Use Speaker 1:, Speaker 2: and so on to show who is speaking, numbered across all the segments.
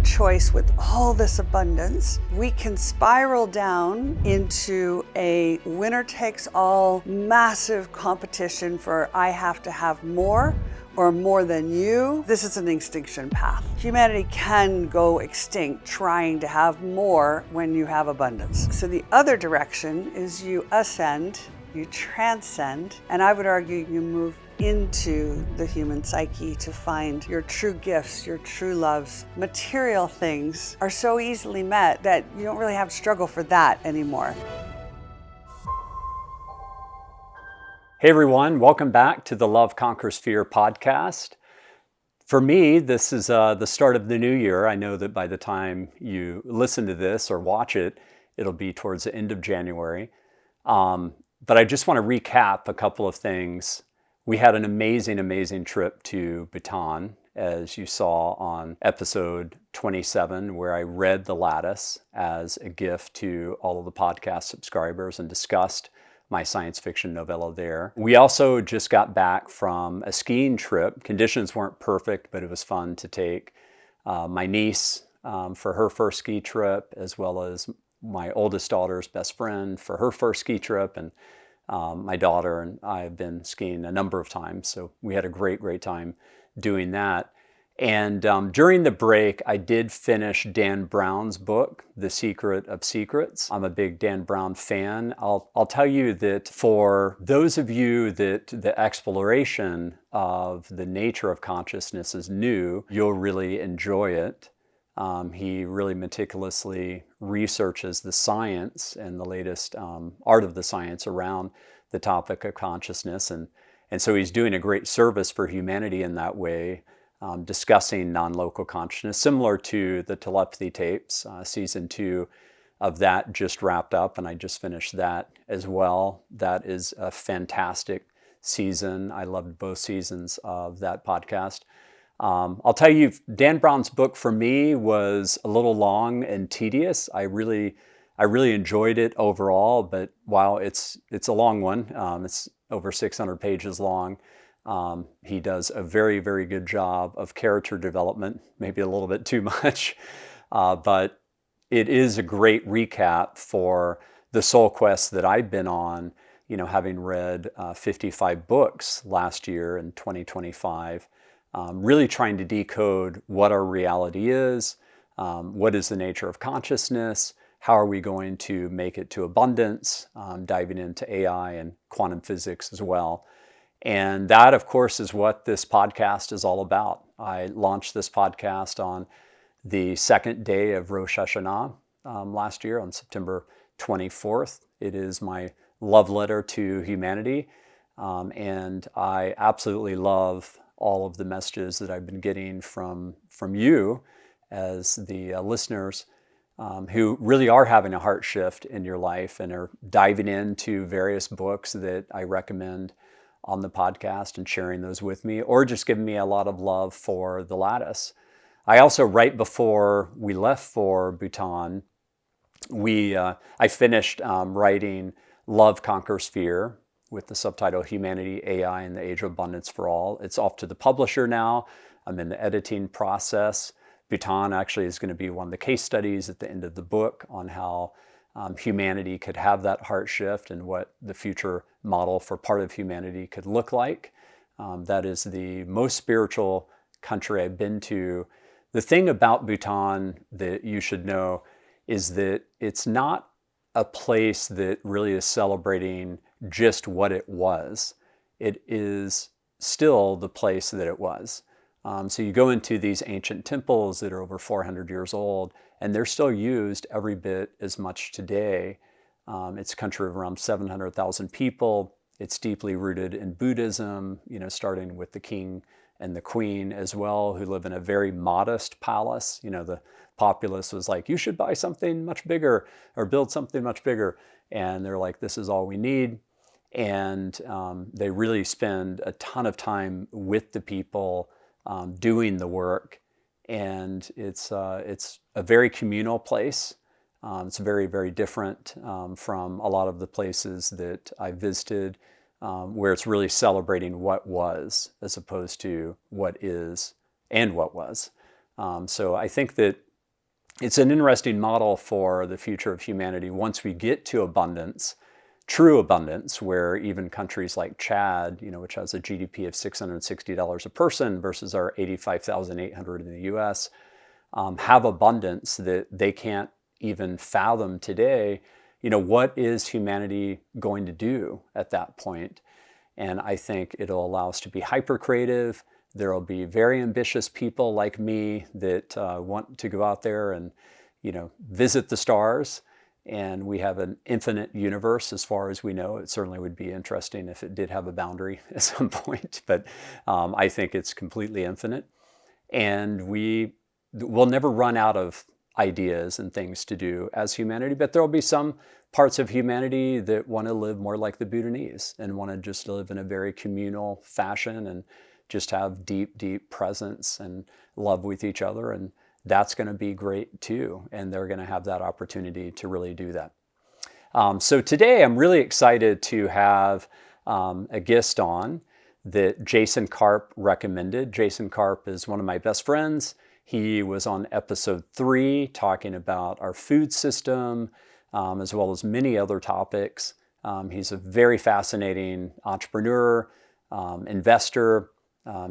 Speaker 1: choice with all this abundance. We can spiral down into a winner takes all massive competition for I have to have more or more than you. This is an extinction path. Humanity can go extinct trying to have more when you have abundance. So the other direction is you ascend, you transcend, and I would argue you move into the human psyche to find your true gifts, your true loves. Material things are so easily met that you don't really have to struggle for that anymore.
Speaker 2: Hey everyone, welcome back to the Love Conquers Fear podcast. For me, this is the start of the new year. I know that by the time you listen to this or watch it, it'll be towards the end of January. But I just want to recap a couple of things. We had an amazing trip to Bhutan, as you saw on episode 27, where I read The Lattice as a gift to all of the podcast subscribers and discussed my science fiction novella there. We also just got back from a skiing trip. Conditions weren't perfect, but it was fun to take my niece for her first ski trip, as well as my oldest daughter's best friend for her first ski trip. And my daughter and I have been skiing a number of times, so we had a great time doing that. And during the break, I did finish Dan Brown's book, The Secret of Secrets. I'm a big Dan Brown fan. I'll tell you that for those of you that the exploration of the nature of consciousness is new, you'll really enjoy it. He really meticulously researches the science and the latest art of the science around the topic of consciousness. And so he's doing a great service for humanity in that way. Discussing non-local consciousness, similar to the telepathy tapes. Season 2 of that just wrapped up, and I just finished that as well. That is a fantastic season. I loved both seasons of that podcast. I'll tell you, Dan Brown's book for me was a little long and tedious. I really enjoyed it overall, but while it's a long one, it's over 600 pages long. He does a very good job of character development, maybe a little bit too much, but it is a great recap for the soul quest that I've been on, having read 55 books last year in 2025, really trying to decode what our reality is, what is the nature of consciousness, how are we going to make it to abundance, diving into AI and quantum physics as well. And that, of course, is what this podcast is all about. I launched this podcast on the second day of Rosh Hashanah last year on September 24th. It is my love letter to humanity. And I absolutely love all of the messages that I've been getting from you as the listeners who really are having a heart shift in your life and are diving into various books that I recommend on the podcast and sharing those with me, or just giving me a lot of love for The Lattice. I also, right before we left for Bhutan, I finished writing Love Conquers Fear with the subtitle Humanity, AI, and the Age of Abundance for All. It's off to the publisher now. I'm in the editing process. Bhutan actually is going to be one of the case studies at the end of the book on how humanity could have that heart shift and what the future model for part of humanity could look like. That is the most spiritual country I've been to. The thing about Bhutan that you should know is that it's not a place that really is celebrating just what it was. It is still the place that it was. So you go into these ancient temples that are over 400 years old, and they're still used every bit as much today. It's a country of around 700,000 people. It's deeply rooted in Buddhism, starting with the king and the queen as well, who live in a very modest palace. The populace was like, you should buy something much bigger or build something much bigger. And they're like, this is all we need. And they really spend a ton of time with the people doing the work. And it's a very communal place. It's very different from a lot of the places that I visited, where it's really celebrating what was as opposed to what is and what was. So I think that it's an interesting model for the future of humanity once we get to abundance, true abundance, where even countries like Chad, which has a GDP of $660 a person versus our 85,800 in the US, have abundance that they can't even fathom today. What is humanity going to do at that point? And I think it'll allow us to be hyper creative. There will be very ambitious people like me that want to go out there and, visit the stars. And we have an infinite universe as far as we know. It certainly would be interesting if it did have a boundary at some point, but I think it's completely infinite. And we'll never run out of ideas and things to do as humanity, but there will be some parts of humanity that want to live more like the Bhutanese and want to just live in a very communal fashion and just have deep, deep presence and love with each other. And that's going to be great too. And they're going to have that opportunity to really do that. So today I'm really excited to have a guest on that Jason Karp recommended. Jason Karp is one of my best friends. He was on episode 3 talking about our food system, as well as many other topics. He's a very fascinating entrepreneur, investor.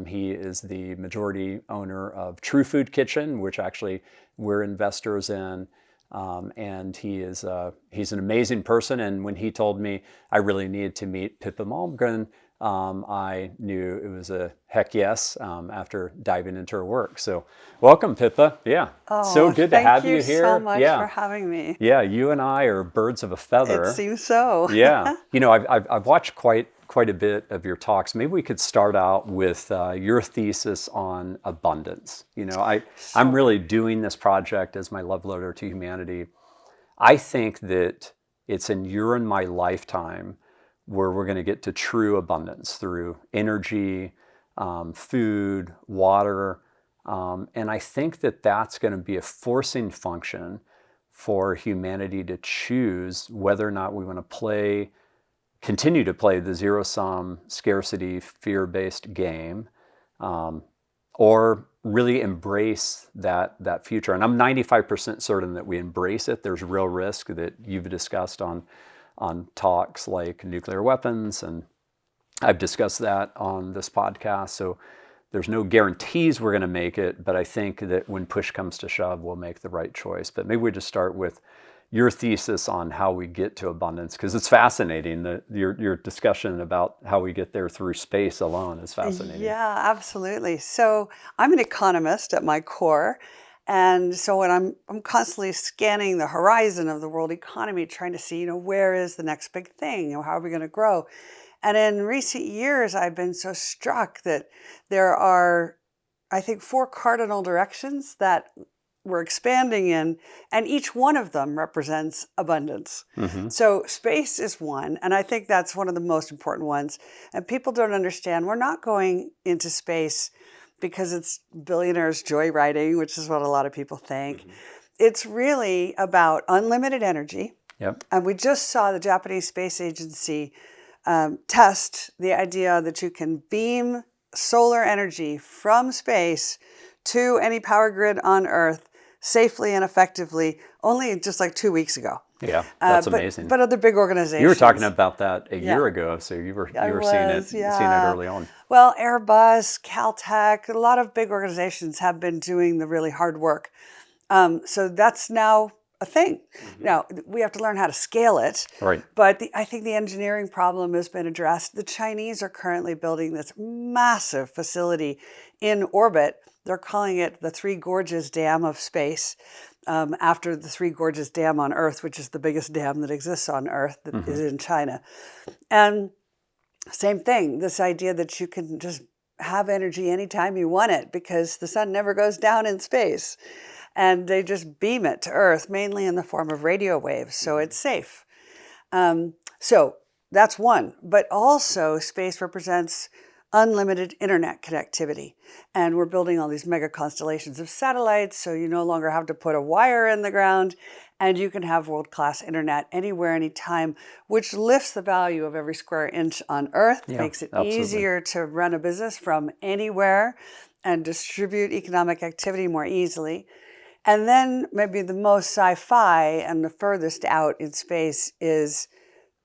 Speaker 2: He is the majority owner of True Food Kitchen, which actually we're investors in. And he's an amazing person. And when he told me I really needed to meet Pippa Malmgren, I knew it was a heck yes after diving into her work. So welcome, Pippa. Yeah, so good to have you here.
Speaker 1: Thank you so much for having me.
Speaker 2: Yeah, you and I are birds of a feather.
Speaker 1: It seems so.
Speaker 2: Yeah, I've watched quite a bit of your talks. Maybe we could start out with your thesis on abundance. I'm really doing this project as my love letter to humanity. I think that it's in your and my lifetime where we're going to get to true abundance through energy, food, water. And I think that that's going to be a forcing function for humanity to choose whether or not we want to continue to play the zero-sum, scarcity, fear-based game, or really embrace that future. And I'm 95% certain that we embrace it. There's real risk that you've discussed on talks like nuclear weapons, and I've discussed that on this podcast. So there's no guarantees we're going to make it, but I think that when push comes to shove, we'll make the right choice. But maybe we just start with your thesis on how we get to abundance, because it's fascinating. Your discussion about how we get there through space alone is fascinating.
Speaker 1: Yeah, absolutely. So I'm an economist at my core. And so when I'm constantly scanning the horizon of the world economy, trying to see, where is the next big thing? How are we going to grow? And in recent years, I've been so struck that there are, I think, 4 cardinal directions that we're expanding in, and each one of them represents abundance. Mm-hmm. So space is one, and I think that's one of the most important ones. And people don't understand, we're not going into space because it's billionaires joyriding, which is what a lot of people think. Mm-hmm. It's really about unlimited energy.
Speaker 2: Yep.
Speaker 1: And we just saw the Japanese Space Agency test the idea that you can beam solar energy from space to any power grid on Earth safely and effectively only just like 2 weeks ago.
Speaker 2: Yeah, that's amazing.
Speaker 1: But other big organizations.
Speaker 2: You were talking about that a year ago, so you were seeing it early on.
Speaker 1: Well, Airbus, Caltech, a lot of big organizations have been doing the really hard work. So that's now a thing. Mm-hmm. Now, we have to learn how to scale it.
Speaker 2: Right.
Speaker 1: But I think the engineering problem has been addressed. The Chinese are currently building this massive facility in orbit. They're calling it the Three Gorges Dam of space, after the Three Gorges Dam on Earth, which is the biggest dam that exists on Earth, that mm-hmm. is in China. And same thing, this idea that you can just have energy anytime you want it because the sun never goes down in space. And they just beam it to Earth, mainly in the form of radio waves, so it's safe. So that's one. But also, space represents unlimited internet connectivity. And we're building all these mega constellations of satellites, so you no longer have to put a wire in the ground, and you can have world-class internet anywhere, anytime, which lifts the value of every square inch on Earth, makes it easier to run a business from anywhere and distribute economic activity more easily. And then maybe the most sci-fi and the furthest out in space is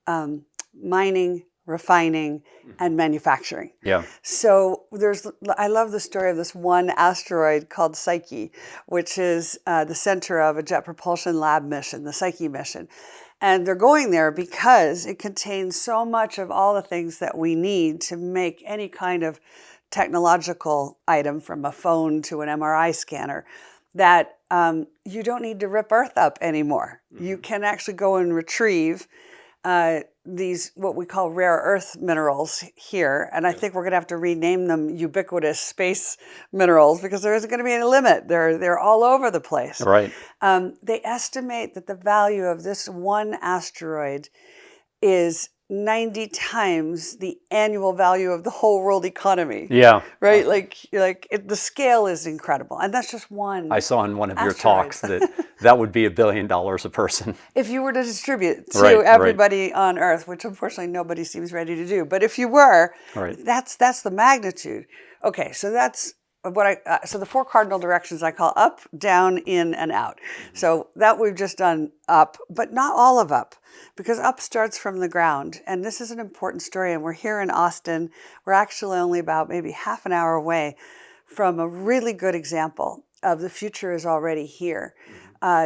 Speaker 1: mining, refining, and manufacturing.
Speaker 2: Yeah.
Speaker 1: So I love the story of this one asteroid called Psyche, which is the center of a Jet Propulsion Lab mission, the Psyche mission. And they're going there because it contains so much of all the things that we need to make any kind of technological item, from a phone to an MRI scanner, that you don't need to rip Earth up anymore. You can actually go and retrieve these, what we call rare earth minerals here. And I think we're going to have to rename them ubiquitous space minerals, because there isn't going to be any limit. They're all over the place.
Speaker 2: Right.
Speaker 1: They estimate that the value of this one asteroid is 90 times the annual value of the whole world economy.
Speaker 2: Yeah.
Speaker 1: Right? The scale is incredible. And that's just one.
Speaker 2: I saw in one of your
Speaker 1: asteroid.
Speaker 2: talks that would be $1 billion a person.
Speaker 1: If you were to distribute to everybody on Earth, which unfortunately nobody seems ready to do. But if you were, that's the magnitude. Okay, so that's so the 4 cardinal directions I call up, down, in, and out. So that we've just done up, but not all of up, because up starts from the ground. And this is an important story. And we're here in Austin. We're actually only about maybe half an hour away from a really good example of the future is already here.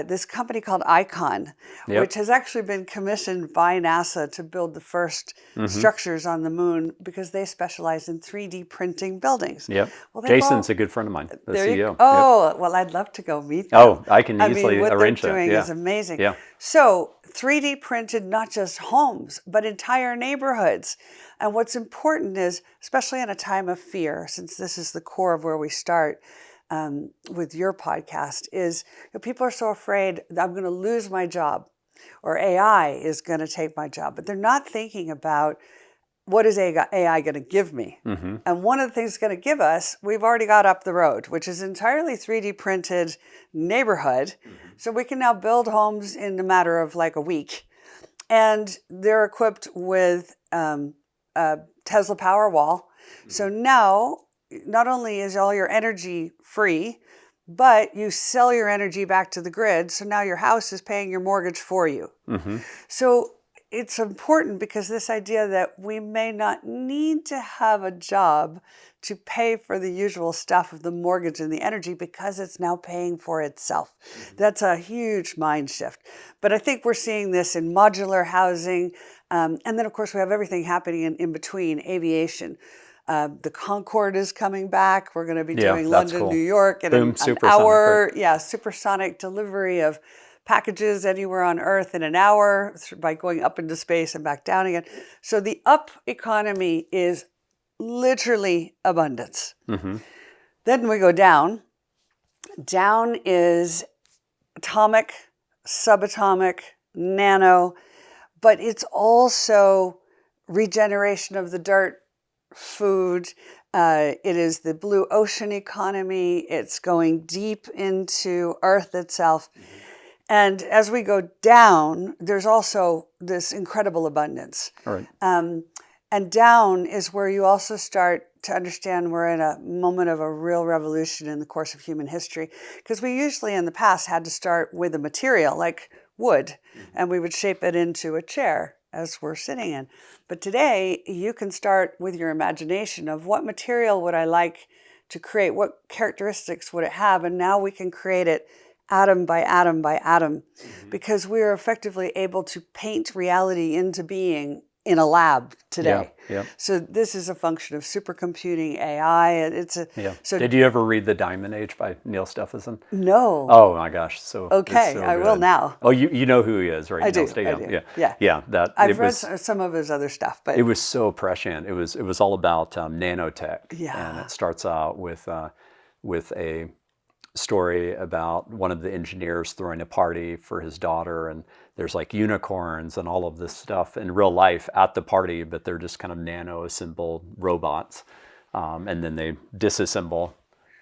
Speaker 1: This company called Icon, which has actually been commissioned by NASA to build the first structures on the moon, because they specialize in 3D printing buildings.
Speaker 2: Yep. Well, Jason's a good friend of mine, the CEO.
Speaker 1: Well, I'd love to go meet them.
Speaker 2: Oh, I can easily arrange that.
Speaker 1: What they're doing is amazing.
Speaker 2: Yeah.
Speaker 1: So 3D printed not just homes, but entire neighborhoods. And what's important is, especially in a time of fear, since this is the core of where we start, with your podcast, is people are so afraid that I'm going to lose my job, or AI is going to take my job, but they're not thinking about what is AI going to give me. And one of the things it's going to give us, we've already got up the road, which is entirely 3D printed neighborhood. So we can now build homes in a matter of like a week. And they're equipped with a Tesla Powerwall. So now, not only is all your energy free, but you sell your energy back to the grid. So now your house is paying your mortgage for you. So it's important, because this idea that we may not need to have a job to pay for the usual stuff of the mortgage and the energy, because it's now paying for itself. That's a huge mind shift. But I think we're seeing this in modular housing. And then, of course, we have everything happening in between. Aviation. The Concorde is coming back. We're going to be doing London, New York in an hour. Right? Yeah, supersonic delivery of packages anywhere on Earth in an hour by going up into space and back down again. So the up economy is literally abundance. Then we go down. Down is atomic, subatomic, nano, but it's also regeneration of the dirt, food. It is the blue ocean economy. It's going deep into Earth itself. And as we go down, there's also this incredible abundance. And down is where you also start to understand we're in a moment of a real revolution in the course of human history. Because we usually in the past had to start with a material like wood, and we would shape it into a chair as we're sitting in. But today, you can start with your imagination of what material would I like to create, what characteristics would it have, and now we can create it atom by atom by atom, because we are effectively able to paint reality into being in a lab today. So this is a function of supercomputing, AI. So
Speaker 2: did you ever read The Diamond Age by Neil Stephenson?
Speaker 1: No.
Speaker 2: Oh my gosh! So
Speaker 1: okay,
Speaker 2: so
Speaker 1: I will now.
Speaker 2: Oh, you know who he is, right?
Speaker 1: I do.
Speaker 2: Yeah. That
Speaker 1: I've read some of his other stuff, but
Speaker 2: it was so prescient. It was all about nanotech.
Speaker 1: Yeah.
Speaker 2: And it starts out with a story about one of the engineers throwing a party for his daughter, and there's like unicorns and all of this stuff in real life at the party, but they're just kind of nano-assembled robots, and then they disassemble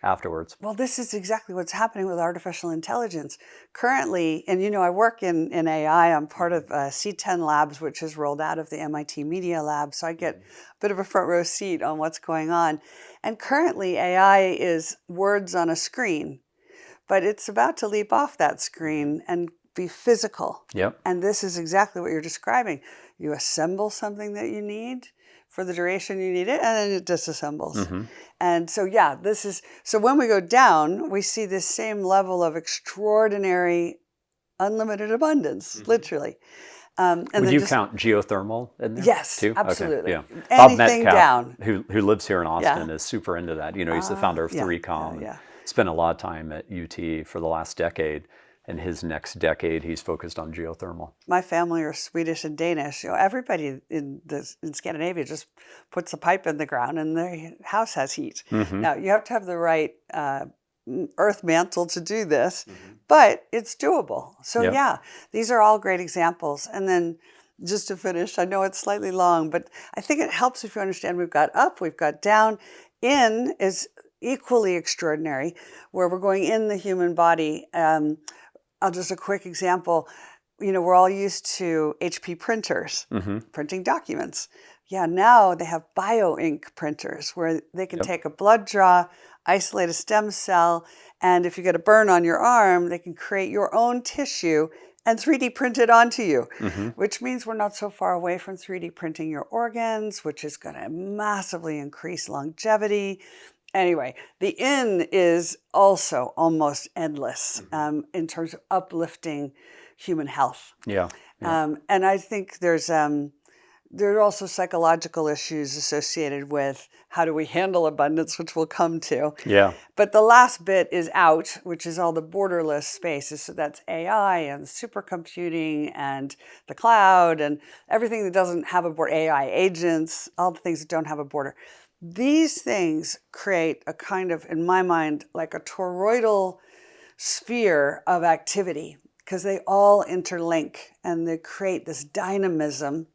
Speaker 2: afterwards.
Speaker 1: Well, this is exactly what's happening with artificial intelligence currently. And I work in AI. I'm part of C10 Labs, which is rolled out of the MIT Media Lab, so I get a bit of a front row seat on what's going on. And currently AI is words on a screen, but it's about to leap off that screen and be physical.
Speaker 2: Yep.
Speaker 1: And this is exactly what you're describing. You assemble something that you need for the duration you need it, and then it disassembles. And so, yeah, so when we go down, we see this same level of extraordinary, unlimited abundance, literally. And
Speaker 2: Would
Speaker 1: then
Speaker 2: you count geothermal in there?
Speaker 1: Yes,
Speaker 2: too?
Speaker 1: absolutely.
Speaker 2: Okay, yeah. Bob
Speaker 1: Anything
Speaker 2: Metcalf,
Speaker 1: down.
Speaker 2: who lives here in Austin,
Speaker 1: Yeah.
Speaker 2: is super into that. He's the founder of 3Com.
Speaker 1: yeah.
Speaker 2: Spent a lot of time at UT for the last decade. And his next decade, he's focused on geothermal.
Speaker 1: My family are Swedish and Danish. Everybody in Scandinavia just puts a pipe in the ground and their house has heat. Now, you have to have the right earth mantle to do this, but it's doable. So yeah, these are all great examples. And then just to finish, I know it's slightly long, but I think it helps if you understand we've got up, we've got down. In is equally extraordinary, where we're going in the human body. I'll just a quick example. We're all used to HP printers, printing documents. Yeah, now they have bio-ink printers where they can take a blood draw, isolate a stem cell, and if you get a burn on your arm, they can create your own tissue and 3D print it onto you, which means we're not so far away from 3D printing your organs, which is going to massively increase longevity. Anyway, the in is also almost endless in terms of uplifting human health.
Speaker 2: Yeah.
Speaker 1: And I think there are also psychological issues associated with how do we handle abundance, which we'll come to.
Speaker 2: Yeah.
Speaker 1: But the last bit is out, which is all the borderless spaces. So that's AI and supercomputing and the cloud and everything that doesn't have a border, AI agents, all the things that don't have a border. These things create a kind of, in my mind, like a toroidal sphere of activity because they all interlink and they create this dynamism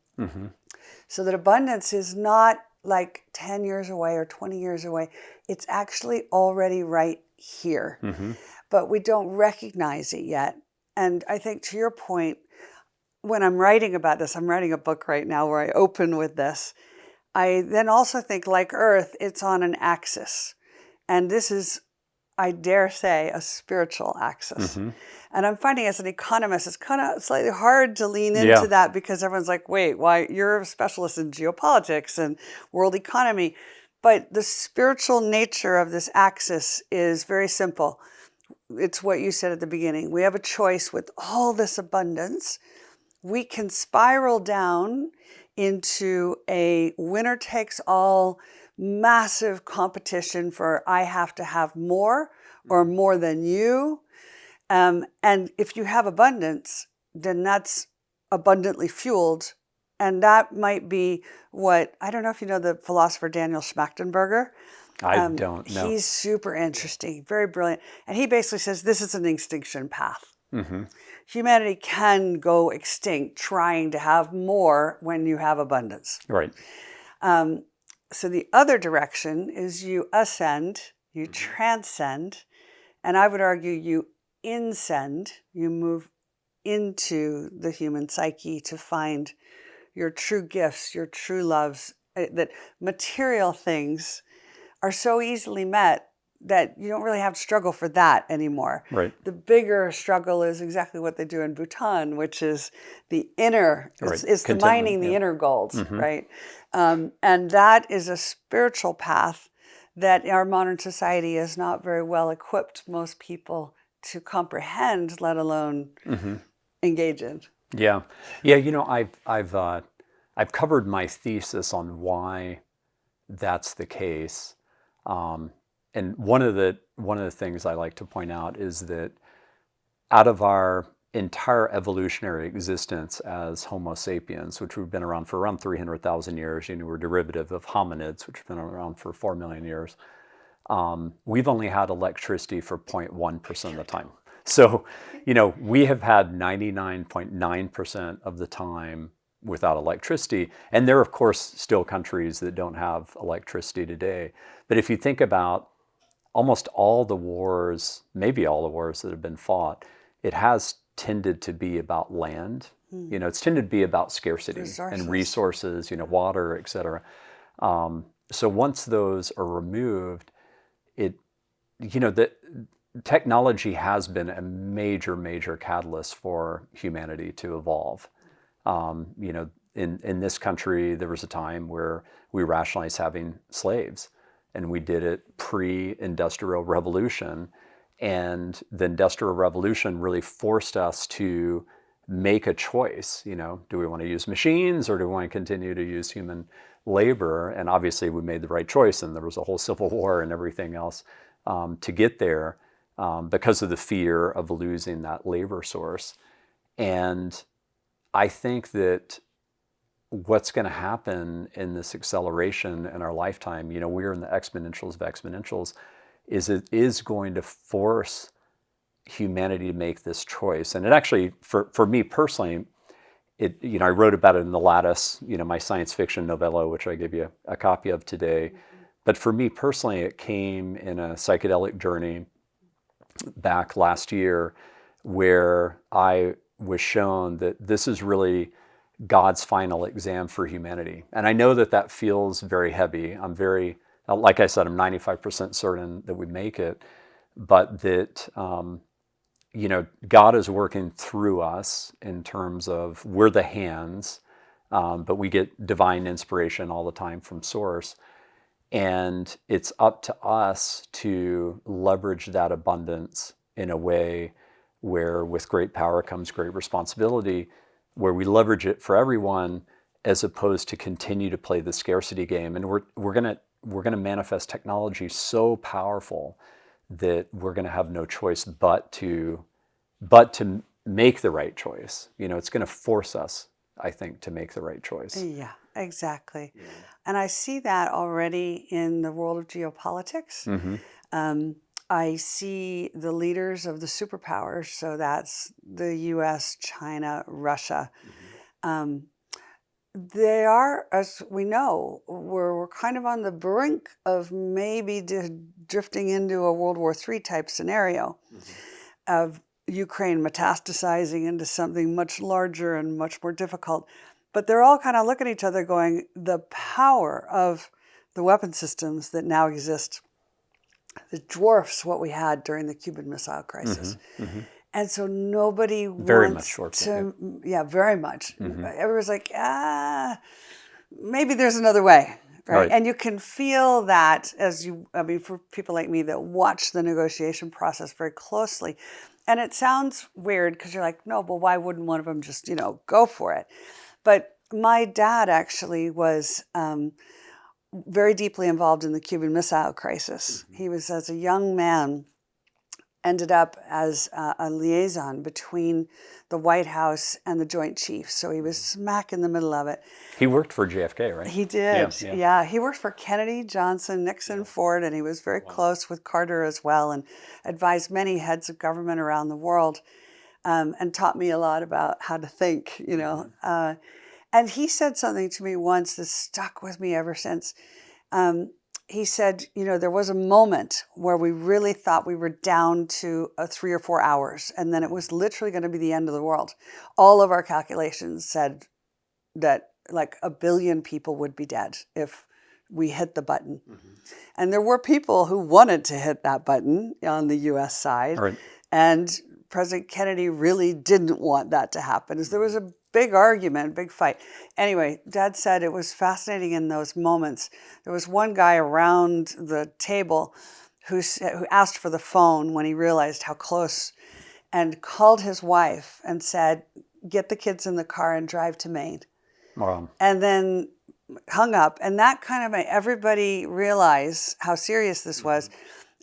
Speaker 1: so that abundance is not like 10 years away or 20 years away. It's actually already right here, but we don't recognize it yet. And I think to your point, when I'm writing about this, I'm writing a book right now where I open with this. I then also think, like Earth, it's on an axis. And this is, I dare say, a spiritual axis. And I'm finding as an economist, it's kind of slightly hard to lean into that because everyone's like, wait, why? You're a specialist in geopolitics and world economy. But the spiritual nature of this axis is very simple. It's what you said at the beginning. We have a choice with all this abundance. We can spiral down into a winner-takes-all massive competition for I have to have more or more than you. And if you have abundance, then that's abundantly fueled. And that might be what, I don't know if you know the philosopher Daniel Schmachtenberger.
Speaker 2: I don't know.
Speaker 1: He's super interesting, very brilliant. And he basically says this is an extinction path. Humanity can go extinct trying to have more when you have abundance.
Speaker 2: Right.
Speaker 1: So the other direction is you ascend, you transcend, and I would argue you inscend, you move into the human psyche to find your true gifts, your true loves, that material things are so easily met that you don't really have to struggle for that anymore.
Speaker 2: Right.
Speaker 1: The bigger struggle is exactly what they do in Bhutan, which is the inner, it's the mining the inner gold, right? And that is a spiritual path that our modern society is not very well equipped, most people, to comprehend, let alone engage in.
Speaker 2: Yeah. Yeah, I've covered my thesis on why that's the case. And one of the things I like to point out is that out of our entire evolutionary existence as Homo sapiens, which we've been around for around 300,000 years, we're derivative of hominids, which have been around for 4 million years, we've only had electricity for 0.1% of the time. So, we have had 99.9% of the time without electricity. And there are, of course, still countries that don't have electricity today. But if you think about almost all the wars, maybe all the wars that have been fought, it has tended to be about land. It's tended to be about scarcity and resources, water, et cetera. So once those are removed, technology has been a major catalyst for humanity to evolve. In this country, there was a time where we rationalized having slaves, and we did it pre-industrial revolution. And the Industrial Revolution really forced us to make a choice. Do we want to use machines or do we want to continue to use human labor? And obviously we made the right choice, and there was a whole civil war and everything else to get there because of the fear of losing that labor source. And I think that what's going to happen in this acceleration in our lifetime, we're in the exponentials of exponentials, is it is going to force humanity to make this choice. And it actually, for me personally, I wrote about it in The Lattice, my science fiction novella, which I give you a copy of today. But for me personally, it came in a psychedelic journey back last year where I was shown that this is really God's final exam for humanity. And I know that feels very heavy. I'm very, like I said, I'm 95% certain that we make it, but that, God is working through us in terms of we're the hands, but we get divine inspiration all the time from Source. And it's up to us to leverage that abundance in a way where with great power comes great responsibility, where we leverage it for everyone as opposed to continue to play the scarcity game. And we're gonna manifest technology so powerful that we're gonna have no choice but to make the right choice. It's gonna force us, I think, to make the right choice.
Speaker 1: Yeah, exactly. Yeah. And I see that already in the world of geopolitics.
Speaker 2: Mm-hmm.
Speaker 1: I see the leaders of the superpowers, so that's the US, China, Russia. Mm-hmm. They are, as we know, we're kind of on the brink of maybe drifting into a World War III type scenario, mm-hmm. of Ukraine metastasizing into something much larger and much more difficult. But they're all kind of looking at each other going, the power of the weapon systems that now exist that dwarfs what we had during the Cuban Missile Crisis. Mm-hmm. Mm-hmm. And so nobody
Speaker 2: very
Speaker 1: wants
Speaker 2: much
Speaker 1: to, very much. Mm-hmm. Everyone's like, maybe there's another way, right? And you can feel that for people like me that watch the negotiation process very closely. And it sounds weird because you're like, no, but why wouldn't one of them just, go for it? But my dad actually was very deeply involved in the Cuban Missile Crisis. Mm-hmm. He was, as a young man, ended up as a liaison between the White House and the Joint Chiefs. So he was smack in the middle of it.
Speaker 2: He worked for JFK, right?
Speaker 1: He did. Yeah. He worked for Kennedy, Johnson, Nixon, Ford, and he was very close with Carter as well, and advised many heads of government around the world, and taught me a lot about how to think, Mm-hmm. And he said something to me once that stuck with me ever since. He said, there was a moment where we really thought we were down to 3 or 4 hours, and then it was literally going to be the end of the world. All of our calculations said that like 1 billion people would be dead if we hit the button. Mm-hmm. And there were people who wanted to hit that button on the U.S. side. Right. And President Kennedy really didn't want that to happen. There was a big argument, big fight. Anyway, Dad said it was fascinating in those moments. There was one guy around the table who asked for the phone when he realized how close, and called his wife and said, get the kids in the car and drive to Maine.
Speaker 2: Wow.
Speaker 1: And then hung up. And that kind of made everybody realize how serious this was.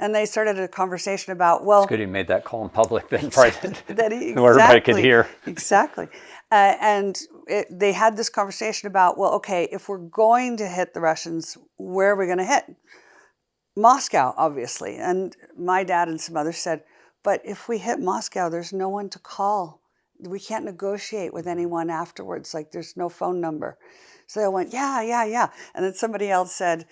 Speaker 1: And they started a conversation about, well...
Speaker 2: It's good he made that call in public then, right?
Speaker 1: Exactly,
Speaker 2: where everybody could hear.
Speaker 1: Exactly. They had this conversation about, well, okay, if we're going to hit the Russians, where are we going to hit? Moscow, obviously. And my dad and some others said, but if we hit Moscow, there's no one to call. We can't negotiate with anyone afterwards. Like, there's no phone number. So they went, yeah. And then somebody else said,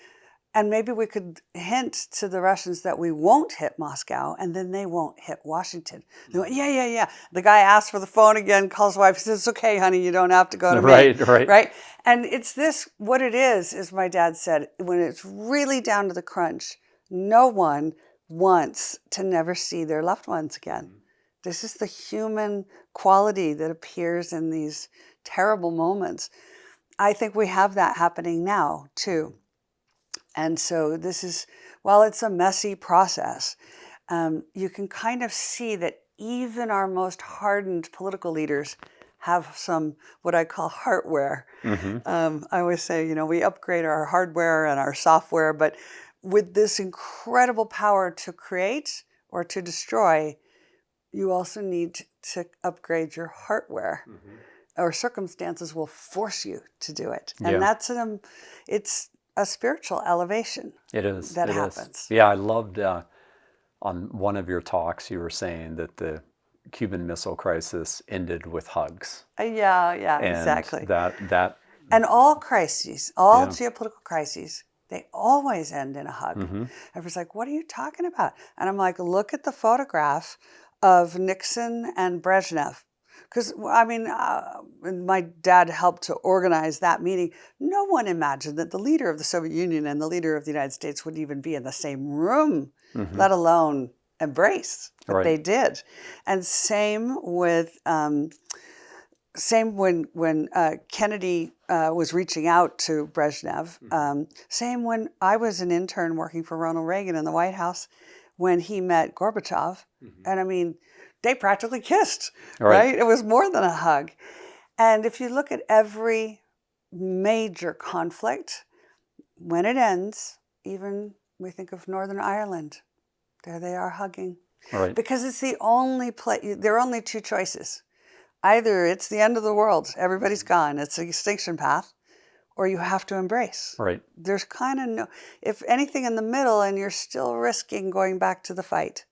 Speaker 1: and maybe we could hint to the Russians that we won't hit Moscow, and then they won't hit Washington. They went, yeah. The guy asked for the phone again, calls his wife, he says, it's okay, honey, you don't have to go to Maine. Right. And it's this, what it is my dad said, when it's really down to the crunch, no one wants to never see their loved ones again. This is the human quality that appears in these terrible moments. I think we have that happening now, too. And so this is, while it's a messy process, you can kind of see that even our most hardened political leaders have some, what I call heartware. I always say, we upgrade our hardware and our software, but with this incredible power to create or to destroy, you also need to upgrade your hardware, or circumstances will force you to do it. And that's it's a spiritual elevation.
Speaker 2: It is.
Speaker 1: That
Speaker 2: it
Speaker 1: happens.
Speaker 2: Is. Yeah, I loved on one of your talks, you were saying that the Cuban Missile Crisis ended with hugs.
Speaker 1: Yeah,
Speaker 2: And
Speaker 1: exactly.
Speaker 2: That
Speaker 1: And all crises, all geopolitical crises, they always end in a hug. Everyone's like, what are you talking about? And I'm like, look at the photograph of Nixon and Brezhnev. Because, my dad helped to organize that meeting. No one imagined that the leader of the Soviet Union and the leader of the United States would even be in the same room, let alone embrace. But they did. And same with... Same when Kennedy was reaching out to Brezhnev. Same when I was an intern working for Ronald Reagan in the White House when he met Gorbachev. And they practically kissed, right? It was more than a hug. And if you look at every major conflict, when it ends, even we think of Northern Ireland, there they are hugging. Because it's the only place, there are only two choices. Either it's the end of the world, everybody's gone, it's the extinction path, or you have to embrace. There's kind of no, if anything in the middle and you're still risking going back to the fight,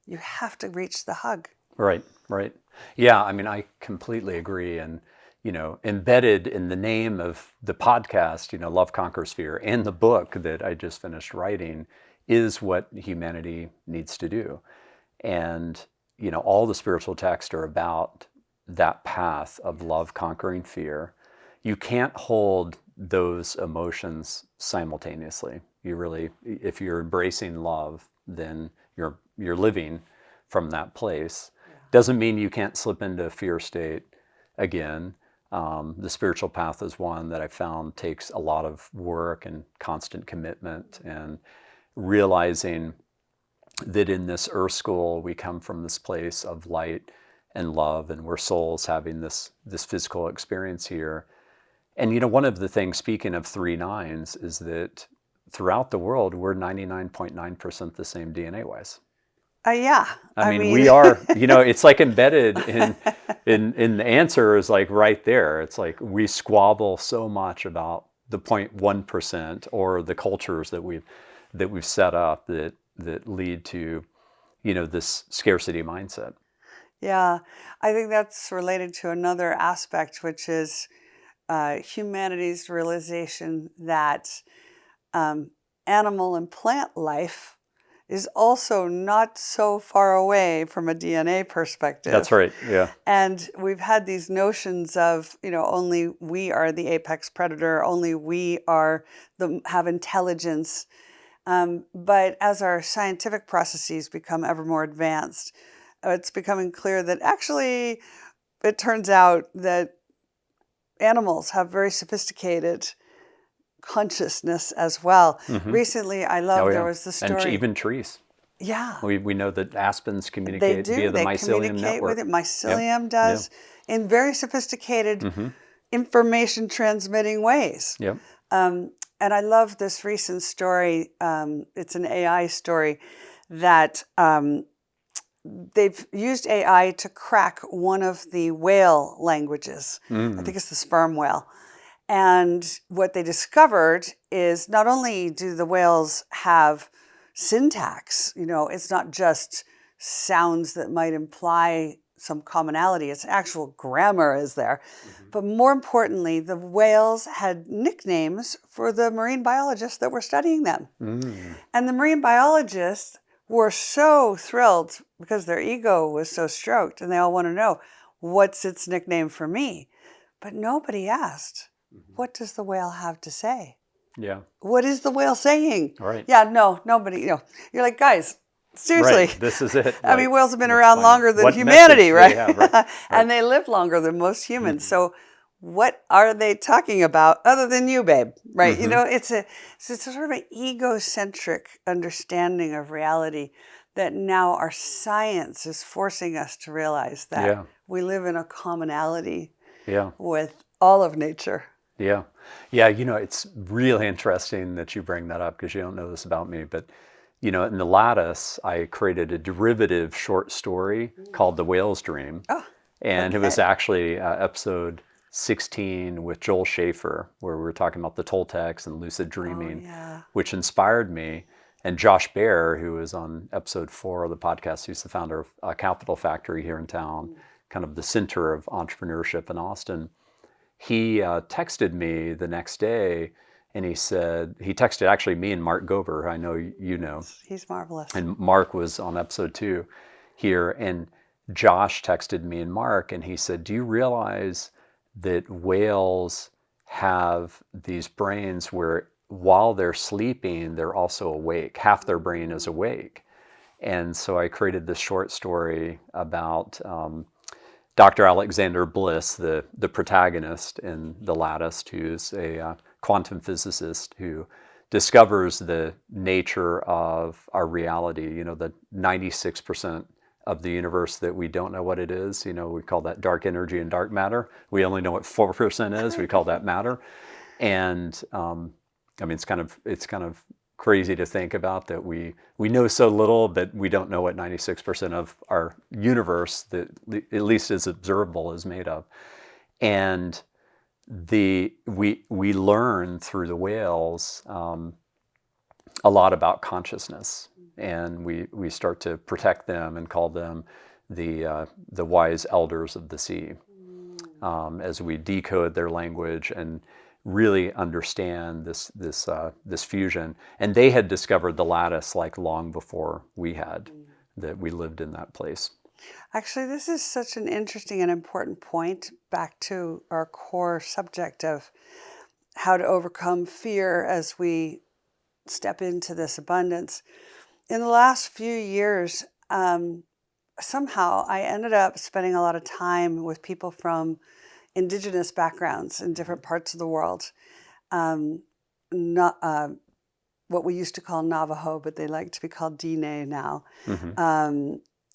Speaker 1: you have to reach the hug.
Speaker 2: Right. Yeah, I completely agree. And, embedded in the name of the podcast, Love Conquers Fear, and the book that I just finished writing is what humanity needs to do. And, all the spiritual texts are about that path of love conquering fear. You can't hold those emotions simultaneously. You really, if you're embracing love, then you're living from that place. Doesn't mean you can't slip into a fear state again. The spiritual path is one that I found takes a lot of work and constant commitment, and realizing that in this earth school we come from this place of light and love, and we're souls having this physical experience here. And one of the things, speaking of 3 nines, is that throughout the world we're 99.9% the same DNA wise. We are, it's like embedded in the answer is like right there. It's like we squabble so much about the 0.1% or the cultures that we've set up that lead to, this scarcity mindset.
Speaker 1: Yeah, I think that's related to another aspect, which is humanity's realization that animal and plant life is also not so far away from a DNA perspective.
Speaker 2: That's right, yeah.
Speaker 1: And we've had these notions of, only we are the apex predator, only we have intelligence. But as our scientific processes become ever more advanced, it's becoming clear that actually it turns out that animals have very sophisticated consciousness as well. Recently, I love, there was the story.
Speaker 2: And even trees.
Speaker 1: Yeah.
Speaker 2: We know that aspens communicate via the mycelium network.
Speaker 1: With it. Mycelium does in very sophisticated information transmitting ways. And I love this recent story. It's an AI story that they've used AI to crack one of the whale languages. I think it's the sperm whale. And what they discovered is not only do the whales have syntax, it's not just sounds that might imply some commonality, it's actual grammar is there. But more importantly, the whales had nicknames for the marine biologists that were studying them. And the marine biologists were so thrilled because their ego was so stroked, and they all want to know, what's its nickname for me? But nobody asked, what does the whale have to say?
Speaker 2: Yeah.
Speaker 1: What is the whale saying?
Speaker 2: Right.
Speaker 1: Yeah, no, nobody, you're like, guys, seriously.
Speaker 2: Right. This is it.
Speaker 1: I mean, whales have been
Speaker 2: let's
Speaker 1: around
Speaker 2: find out
Speaker 1: longer than
Speaker 2: what
Speaker 1: humanity,
Speaker 2: message
Speaker 1: right?
Speaker 2: they have. Right.
Speaker 1: And they live longer than most humans. So what are they talking about other than you, babe? Right? It's a sort of an egocentric understanding of reality that now our science is forcing us to realize that we live in a commonality with all of nature.
Speaker 2: Yeah. Yeah. It's really interesting that you bring that up because you don't know this about me. But, in the Lattice, I created a derivative short story called The Whale's Dream.
Speaker 1: Oh,
Speaker 2: and it was actually episode 16 with Joel Schaefer, where we were talking about the Toltecs and lucid dreaming, which inspired me. And Josh Baer, who was on episode 4 of the podcast, who's the founder of Capital Factory here in town, kind of the center of entrepreneurship in Austin. He texted me the next day, and he texted actually me and Mark Gover, who I know you know.
Speaker 1: He's marvelous.
Speaker 2: And Mark was on episode 2 here, and Josh texted me and Mark, and he said, do you realize that whales have these brains where while they're sleeping, they're also awake? Half their brain is awake. And so I created this short story about Dr. Alexander Bliss, the protagonist in The Lattice, who's a quantum physicist who discovers the nature of our reality, the 96% of the universe that we don't know what it is. We call that dark energy and dark matter. We only know what 4% is. We call that matter. And it's kind of crazy to think about that we know so little, but we don't know what 96% of our universe that at least is observable is made of. And we learn through the whales a lot about consciousness, and we start to protect them and call them the wise elders of the sea, as we decode their language and really understand this fusion. And they had discovered the lattice like long before we had, that we lived in that place.
Speaker 1: Actually, this is such an interesting and important point back to our core subject of how to overcome fear as we step into this abundance. In the last few years, somehow I ended up spending a lot of time with people from indigenous backgrounds in different parts of the world. Not what we used to call Navajo, but they like to be called Diné now.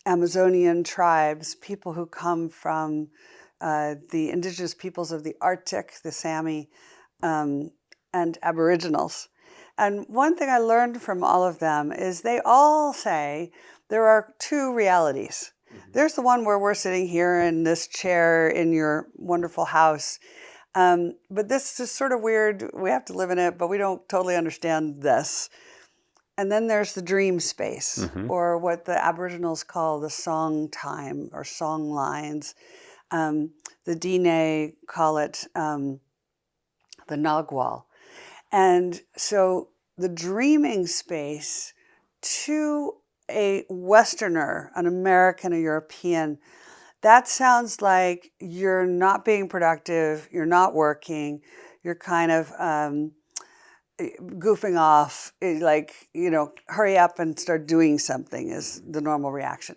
Speaker 1: Amazonian tribes, people who come from the indigenous peoples of the Arctic, the Sami, and Aboriginals. And one thing I learned from all of them is they all say there are two realities. There's the one where we're sitting here in this chair in your wonderful house. But this is sort of weird. We have to live in it, but we don't totally understand this. And then there's the dream space, or what the Aboriginals call the song time or song lines. The Diné call it the Nagwal. And so the dreaming space to a Westerner, an American, a European, that sounds like you're not being productive, you're not working, you're kind of goofing off, like, hurry up and start doing something is the normal reaction.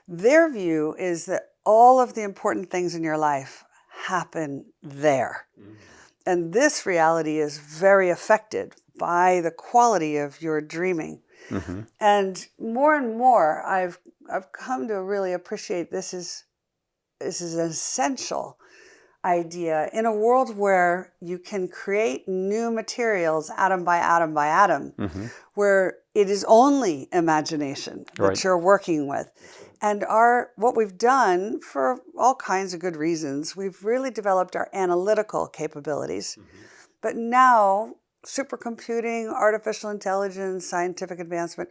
Speaker 1: Their view is that all of the important things in your life happen there. And this reality is very affected by the quality of your dreaming. And more, I've come to really appreciate this is an essential idea in a world where you can create new materials atom by atom by atom, where it is only imagination that you're working with. And what we've done, for all kinds of good reasons, we've really developed our analytical capabilities. But now, supercomputing, artificial intelligence, scientific advancement,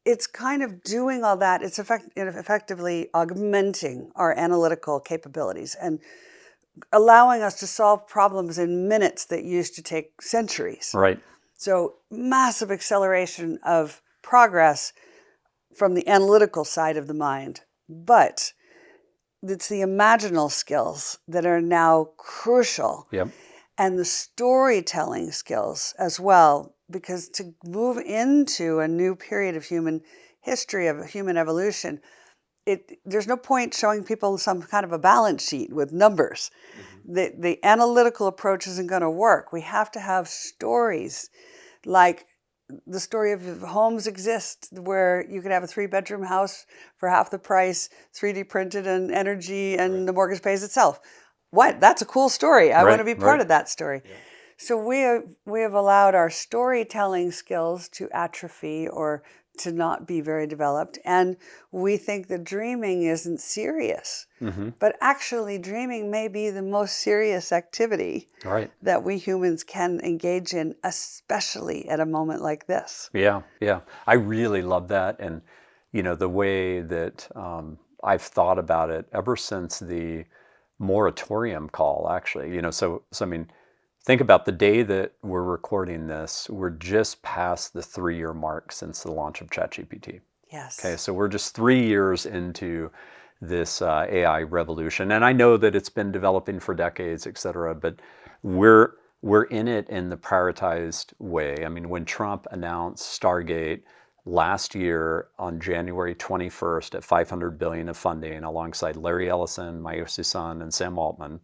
Speaker 1: it's kind of doing all that. It's effectively augmenting our analytical capabilities and allowing us to solve problems in minutes that used to take centuries.
Speaker 2: Right.
Speaker 1: So massive acceleration of progress from the analytical side of the mind. But it's the imaginal skills that are now crucial.
Speaker 2: Yep.
Speaker 1: and the storytelling skills as well, because to move into a new period of human history, of human evolution, there's no point showing people some kind of a balance sheet with numbers. The analytical approach isn't going to work. We have to have stories, like the story of homes exist, where you could have a 3-bedroom house for half the price, 3D printed and energy, and the mortgage pays itself. What? That's a cool story. I want to be part of that story. Yeah. So we have allowed our storytelling skills to atrophy or to not be very developed. And we think that dreaming isn't serious. But actually, dreaming may be the most serious activity that we humans can engage in, especially at a moment like this.
Speaker 2: Yeah. I really love that. And, the way that I've thought about it ever since the moratorium call, actually, so I mean, think about the day that we're recording this, we're just past the 3-year mark since the launch of ChatGPT.
Speaker 1: Yes.
Speaker 2: Okay, so we're just 3 years into this AI revolution. And I know that it's been developing for decades, et cetera, but we're in it in the prioritized way. I mean, when Trump announced Stargate last year on January 21st at $500 billion of funding alongside Larry Ellison, Masayoshi Son, and Sam Altman,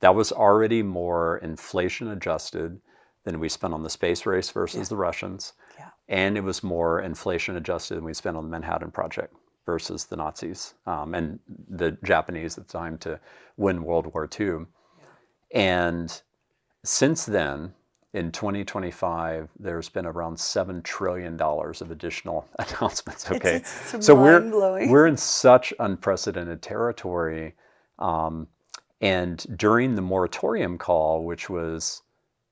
Speaker 2: that was already more inflation adjusted than we spent on the space race versus the Russians. Yeah. And it was more inflation adjusted than we spent on the Manhattan Project versus the Nazis and the Japanese at the time to win World War II. Yeah. And since then, in 2025, there's been around $7 trillion of additional announcements. Okay,
Speaker 1: it's
Speaker 2: so we're in such unprecedented territory. And during the moratorium call, which was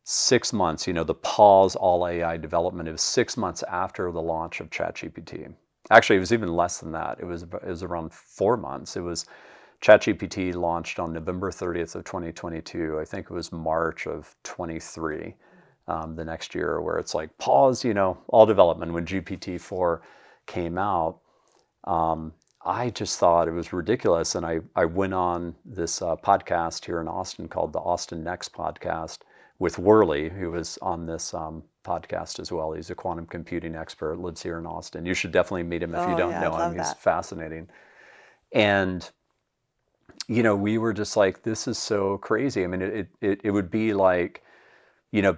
Speaker 2: 6 months, the pause all AI development, it was 6 months after the launch of ChatGPT. Actually, it was even less than that. It was around 4 months. It was ChatGPT launched on November 30th of 2022. I think it was March of 23, the next year, where it's like pause, all development. When GPT-4 came out, I just thought it was ridiculous. And I went on this podcast here in Austin called the Austin Next podcast with Worley, who was on this podcast as well. He's a quantum computing expert, lives here in Austin. You should definitely meet him if you don't know him. He's fascinating. And, we were just like, this is so crazy. I mean, it would be like,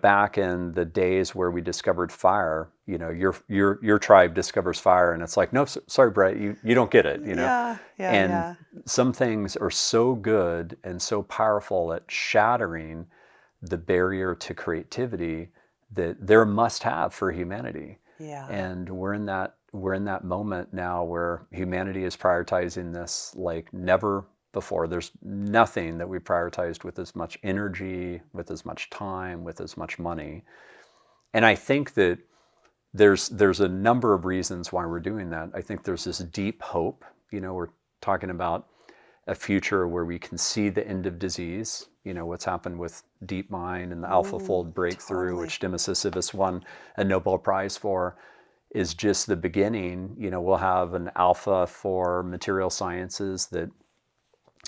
Speaker 2: back in the days where we discovered fire, your tribe discovers fire, and it's like, no, sorry, Brett, you don't get it, And some things are so good and so powerful at shattering the barrier to creativity that they're a must-have for humanity. Yeah. And we're in that moment now where humanity is prioritizing this like never before. There's nothing that we prioritized with as much energy, with as much time, with as much money. And I think that there's a number of reasons why we're doing that. I think there's this deep hope. We're talking about a future where we can see the end of disease. What's happened with DeepMind and the AlphaFold breakthrough, which Demis Sisyphus won a Nobel Prize for, is just the beginning. We'll have an alpha for material sciences that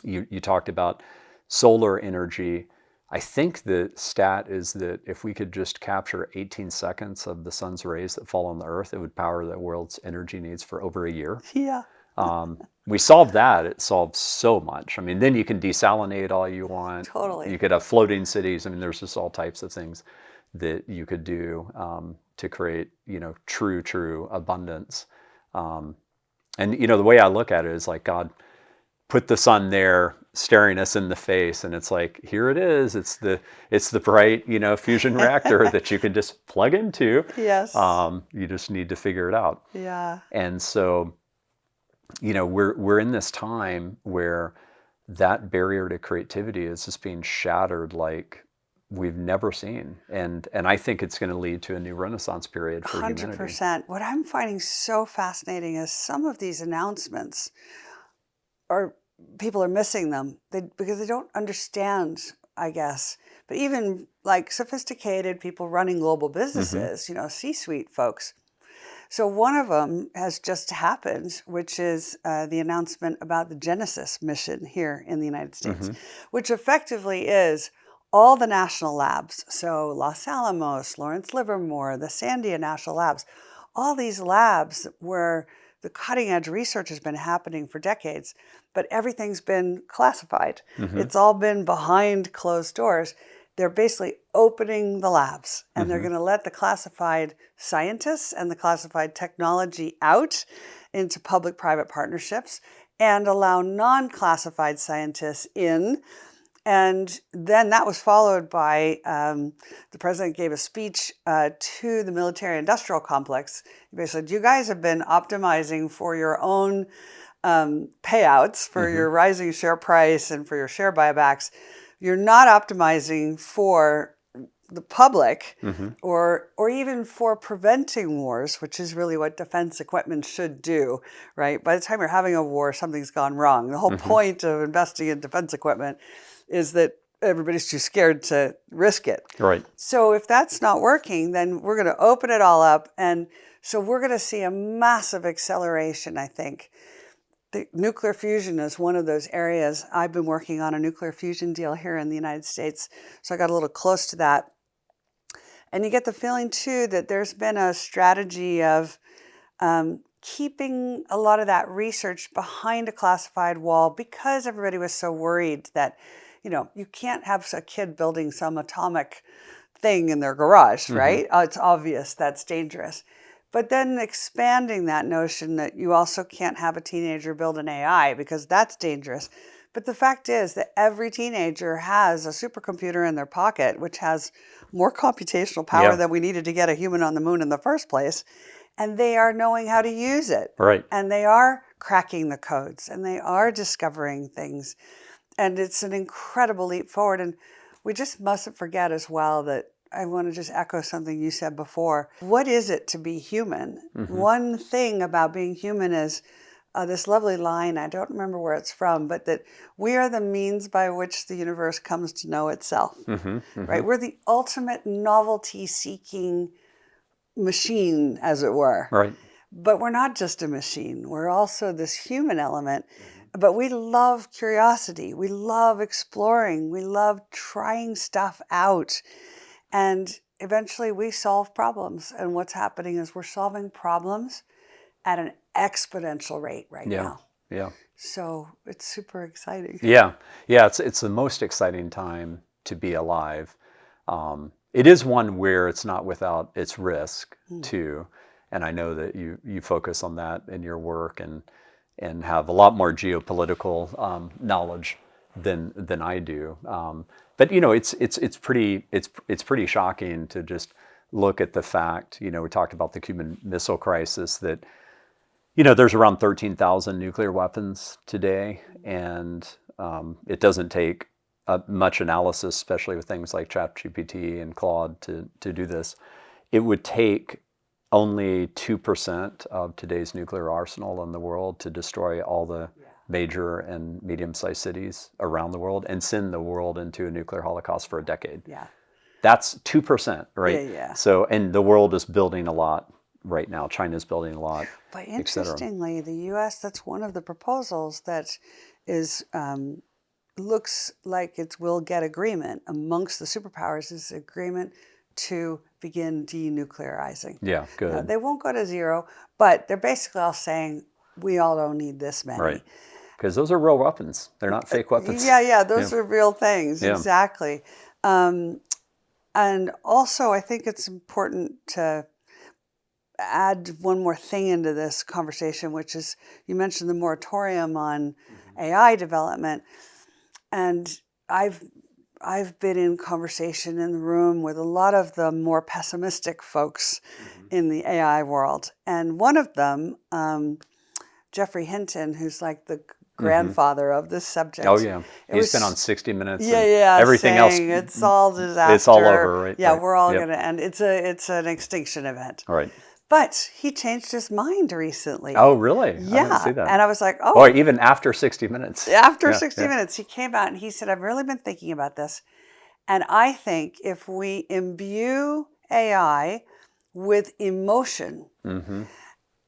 Speaker 2: you talked about, solar energy. I think the stat is that if we could just capture 18 seconds of the sun's rays that fall on the earth, it would power the world's energy needs for over a year.
Speaker 1: Yeah.
Speaker 2: We solved that. It solves so much. I mean, then you can desalinate all you want.
Speaker 1: Totally.
Speaker 2: You could have floating cities. I mean, there's just all types of things that you could do to create, true abundance. And, the way I look at it is like God put the sun there staring us in the face, and it's like, here it is. It's the bright, fusion reactor that you can just plug into.
Speaker 1: Yes.
Speaker 2: You just need to figure it out.
Speaker 1: Yeah.
Speaker 2: And so, we're in this time where that barrier to creativity is just being shattered like we've never seen. And I think it's going to lead to a new Renaissance period for 100%. Humanity.
Speaker 1: 100%. What I'm finding so fascinating is some of these announcements people are missing them because they don't understand, I guess. But even like sophisticated people running global businesses, C-suite folks. So one of them has just happened, which is the announcement about the Genesis mission here in the United States, which effectively is all the national labs, so Los Alamos, Lawrence Livermore, the Sandia National Labs, all these labs where the cutting edge research has been happening for decades, but everything's been classified. It's all been behind closed doors. They're basically opening the labs, and they're going to let the classified scientists and the classified technology out into public-private partnerships and allow non-classified scientists in. And then that was followed by the president gave a speech to the military-industrial complex. He basically said, you guys have been optimizing for your own payouts, for your rising share price and for your share buybacks. You're not optimizing for the public or even for preventing wars, which is really what defense equipment should do, right? By the time you're having a war, something's gone wrong. The whole point of investing in defense equipment is that everybody's too scared to risk it.
Speaker 2: Right.
Speaker 1: So if that's not working, then we're going to open it all up. And so we're going to see a massive acceleration, I think. The nuclear fusion is one of those areas. I've been working on a nuclear fusion deal here in the United States, so I got a little close to that. And you get the feeling, too, that there's been a strategy of keeping a lot of that research behind a classified wall because everybody was so worried that, you can't have a kid building some atomic thing in their garage, right? It's obvious that's dangerous. But then expanding that notion that you also can't have a teenager build an AI because that's dangerous. But the fact is that every teenager has a supercomputer in their pocket, which has more computational power than we needed to get a human on the moon in the first place. And they are knowing how to use it.
Speaker 2: Right.
Speaker 1: And they are cracking the codes and they are discovering things. And it's an incredible leap forward. And we just mustn't forget as well that I want to just echo something you said before. What is it to be human? One thing about being human is this lovely line, I don't remember where it's from, but that we are the means by which the universe comes to know itself. Right? We're the ultimate novelty-seeking machine, as it were.
Speaker 2: Right.
Speaker 1: But we're not just a machine. We're also this human element. But we love curiosity. We love exploring. We love trying stuff out. And eventually we solve problems. And what's happening is we're solving problems at an exponential rate right now.
Speaker 2: Yeah.
Speaker 1: So it's super exciting.
Speaker 2: Yeah. It's the most exciting time to be alive. It is one where it's not without its risk too. And I know that you focus on that in your work and have a lot more geopolitical knowledge than I do. But it's pretty shocking to just look at the fact. We talked about the Cuban Missile Crisis, that there's around 13,000 nuclear weapons today, and it doesn't take much analysis, especially with things like ChatGPT and Claude, to do this. It would take only 2% of today's nuclear arsenal in the world to destroy all the major and medium-sized cities around the world and send the world into a nuclear holocaust for a decade.
Speaker 1: Yeah.
Speaker 2: That's 2%, right?
Speaker 1: Yeah.
Speaker 2: So, and the world is building a lot right now. China's building a lot.
Speaker 1: But interestingly, the U.S., that's one of the proposals that is looks like it will get agreement amongst the superpowers, is agreement to begin denuclearizing.
Speaker 2: Yeah, good.
Speaker 1: They won't go to zero, but they're basically all saying, we all don't need this many.
Speaker 2: Right. Because those are real weapons. They're not fake weapons.
Speaker 1: Yeah, those are real things.
Speaker 2: Yeah.
Speaker 1: Exactly. And also, I think it's important to add one more thing into this conversation, which is, you mentioned the moratorium on AI development. And I've been in conversation in the room with a lot of the more pessimistic folks in the AI world. And one of them, Jeffrey Hinton, who's like the grandfather of this subject.
Speaker 2: Oh, yeah. He's been on 60 Minutes.
Speaker 1: Yeah.
Speaker 2: Everything else.
Speaker 1: It's all disaster.
Speaker 2: It's all over, right?
Speaker 1: Yeah,
Speaker 2: right.
Speaker 1: we're all going to end. It's an extinction event.
Speaker 2: All right.
Speaker 1: But he changed his mind recently.
Speaker 2: Oh, really?
Speaker 1: Yeah.
Speaker 2: I didn't see that.
Speaker 1: And I was like, oh.
Speaker 2: Or even after 60 Minutes.
Speaker 1: After 60 Minutes, he came out and he said, I've really been thinking about this. And I think if we imbue AI with emotion,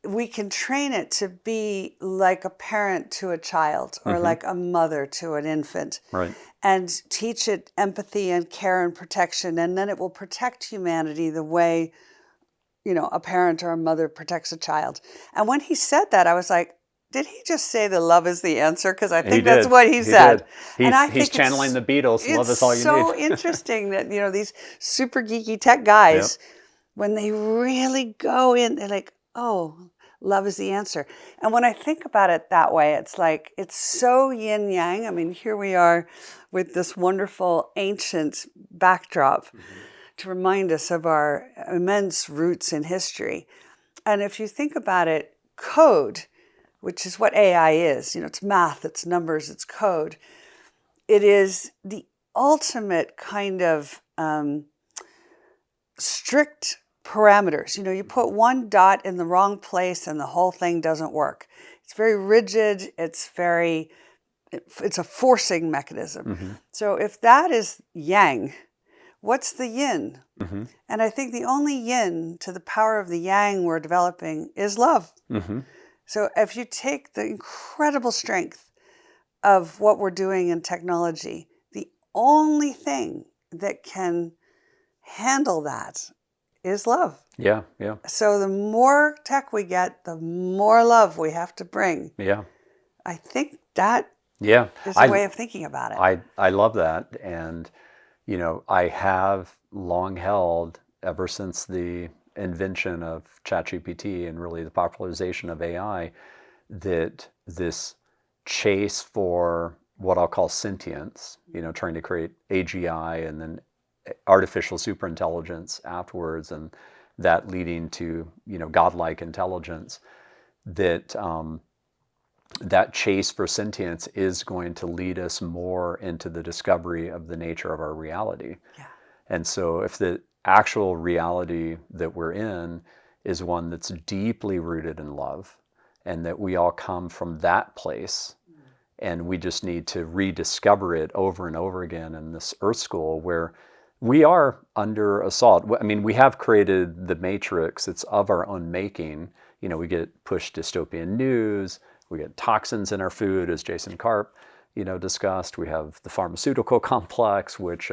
Speaker 1: we can train it to be like a parent to a child or like a mother to an infant.
Speaker 2: Right.
Speaker 1: And teach it empathy and care and protection. And then it will protect humanity the way, a parent or a mother protects a child. And when he said that, I was like, did he just say the love is the answer? Because I think that's what he said.
Speaker 2: Did.
Speaker 1: And I
Speaker 2: he's
Speaker 1: think
Speaker 2: channeling the Beatles. Love is all you need.
Speaker 1: It's so interesting that, these super geeky tech guys, when they really go in, they're like, oh, love is the answer. And when I think about it that way, it's like, it's so yin yang. I mean, here we are with this wonderful ancient backdrop to remind us of our immense roots in history. And if you think about it, code, which is what AI is, it's math, it's numbers, it's code. It is the ultimate kind of strict parameters. You put one dot in the wrong place and the whole thing doesn't work. It's very rigid. It's a forcing mechanism. So if that is yang, what's the yin? And I think the only yin to the power of the yang we're developing is love. So if you take the incredible strength of what we're doing in technology, the only thing that can handle that is love.
Speaker 2: Yeah.
Speaker 1: So the more tech we get, the more love we have to bring.
Speaker 2: Yeah.
Speaker 1: I think that is a way of thinking about it.
Speaker 2: I love that. And, I have long held, ever since the invention of ChatGPT and really the popularization of AI, that this chase for what I'll call sentience, trying to create AGI and then artificial superintelligence afterwards, and that leading to, godlike intelligence, that that chase for sentience is going to lead us more into the discovery of the nature of our reality.
Speaker 1: Yeah.
Speaker 2: And so if the actual reality that we're in is one that's deeply rooted in love, and that we all come from that place, and we just need to rediscover it over and over again in this Earth School where we are under assault. I mean, we have created the matrix. It's of our own making. We get pushed dystopian news. We get toxins in our food, as Jason Karp, discussed. We have the pharmaceutical complex, which,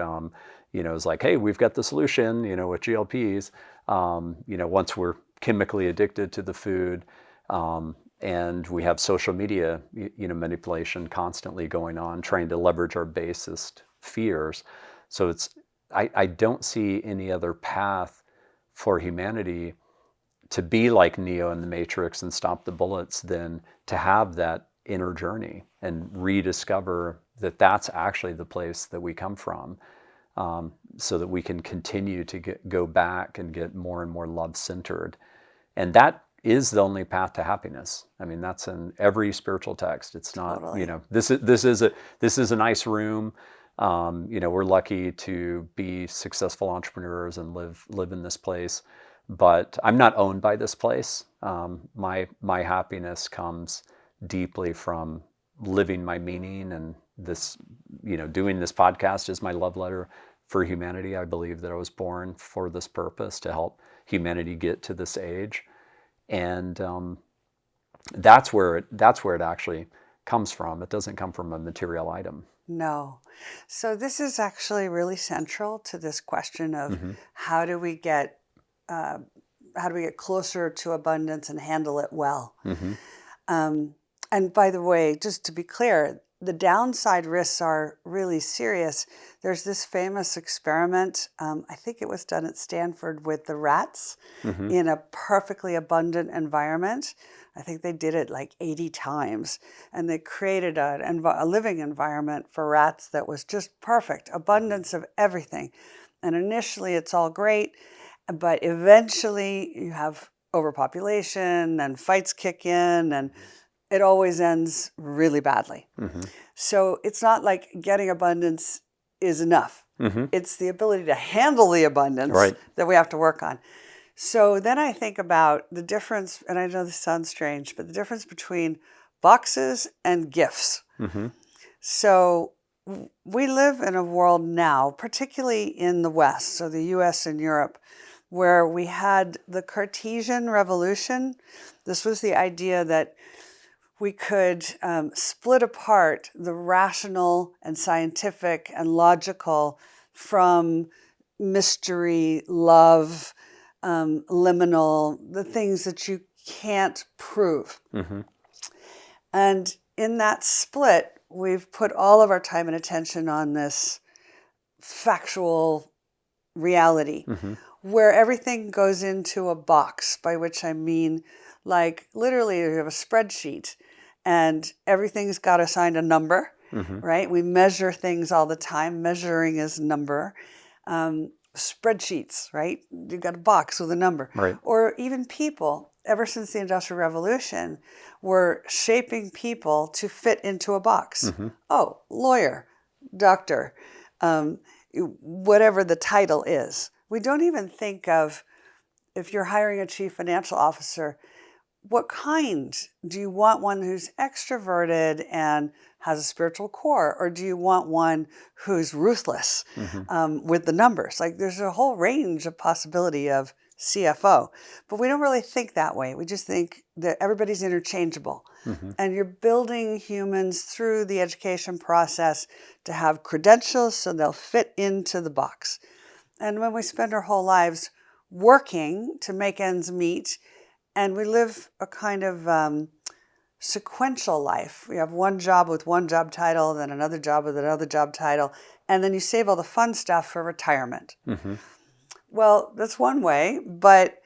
Speaker 2: is like, hey, we've got the solution, with GLPs. Once we're chemically addicted to the food, and we have social media, manipulation constantly going on, trying to leverage our basest fears. So I don't see any other path for humanity to be like Neo in the Matrix and stop the bullets than to have that inner journey and rediscover that that's actually the place that we come from, so that we can continue to go back and get more and more love-centered. And that is the only path to happiness. I mean, that's in every spiritual text. It's not,
Speaker 1: Totally.
Speaker 2: This is a nice room. We're lucky to be successful entrepreneurs and live in this place, but I'm not owned by this place. My happiness comes deeply from living my meaning, and this, doing this podcast is my love letter for humanity. I believe that I was born for this purpose, to help humanity get to this age. And that's where it actually comes from. It doesn't come from a material item.
Speaker 1: No. So this is actually really central to this question of how do we get closer to abundance and handle it well. And by the way, just to be clear, the downside risks are really serious. There's this famous experiment, I think it was done at Stanford with the rats in a perfectly abundant environment. I think they did it like 80 times, and they created a living environment for rats that was just perfect, abundance of everything. And initially it's all great, but eventually you have overpopulation and fights kick in, and it always ends really badly. So it's not like getting abundance is enough. It's the ability to handle the abundance that we have to work on. So then I think about the difference, and I know this sounds strange, but the difference between boxes and gifts. So we live in a world now, particularly in the West, so the US and Europe, where we had the Cartesian revolution. This was the idea that we could split apart the rational and scientific and logical from mystery, love, liminal, the things that you can't prove.
Speaker 2: Mm-hmm.
Speaker 1: And in that split, we've put all of our time and attention on this factual reality,
Speaker 2: Mm-hmm.
Speaker 1: where everything goes into a box, by which I mean, like, literally you have a spreadsheet and everything's got assigned a number,
Speaker 2: Mm-hmm.
Speaker 1: right? We measure things all the time. Measuring is number. Spreadsheets, right? You've got a box with a number.
Speaker 2: Right.
Speaker 1: Or even people, ever since the Industrial Revolution, we're shaping people to fit into a box.
Speaker 2: Mm-hmm.
Speaker 1: Oh, lawyer, doctor, whatever the title is. We don't even think of, if you're hiring a chief financial officer, what kind? Do you want one who's extroverted and has a spiritual core? Or do you want one who's ruthless with the numbers? Like, there's a whole range of possibility of CFO. But we don't really think that way. We just think that everybody's interchangeable.
Speaker 2: Mm-hmm.
Speaker 1: And you're building humans through the education process to have credentials so they'll fit into the box. And when we spend our whole lives working to make ends meet, and we live a kind of sequential life. We have one job with one job title, then another job with another job title, and then you save all the fun stuff for retirement.
Speaker 2: Mm-hmm.
Speaker 1: Well, that's one way, but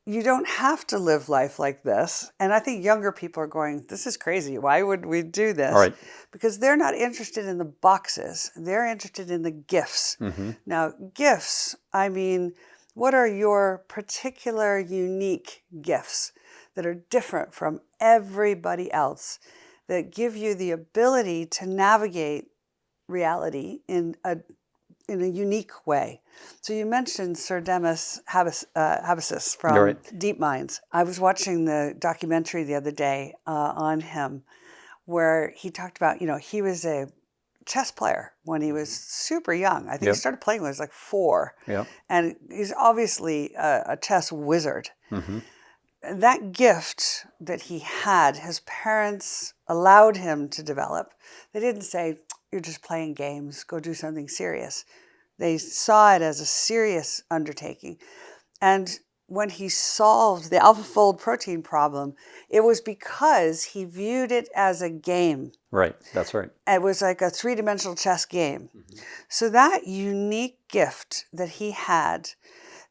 Speaker 1: you don't have to live life like this. And I think younger people are going, this is crazy. Why would we do this?
Speaker 2: All right.
Speaker 1: Because they're not interested in the boxes. They're interested in the gifts.
Speaker 2: Mm-hmm.
Speaker 1: Now, gifts, I mean, what are your particular unique gifts that are different from everybody else, that give you the ability to navigate reality in a unique way? So you mentioned Sir Demis Habasis from
Speaker 2: Right.
Speaker 1: Deep Minds. I was watching the documentary the other day on him, where he talked about, he was a chess player when he was super young. I think
Speaker 2: Yep.
Speaker 1: he started playing when he was like 4.
Speaker 2: Yeah.
Speaker 1: And he's obviously a chess wizard.
Speaker 2: Mm-hmm.
Speaker 1: That gift that he had, his parents allowed him to develop. They didn't say, you're just playing games, go do something serious. They saw it as a serious undertaking. And when he solved the AlphaFold protein problem, it was because he viewed it as a game.
Speaker 2: Right. That's right.
Speaker 1: It was like a 3-dimensional chess game. Mm-hmm. So that unique gift that he had,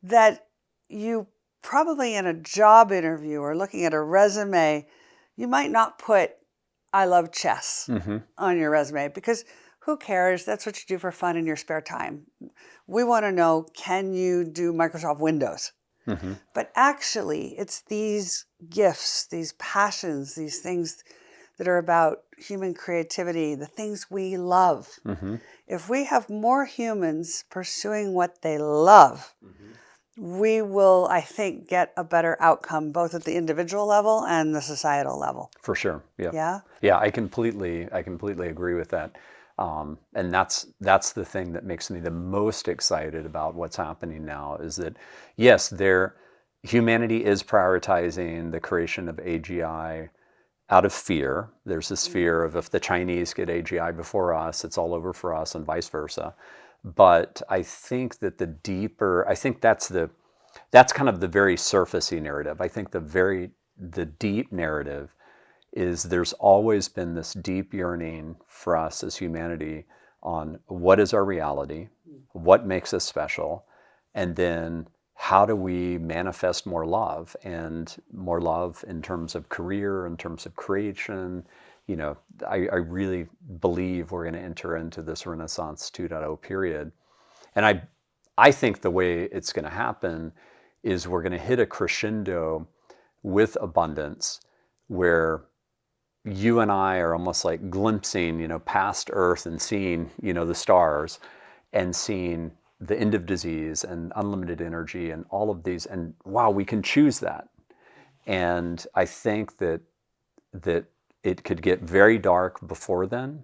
Speaker 1: that you probably in a job interview or looking at a resume, you might not put, I love chess
Speaker 2: Mm-hmm.
Speaker 1: on your resume, because who cares? That's what you do for fun in your spare time. We want to know, can you do Microsoft Windows?
Speaker 2: Mm-hmm.
Speaker 1: But actually, it's these gifts, these passions, these things that are about human creativity, the things we love.
Speaker 2: Mm-hmm.
Speaker 1: If we have more humans pursuing what they love, we will, I think, get a better outcome, both at the individual level and the societal level.
Speaker 2: For sure. Yeah.
Speaker 1: Yeah?
Speaker 2: Yeah, I completely agree with that. And that's the thing that makes me the most excited about what's happening now, is that, yes, humanity is prioritizing the creation of AGI out of fear. There's this fear of, if the Chinese get AGI before us, it's all over for us, and vice versa. But I think that that's kind of the very surfacey narrative. I think the deep narrative is, there's always been this deep yearning for us as humanity on what is our reality, what makes us special, and then how do we manifest more love, and more love in terms of career, in terms of creation. I really believe we're going to enter into this Renaissance 2.0 period. And I think the way it's going to happen is we're going to hit a crescendo with abundance, where you and I are almost like glimpsing, past Earth, and seeing, the stars, and seeing the end of disease and unlimited energy and all of these. And wow, we can choose that. And I think that it could get very dark before then.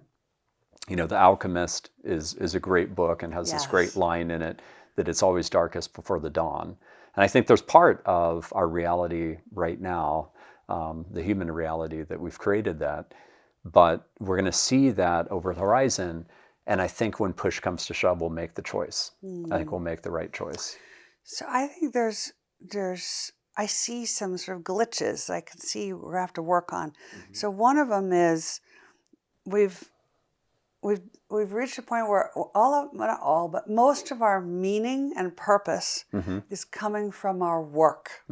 Speaker 2: The Alchemist is a great book, and has this great line in it, that it's always darkest before the dawn. And I think there's part of our reality right now, the human reality, that we've created that. But we're going to see that over the horizon. And I think when push comes to shove, we'll make the choice. I think we'll make the right choice.
Speaker 1: So I think I see some sort of glitches I can see we have to work on. So one of them is we've reached a point where not all, but most of our meaning and purpose is coming from our work.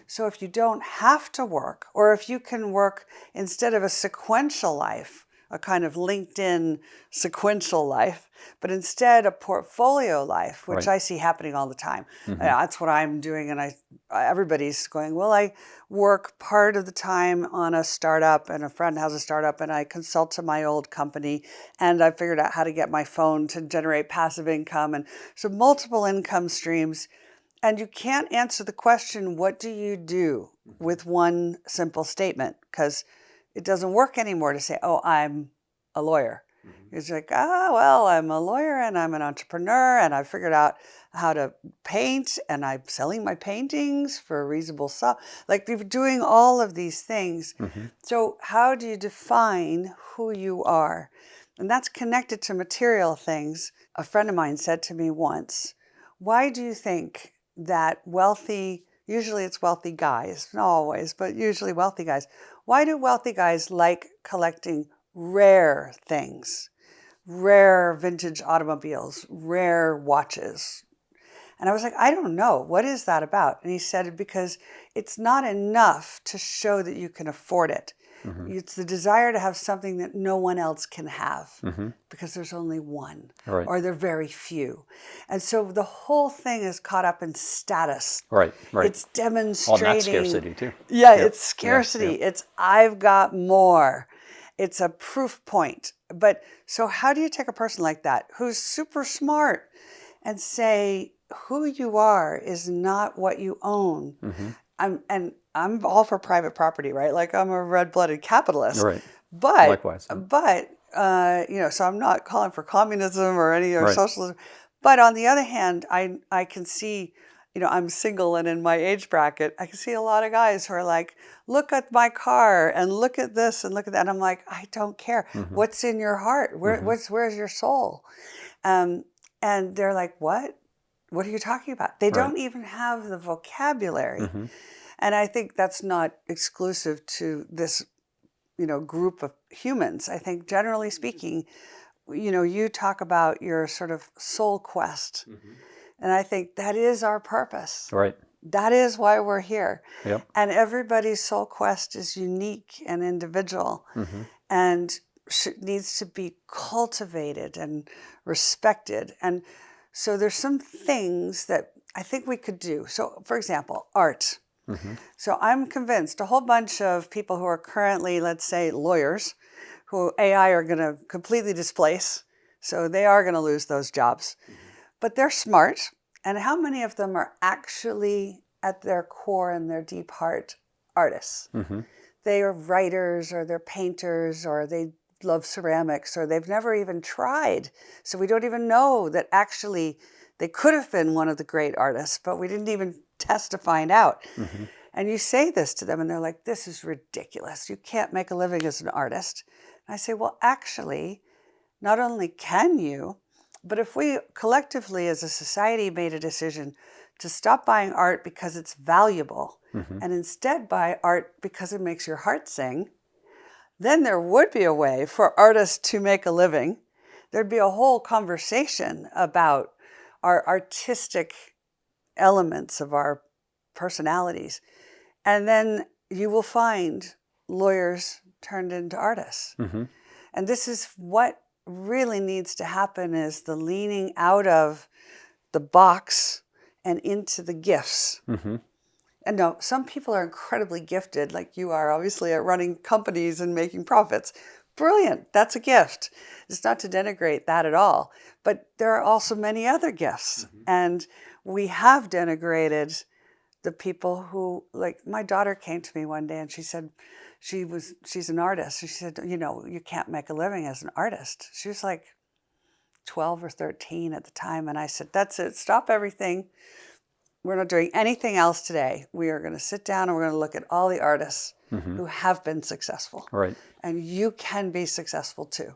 Speaker 1: So if you don't have to work, or if you can work instead of a sequential life, a kind of LinkedIn sequential life, but instead a portfolio life, which
Speaker 2: Right.
Speaker 1: I see happening all the time. That's what I'm doing, and everybody's going, well, I work part of the time on a startup, and a friend has a startup, and I consult to my old company, and I figured out how to get my phone to generate passive income, and so multiple income streams. And you can't answer the question, what do you do, with one simple statement? Because it doesn't work anymore to say, oh, I'm a lawyer. It's like, well, I'm a lawyer and I'm an entrepreneur and I figured out how to paint and I'm selling my paintings for a reasonable sum. Like, you're doing all of these things. So how do you define who you are? And that's connected to material things. A friend of mine said to me once, why do you think that usually it's wealthy guys, not always, but usually wealthy guys, why do wealthy guys like collecting rare things, rare vintage automobiles, rare watches? And I was like, I don't know. What is that about? And he said, because it's not enough to show that you can afford it. It's the desire to have something that no one else can have, because there's only one,
Speaker 2: Right.
Speaker 1: or there are very few. And so the whole thing is caught up in status.
Speaker 2: Right.
Speaker 1: It's demonstrating.
Speaker 2: Well, and that's scarcity too.
Speaker 1: Yeah,
Speaker 2: Yep.
Speaker 1: it's scarcity.
Speaker 2: Yep.
Speaker 1: It's I've got more. It's a proof point. But so how do you take a person like that who's super smart and say, who you are is not what you own? I'm all for private property, right? Like, I'm a red-blooded capitalist.
Speaker 2: Right.
Speaker 1: But
Speaker 2: Likewise.
Speaker 1: so I'm not calling for communism or any or
Speaker 2: Right.
Speaker 1: socialism. But on the other hand, I can see, I'm single and in my age bracket, I can see a lot of guys who are like, look at my car and look at this and look at that. And I'm like, I don't care. What's in your heart? Where's your soul? And they're like, what? What are you talking about? They don't even have the vocabulary. And I think that's not exclusive to this, group of humans. I think generally speaking, you talk about your sort of soul quest. And I think that is our purpose.
Speaker 2: Right.
Speaker 1: That is why we're here.
Speaker 2: Yep.
Speaker 1: And everybody's soul quest is unique and individual and needs to be cultivated and respected. And so there's some things that I think we could do. So, for example, art. So I'm convinced a whole bunch of people who are currently, let's say, lawyers, who AI are going to completely displace. So they are going to lose those jobs. But they're smart. And how many of them are actually, at their core and their deep heart, artists? They are writers, or they're painters, or they love ceramics, or they've never even tried. So we don't even know that actually they could have been one of the great artists, but we didn't even test to find out. And you say this to them and they're like, this is ridiculous. You can't make a living as an artist. And I say, well, actually, not only can you, but if we collectively as a society made a decision to stop buying art because it's valuable and instead buy art because it makes your heart sing, then there would be a way for artists to make a living. There'd be a whole conversation about our artistic elements of our personalities. And then you will find lawyers turned into artists. And this is what really needs to happen, is the leaning out of the box and into the gifts. And no, some people are incredibly gifted, like you are, obviously, at running companies and making profits. Brilliant. That's a gift. It's not to denigrate that at all. But there are also many other gifts. And we have denigrated the people who, like, my daughter came to me one day and she said, she's an artist. She said, you can't make a living as an artist. She was like 12 or 13 at the time. And I said, that's it. Stop everything. We're not doing anything else today. We are going to sit down and we're going to look at all the artists who have been successful.
Speaker 2: Right.
Speaker 1: And you can be successful too.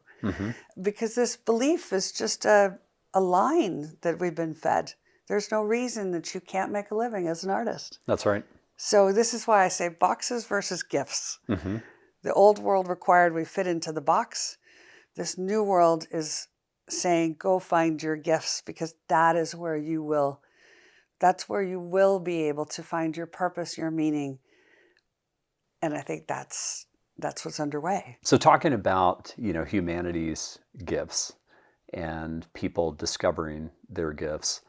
Speaker 1: Because this belief is just a line that we've been fed. There's no reason that you can't make a living as an artist.
Speaker 2: That's right.
Speaker 1: So this is why I say boxes versus gifts. The old world required we fit into the box. This new world is saying, go find your gifts, because that's where you will be able to find your purpose, your meaning. And I think that's what's underway.
Speaker 2: So talking about, humanity's gifts and people discovering their gifts,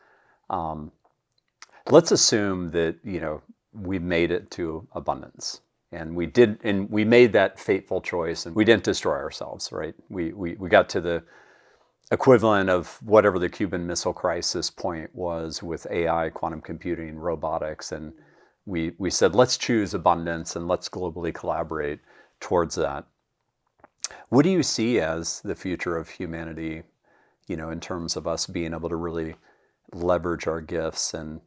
Speaker 2: let's assume that, we made it to abundance. And we made that fateful choice, and we didn't destroy ourselves, right? We got to the equivalent of whatever the Cuban Missile Crisis point was with AI, quantum computing, robotics, and we said, let's choose abundance and let's globally collaborate towards that. What do you see as the future of humanity, in terms of us being able to really leverage our gifts and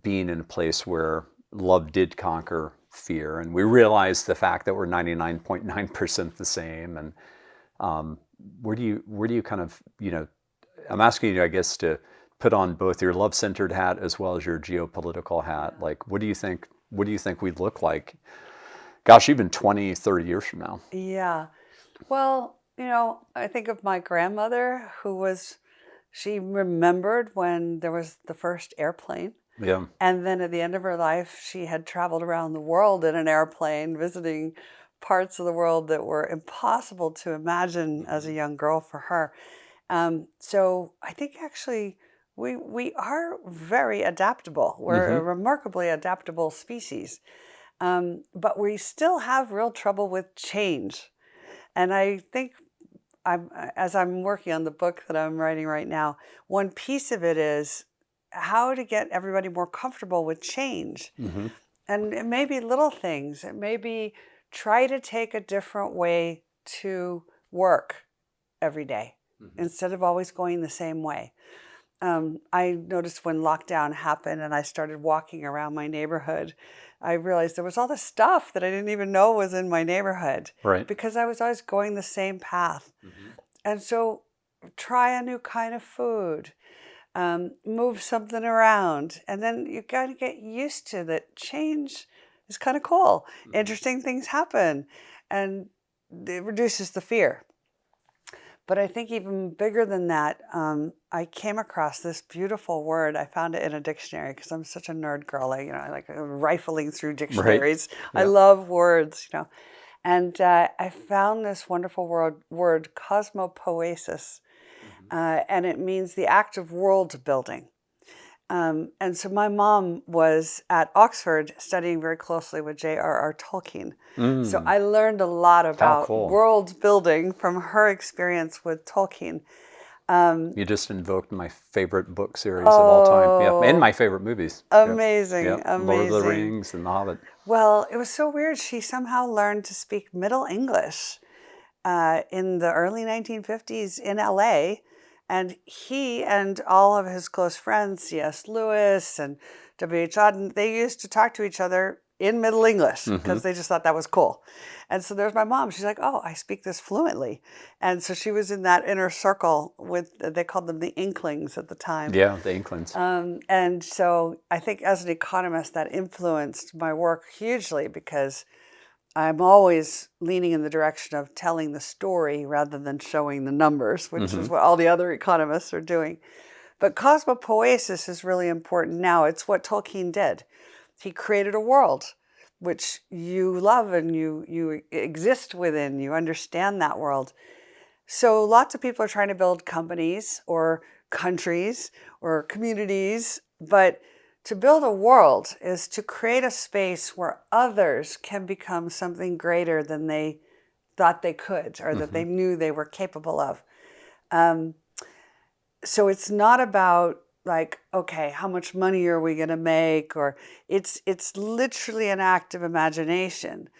Speaker 2: being in a place where love did conquer fear, and we realized the fact that we're 99.9% the same, and where do you kind of, I'm asking you, I guess, to put on both your love-centered hat as well as your geopolitical hat. Like, what do you think we'd look like, gosh, even 20, 30 years from now?
Speaker 1: Yeah. Well, I think of my grandmother, she remembered when there was the first airplane.
Speaker 2: Yeah.
Speaker 1: And then at the end of her life, she had traveled around the world in an airplane, visiting parts of the world that were impossible to imagine as a young girl for her. So I think actually we are very adaptable. We're a remarkably adaptable species. But we still have real trouble with change. And I think as I'm working on the book that I'm writing right now, one piece of it is how to get everybody more comfortable with change. And it may be little things. It may be try to take a different way to work every day instead of always going the same way. I noticed when lockdown happened and I started walking around my neighborhood, I realized there was all this stuff that I didn't even know was in my neighborhood,
Speaker 2: right?
Speaker 1: Because I was always going the same path. And so try a new kind of food. Move something around, and then you got to get used to that change is kind of cool. Interesting things happen, and it reduces the fear. But I think even bigger than that, I came across this beautiful word. I found it in a dictionary because I'm such a nerd girl. I like rifling through dictionaries. Right. I love words, And I found this wonderful word cosmopoesis. And it means the act of world building. And so my mom was at Oxford studying very closely with J.R.R. Tolkien. So I learned a lot about world building from her experience with Tolkien.
Speaker 2: You just invoked my favorite book series of all time. Yeah, and my favorite movies.
Speaker 1: Amazing,
Speaker 2: amazing. Lord of the Rings and The Hobbit.
Speaker 1: Well, it was so weird. She somehow learned to speak Middle English in the early 1950s in LA. And he and all of his close friends, C.S. Lewis and W.H. Auden, they used to talk to each other in Middle English because they just thought that was cool. And so there's my mom. She's like, oh, I speak this fluently. And so she was in that inner circle they called them the Inklings at the time.
Speaker 2: Yeah, the Inklings.
Speaker 1: And so I think as an economist, that influenced my work hugely because I'm always leaning in the direction of telling the story rather than showing the numbers, which is what all the other economists are doing. But cosmopoesis is really important now. It's what Tolkien did. He created a world which you love and you exist within. You understand that world. So lots of people are trying to build companies or countries or communities, but to build a world is to create a space where others can become something greater than they thought they could or that they knew they were capable of. So it's not about like, okay, how much money are we going to make? Or it's literally an act of imagination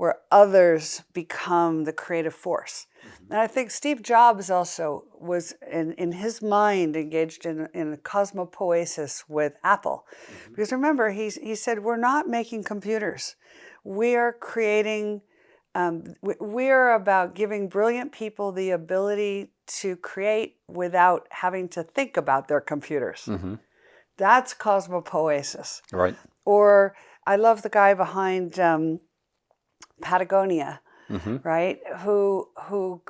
Speaker 1: where others become the creative force. And I think Steve Jobs also was, in his mind, engaged in a cosmopoesis with Apple. Because remember, he said, we're not making computers. We are creating, we are about giving brilliant people the ability to create without having to think about their computers. That's cosmopoesis.
Speaker 2: Right.
Speaker 1: Or I love the guy behind Patagonia, right? Who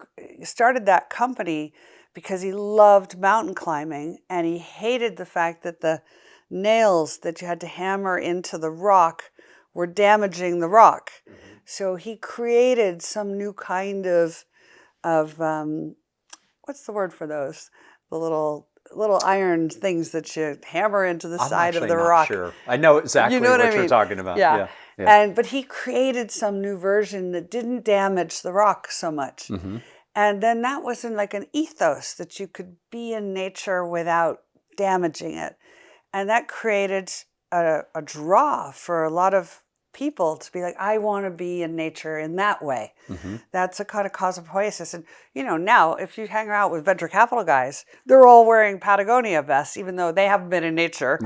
Speaker 1: started that company because he loved mountain climbing and he hated the fact that the nails that you had to hammer into the rock were damaging the rock. So he created some new kind of what's the word for those? The little iron things that you hammer into the side of the rock.
Speaker 2: I'm not sure. I know exactly what you're talking about.
Speaker 1: Yeah. But he created some new version that didn't damage the rock so much. And then that was in like an ethos that you could be in nature without damaging it. And that created a draw for a lot of people to be like, I want to be in nature in that way. That's a kind of cosmopoesis. And, now if you hang out with venture capital guys, they're all wearing Patagonia vests, even though they haven't been in nature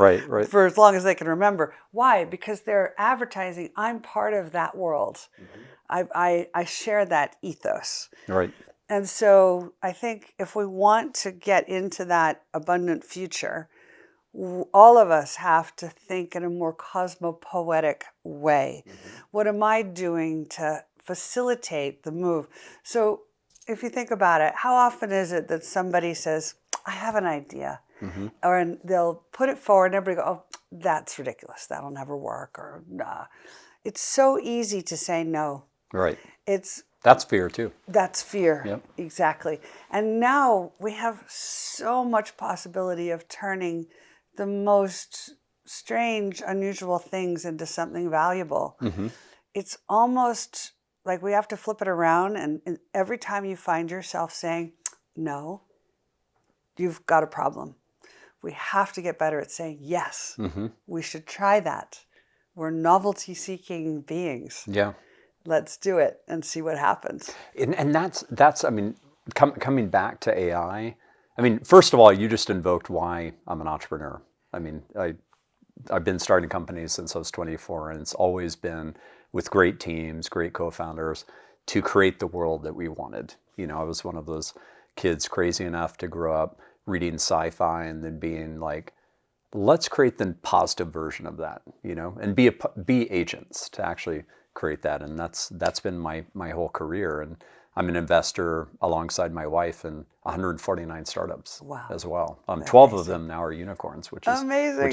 Speaker 1: for as long as they can remember. Why? Because they're advertising, I'm part of that world. I share that ethos.
Speaker 2: Right.
Speaker 1: And so I think if we want to get into that abundant future, all of us have to think in a more cosmopoetic way. What am I doing to facilitate the move? So if you think about it, how often is it that somebody says, I have an idea, or they'll put it forward and everybody go, oh, that's ridiculous. That'll never work, or nah. It's so easy to say no.
Speaker 2: Right.
Speaker 1: That's
Speaker 2: fear too.
Speaker 1: That's fear.
Speaker 2: Yep.
Speaker 1: Exactly. And now we have so much possibility of turning the most strange, unusual things into something valuable. It's almost like we have to flip it around, and every time you find yourself saying, no, you've got a problem. We have to get better at saying, yes, we should try that. We're novelty-seeking beings.
Speaker 2: Yeah.
Speaker 1: Let's do it and see what happens.
Speaker 2: And that's I mean, coming back to AI, I mean, first of all, you just invoked why I'm an entrepreneur. I mean, I've been starting companies since I was 24, and it's always been with great teams, great co-founders, to create the world that we wanted. I was one of those kids crazy enough to grow up reading sci-fi and then being like, let's create the positive version of that, and be agents to actually create that. And that's been my whole career. And I'm an investor alongside my wife in 149 startups as well. 12 of them now are unicorns, which is amazing,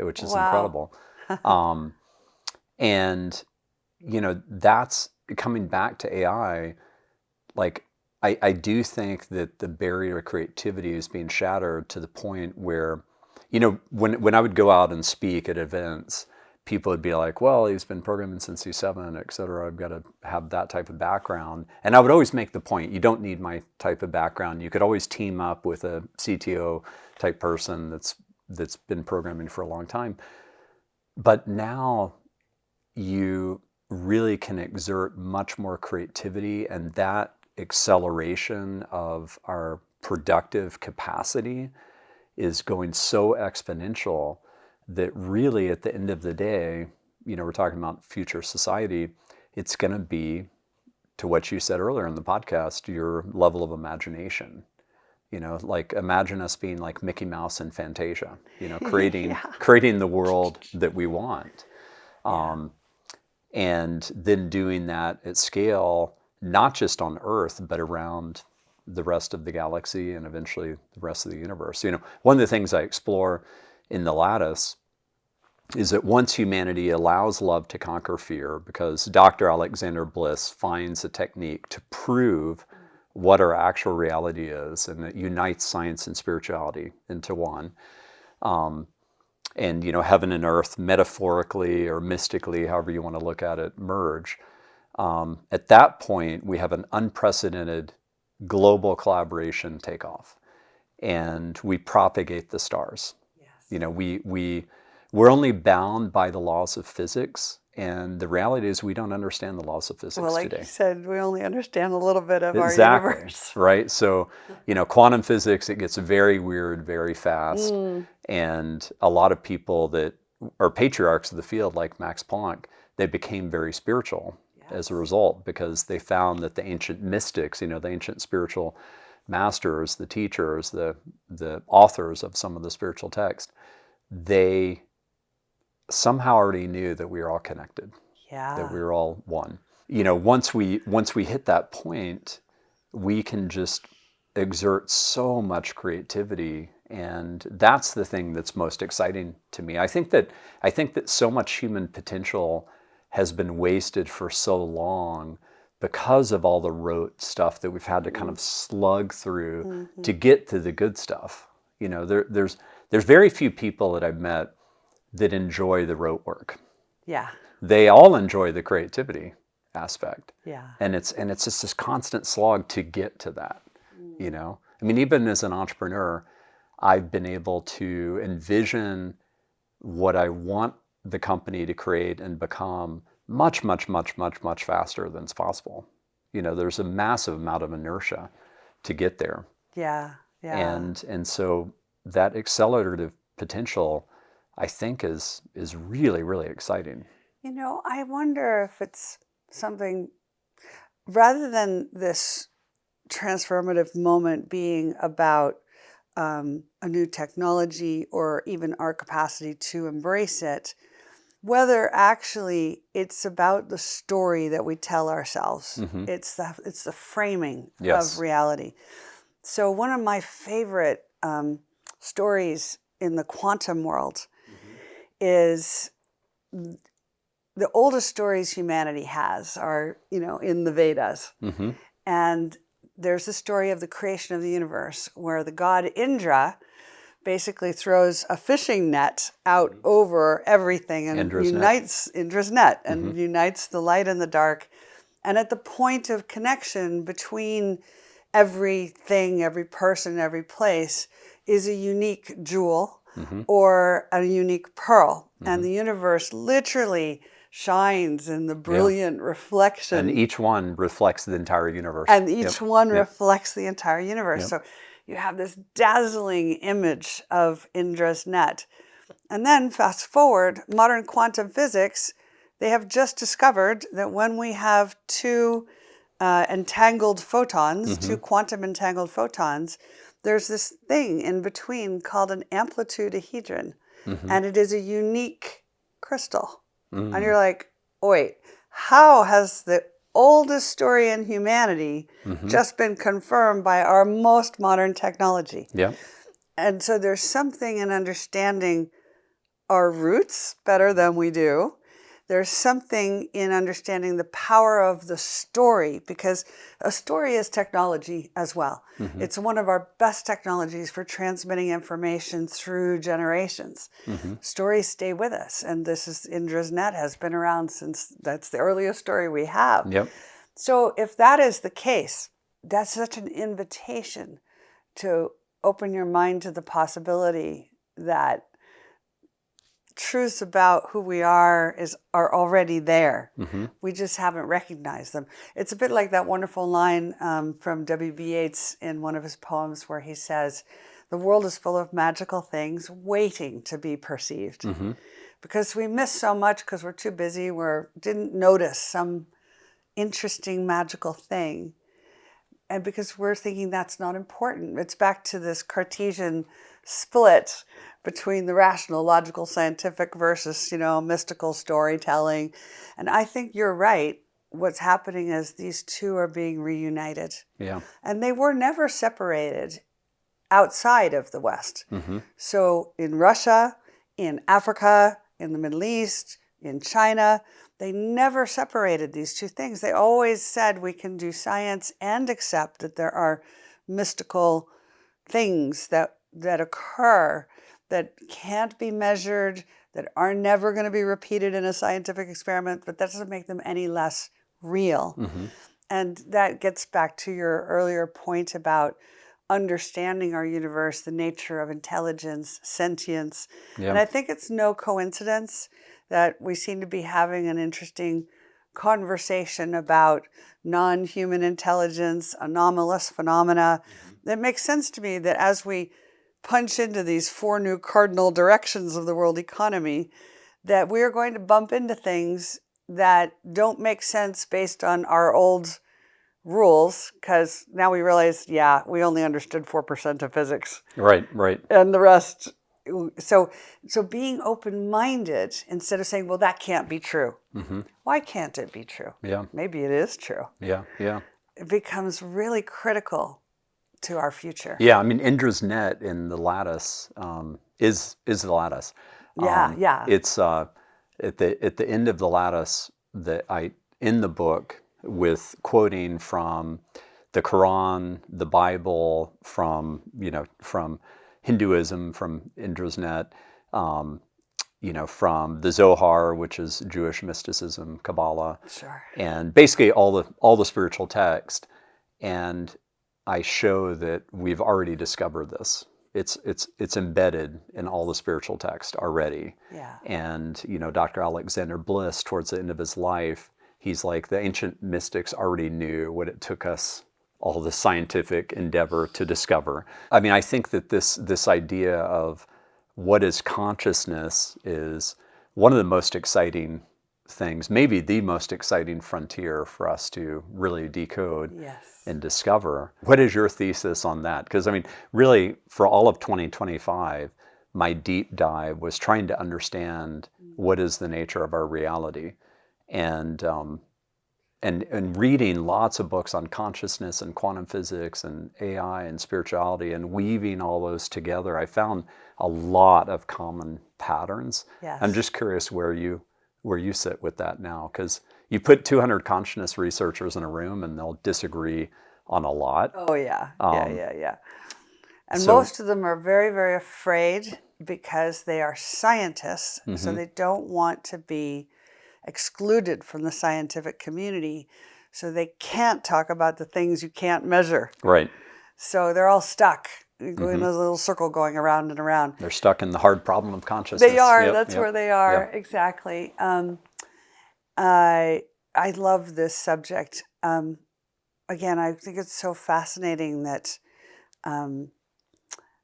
Speaker 2: which is incredible. And that's coming back to AI. Like I do think that the barrier to creativity is being shattered to the point where, when I would go out and speak at events, people would be like, well, he's been programming since he's 7, et cetera. I've got to have that type of background. And I would always make the point, you don't need my type of background. You could always team up with a CTO type person that's been programming for a long time. But now you really can exert much more creativity, and that acceleration of our productive capacity is going so exponential that really at the end of the day, we're talking about future society, it's going to be, to what you said earlier in the podcast, your level of imagination. Like imagine us being like Mickey Mouse and Fantasia, creating the world that we want. And then doing that at scale, not just on Earth, but around the rest of the galaxy and eventually the rest of the universe. One of the things I explore in the Lattice is that once humanity allows love to conquer fear, because Dr. Alexander Bliss finds a technique to prove what our actual reality is, and it unites science and spirituality into one. And heaven and earth, metaphorically or mystically, however you want to look at it, merge. At that point, we have an unprecedented global collaboration take off, and we propagate the stars. Yes. We're only bound by the laws of physics And the reality is we don't understand the laws of physics
Speaker 1: Well, like
Speaker 2: today.
Speaker 1: you said, we only understand a little bit of our
Speaker 2: Exactly,
Speaker 1: universe.
Speaker 2: right? So, quantum physics, it gets very weird very fast. And a lot of people that are patriarchs of the field, like Max Planck, they became very spiritual as a result, because they found that the ancient mystics, the ancient spiritual masters, the teachers, the authors of some of the spiritual texts, they somehow already knew that we are all connected, that we are all one. Once we hit that point, we can just exert so much creativity, and that's the thing that's most exciting to me. I think that so much human potential has been wasted for so long because of all the rote stuff that we've had to kind of slug through to get to the good stuff. There's very few people that I've met that enjoy the rote work.
Speaker 1: Yeah.
Speaker 2: They all enjoy the creativity aspect.
Speaker 1: Yeah.
Speaker 2: And it's just this constant slog to get to that. I mean, even as an entrepreneur, I've been able to envision what I want the company to create and become much, much, much, much, much faster than it's possible. There's a massive amount of inertia to get there.
Speaker 1: Yeah. Yeah.
Speaker 2: And so that accelerative potential, I think, is really, really exciting.
Speaker 1: I wonder if it's something, rather than this transformative moment being about a new technology or even our capacity to embrace it, whether actually it's about the story that we tell ourselves.
Speaker 2: Mm-hmm.
Speaker 1: It's the framing
Speaker 2: Yes.
Speaker 1: of reality. So one of my favorite stories in the quantum world is the oldest stories humanity has are, in the Vedas.
Speaker 2: Mm-hmm.
Speaker 1: And there's the story of the creation of the universe, where the god Indra basically throws a fishing net out over everything and unites Indra's net and unites the light and the dark. And at the point of connection between everything, every person, every place is a unique jewel or a unique pearl. And the universe literally shines in the brilliant reflection.
Speaker 2: And each one reflects the entire universe.
Speaker 1: And each one reflects the entire universe. So you have this dazzling image of Indra's net. And then fast forward, modern quantum physics, they have just discovered that when we have two entangled photons, two quantum entangled photons, there's this thing in between called an amplitudehedron. And it is a unique crystal. And you're like, wait, how has the oldest story in humanity just been confirmed by our most modern technology?
Speaker 2: Yeah.
Speaker 1: And so there's something in understanding our roots better than we do. There's something in understanding the power of the story, because a story is technology as well. It's one of our best technologies for transmitting information through generations. Stories stay with us, and this is Indra's net has been around since, that's the earliest story we have.
Speaker 2: Yep.
Speaker 1: So if that is the case, that's such an invitation to open your mind to the possibility that truths about who we are are already there. We just haven't recognized them. It's a bit like that wonderful line from W.B. Yeats in one of his poems where he says, "The world is full of magical things waiting to be perceived." Because we miss so much because we're too busy, didn't notice some interesting magical thing. And because we're thinking that's not important. It's back to this Cartesian split between the rational, logical, scientific versus, mystical storytelling. And I think you're right. What's happening is these two are being reunited.
Speaker 2: Yeah.
Speaker 1: And they were never separated outside of the West. So in Russia, in Africa, in the Middle East, in China, they never separated these two things. They always said we can do science and accept that there are mystical things that occur that can't be measured, that are never going to be repeated in a scientific experiment, but that doesn't make them any less real. And that gets back to your earlier point about understanding our universe, the nature of intelligence, sentience. And I think it's no coincidence that we seem to be having an interesting conversation about non-human intelligence, anomalous phenomena. It makes sense to me that as we punch into these 4 new cardinal directions of the world economy, that we are going to bump into things that don't make sense based on our old rules, because now we realize, we only understood 4% of physics.
Speaker 2: Right.
Speaker 1: And the rest. So being open-minded instead of saying, well, that can't be true. Why can't it be true?
Speaker 2: Yeah.
Speaker 1: Maybe it is true.
Speaker 2: Yeah.
Speaker 1: It becomes really critical to our future.
Speaker 2: Yeah. I mean, Indra's net in the lattice is the lattice.
Speaker 1: Yeah.
Speaker 2: It's at the end of the lattice that I in the book with quoting from the Quran, the Bible, from Hinduism, from Indra's net, from the Zohar, which is Jewish mysticism, Kabbalah,
Speaker 1: Sure.
Speaker 2: and basically all the spiritual text. And I show that we've already discovered this. It's embedded in all the spiritual text already.
Speaker 1: Yeah.
Speaker 2: And Dr. Alexander Bliss, towards the end of his life, he's like, the ancient mystics already knew what it took us, all the scientific endeavor to discover. I mean, I think that this idea of what is consciousness is one of the most exciting things, maybe the most exciting frontier for us to really decode.
Speaker 1: Yes.
Speaker 2: And discover. What is your thesis on that? Because I mean, really, for all of 2025, my deep dive was trying to understand what is the nature of our reality, and reading lots of books on consciousness and quantum physics and AI and spirituality, and weaving all those together. I found a lot of common patterns.
Speaker 1: Yes.
Speaker 2: I'm just curious where you sit with that now, because you put 200 consciousness researchers in a room and they'll disagree on a lot.
Speaker 1: Oh, yeah. And most of them are very, very afraid because they are scientists, so they don't want to be excluded from the scientific community, so they can't talk about the things you can't measure.
Speaker 2: Right.
Speaker 1: So they're all stuck. You go in a little circle going around and around.
Speaker 2: They're stuck in the hard problem of consciousness.
Speaker 1: They are. That's where they are. Yep. Exactly. I love this subject. Again, I think it's so fascinating that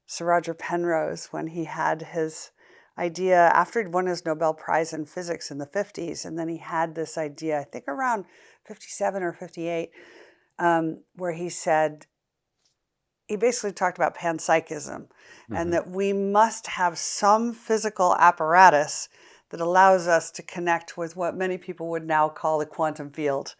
Speaker 1: Sir Roger Penrose, when he had his idea, after he'd won his Nobel Prize in physics in the 50s, and then he had this idea, I think around 57 or 58, where he basically talked about panpsychism, and that we must have some physical apparatus that allows us to connect with what many people would now call the quantum field.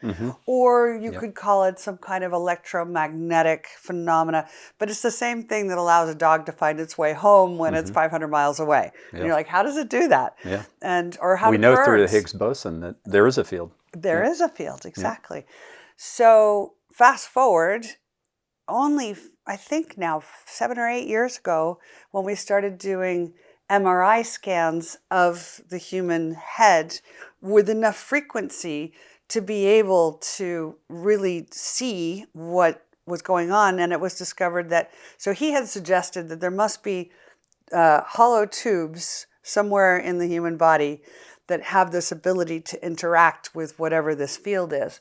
Speaker 1: Or you could call it some kind of electromagnetic phenomena, but it's the same thing that allows a dog to find its way home when it's 500 miles away. And you're like, how does it do that? Or how
Speaker 2: we
Speaker 1: do
Speaker 2: know
Speaker 1: birds?
Speaker 2: Through the Higgs boson that there is a field.
Speaker 1: There is a field, exactly. So fast forward, only I think now 7 or 8 years ago, when we started doing MRI scans of the human head with enough frequency to be able to really see what was going on. And it was discovered that, so he had suggested that there must be hollow tubes somewhere in the human body that have this ability to interact with whatever this field is.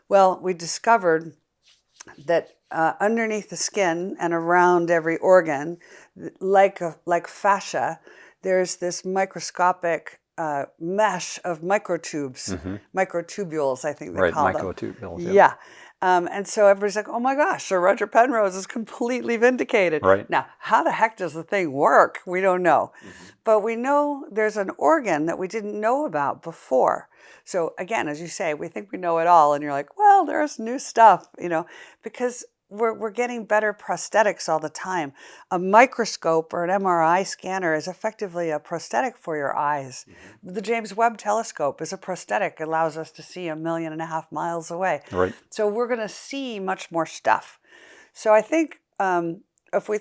Speaker 1: Well, we discovered that underneath the skin and around every organ, like fascia, there's this microscopic mesh of microtubes, microtubules, I think they call them.
Speaker 2: Right, microtubules.
Speaker 1: Yeah. And so everybody's like, oh my gosh, Sir Roger Penrose is completely vindicated.
Speaker 2: Right.
Speaker 1: Now, how the heck does the thing work? We don't know. But we know there's an organ that we didn't know about before. So again, as you say, we think we know it all. And you're like, well, there's new stuff, because we're getting better prosthetics all the time. A microscope or an MRI scanner is effectively a prosthetic for your eyes. The James Webb telescope is a prosthetic. It allows us to see 1.5 million miles away.
Speaker 2: Right.
Speaker 1: So we're going to see much more stuff. So I think if we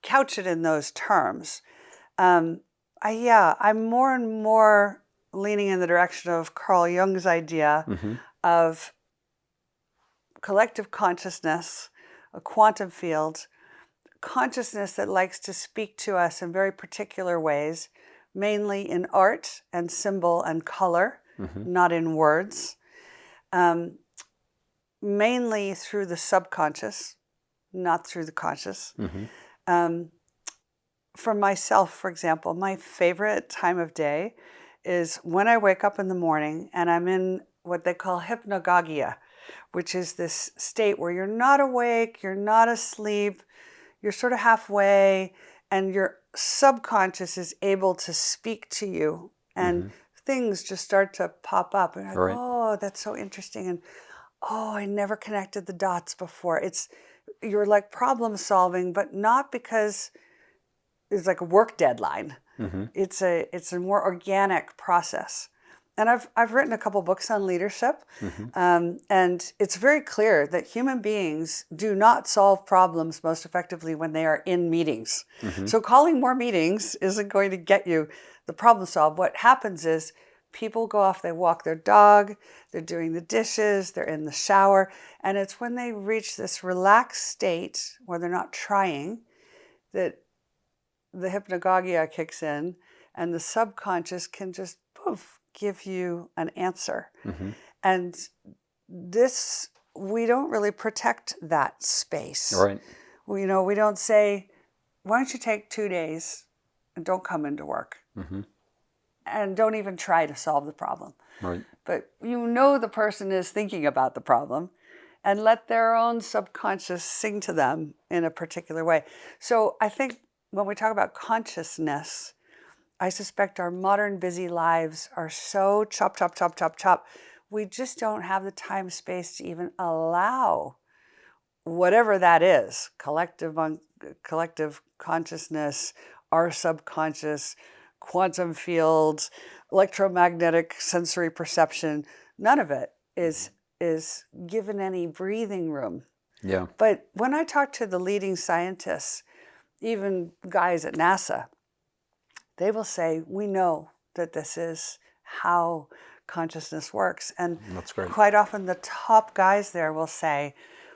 Speaker 1: couch it in those terms, I'm more and more leaning in the direction of Carl Jung's idea of collective consciousness, a quantum field, consciousness that likes to speak to us in very particular ways, mainly in art and symbol and color, not in words, mainly through the subconscious, not through the conscious. For myself, for example, my favorite time of day is when I wake up in the morning and I'm in what they call hypnagogia, which is this state where you're not awake, you're not asleep, you're sort of halfway, and your subconscious is able to speak to you, and things just start to pop up. And you're like, oh, that's so interesting. And oh, I never connected the dots before. You're like problem solving, but not because it's like a work deadline. It's a more organic process. And I've written a couple books on leadership, and it's very clear that human beings do not solve problems most effectively when they are in meetings. So calling more meetings isn't going to get you the problem solved. What happens is people go off, they walk their dog, they're doing the dishes, they're in the shower, and it's when they reach this relaxed state where they're not trying that the hypnagogia kicks in, and the subconscious can just poof, give you an answer. And this, we don't really protect that space. We don't say, why don't you take 2 days and don't come into work? And don't even try to solve the problem. But the person is thinking about the problem, and let their own subconscious sing to them in a particular way. So I think when we talk about consciousness, I suspect our modern busy lives are so chop, chop, chop, chop, chop. We just don't have the time, space to even allow whatever that is, collective consciousness, our subconscious, quantum fields, electromagnetic sensory perception. None of it is given any breathing room. But when I talk to the leading scientists, even guys at NASA, they will say, we know that this is how consciousness works. And
Speaker 2: that's great.
Speaker 1: Quite often the top guys there will say,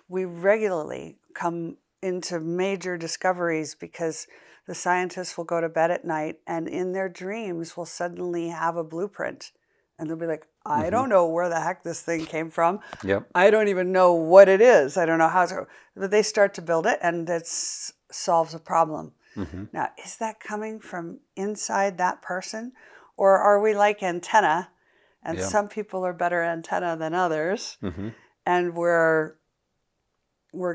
Speaker 1: we regularly come into major discoveries because the scientists will go to bed at night and in their dreams will suddenly have a blueprint. And they'll be like, I don't know where the heck this thing came from. I don't even know what it is. I don't know how to, but they start to build it and that solves a problem. Now, is that coming from inside that person? Or are we like antenna, and some people are better antenna than others, and we're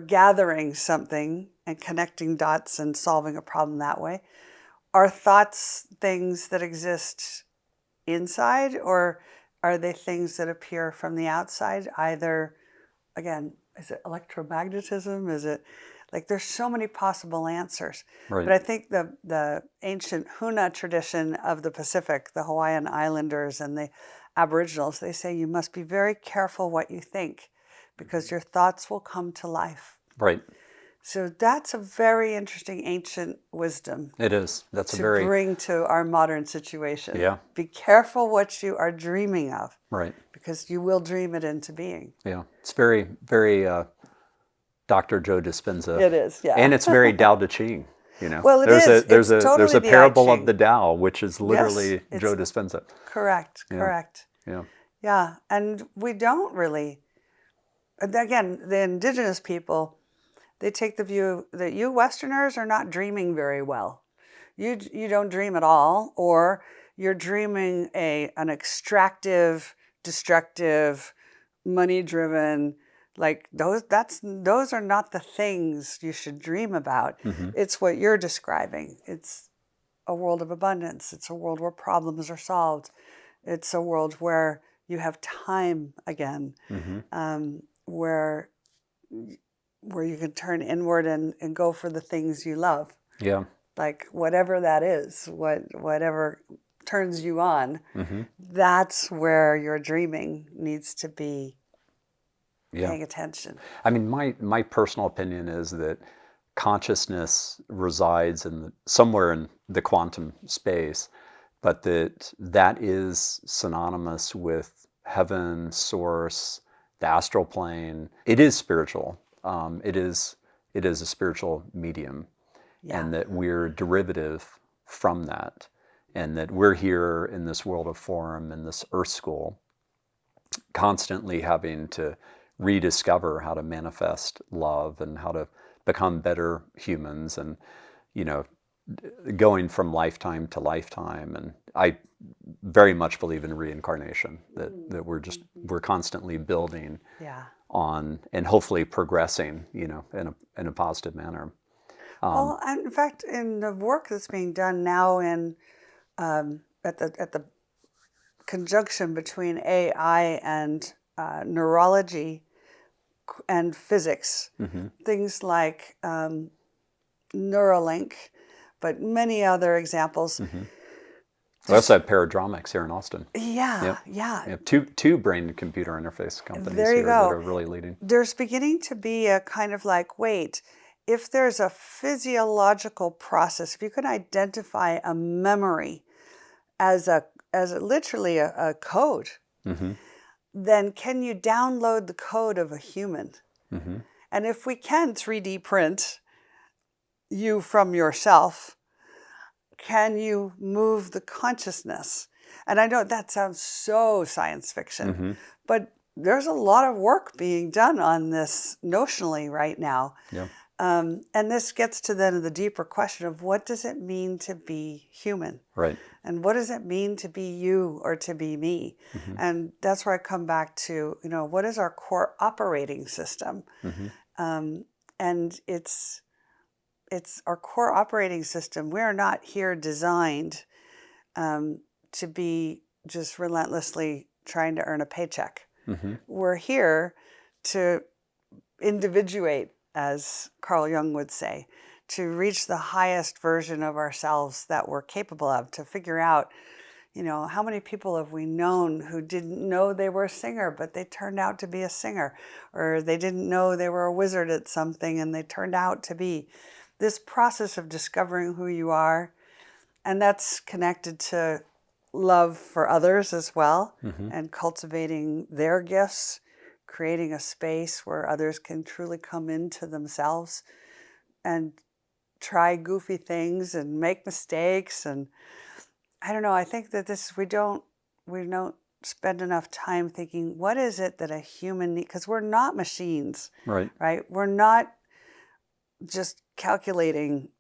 Speaker 1: gathering something and connecting dots and solving a problem that way? Are thoughts things that exist inside, or are they things that appear from the outside? Either, again, is it electromagnetism? Is it like there's so many possible answers. But I think the ancient Huna tradition of the Pacific, the Hawaiian Islanders and the Aboriginals, they say you must be very careful what you think because your thoughts will come to life. So that's a very interesting ancient wisdom.
Speaker 2: It is. That's
Speaker 1: to bring to our modern situation. Be careful what you are dreaming of. Because you will dream it into being.
Speaker 2: It's very, very Dr. Joe Dispenza.
Speaker 1: It is,
Speaker 2: And it's very Tao Te Ching.
Speaker 1: Well,
Speaker 2: there's
Speaker 1: totally
Speaker 2: a
Speaker 1: the
Speaker 2: parable
Speaker 1: I
Speaker 2: of the Tao, which is literally Joe Dispenza.
Speaker 1: Correct. Yeah, and we don't really. Again, the indigenous people, they take the view that you Westerners are not dreaming very well. You don't dream at all, or you're dreaming an extractive, destructive, money-driven. Like those are not the things you should dream about. It's what you're describing. It's a world of abundance. It's a world where problems are solved. It's a world where you have time again, where you can turn inward and go for the things you love. Like whatever that is, whatever turns you on, that's where your dreaming needs to be. Paying attention.
Speaker 2: I mean, my personal opinion is that consciousness resides somewhere in the quantum space, but that is synonymous with heaven, source, the astral plane. It is spiritual. It is a spiritual medium, and that we're derivative from that. and that we're here in this world of form, in this earth school, constantly having to rediscover how to manifest love and how to become better humans, and going from lifetime to lifetime. And I very much believe in reincarnation, that we're constantly building on and hopefully progressing, in a positive manner.
Speaker 1: Well, and in fact, in the work that's being done now at the conjunction between AI and neurology and physics, things like Neuralink, but many other examples.
Speaker 2: We also have Paradromics here in Austin.
Speaker 1: Yeah.
Speaker 2: We have two brain-computer interface companies here that are really leading.
Speaker 1: There's beginning to be a kind of like, wait, if there's a physiological process, if you can identify a memory as literally a code, then can you download the code of a human? And if we can 3D print you from yourself, can you move the consciousness? And I know that sounds so science fiction, but there's a lot of work being done on this notionally right now. And this gets to then the deeper question of, what does it mean to be human?
Speaker 2: Right.
Speaker 1: And what does it mean to be you or to be me? And that's where I come back to, what is our core operating system? And it's our core operating system. We're not here designed to be just relentlessly trying to earn a paycheck. We're here to individuate, as Carl Jung would say, to reach the highest version of ourselves that we're capable of, to figure out, how many people have we known who didn't know they were a singer, but they turned out to be a singer, or they didn't know they were a wizard at something and they turned out to be. This process of discovering who you are, and that's connected to love for others as well, and cultivating their gifts, creating a space where others can truly come into themselves and try goofy things and make mistakes. And I don't know, I think that we don't spend enough time thinking, what is it that a human needs? Because we're not machines, right? We're not just calculating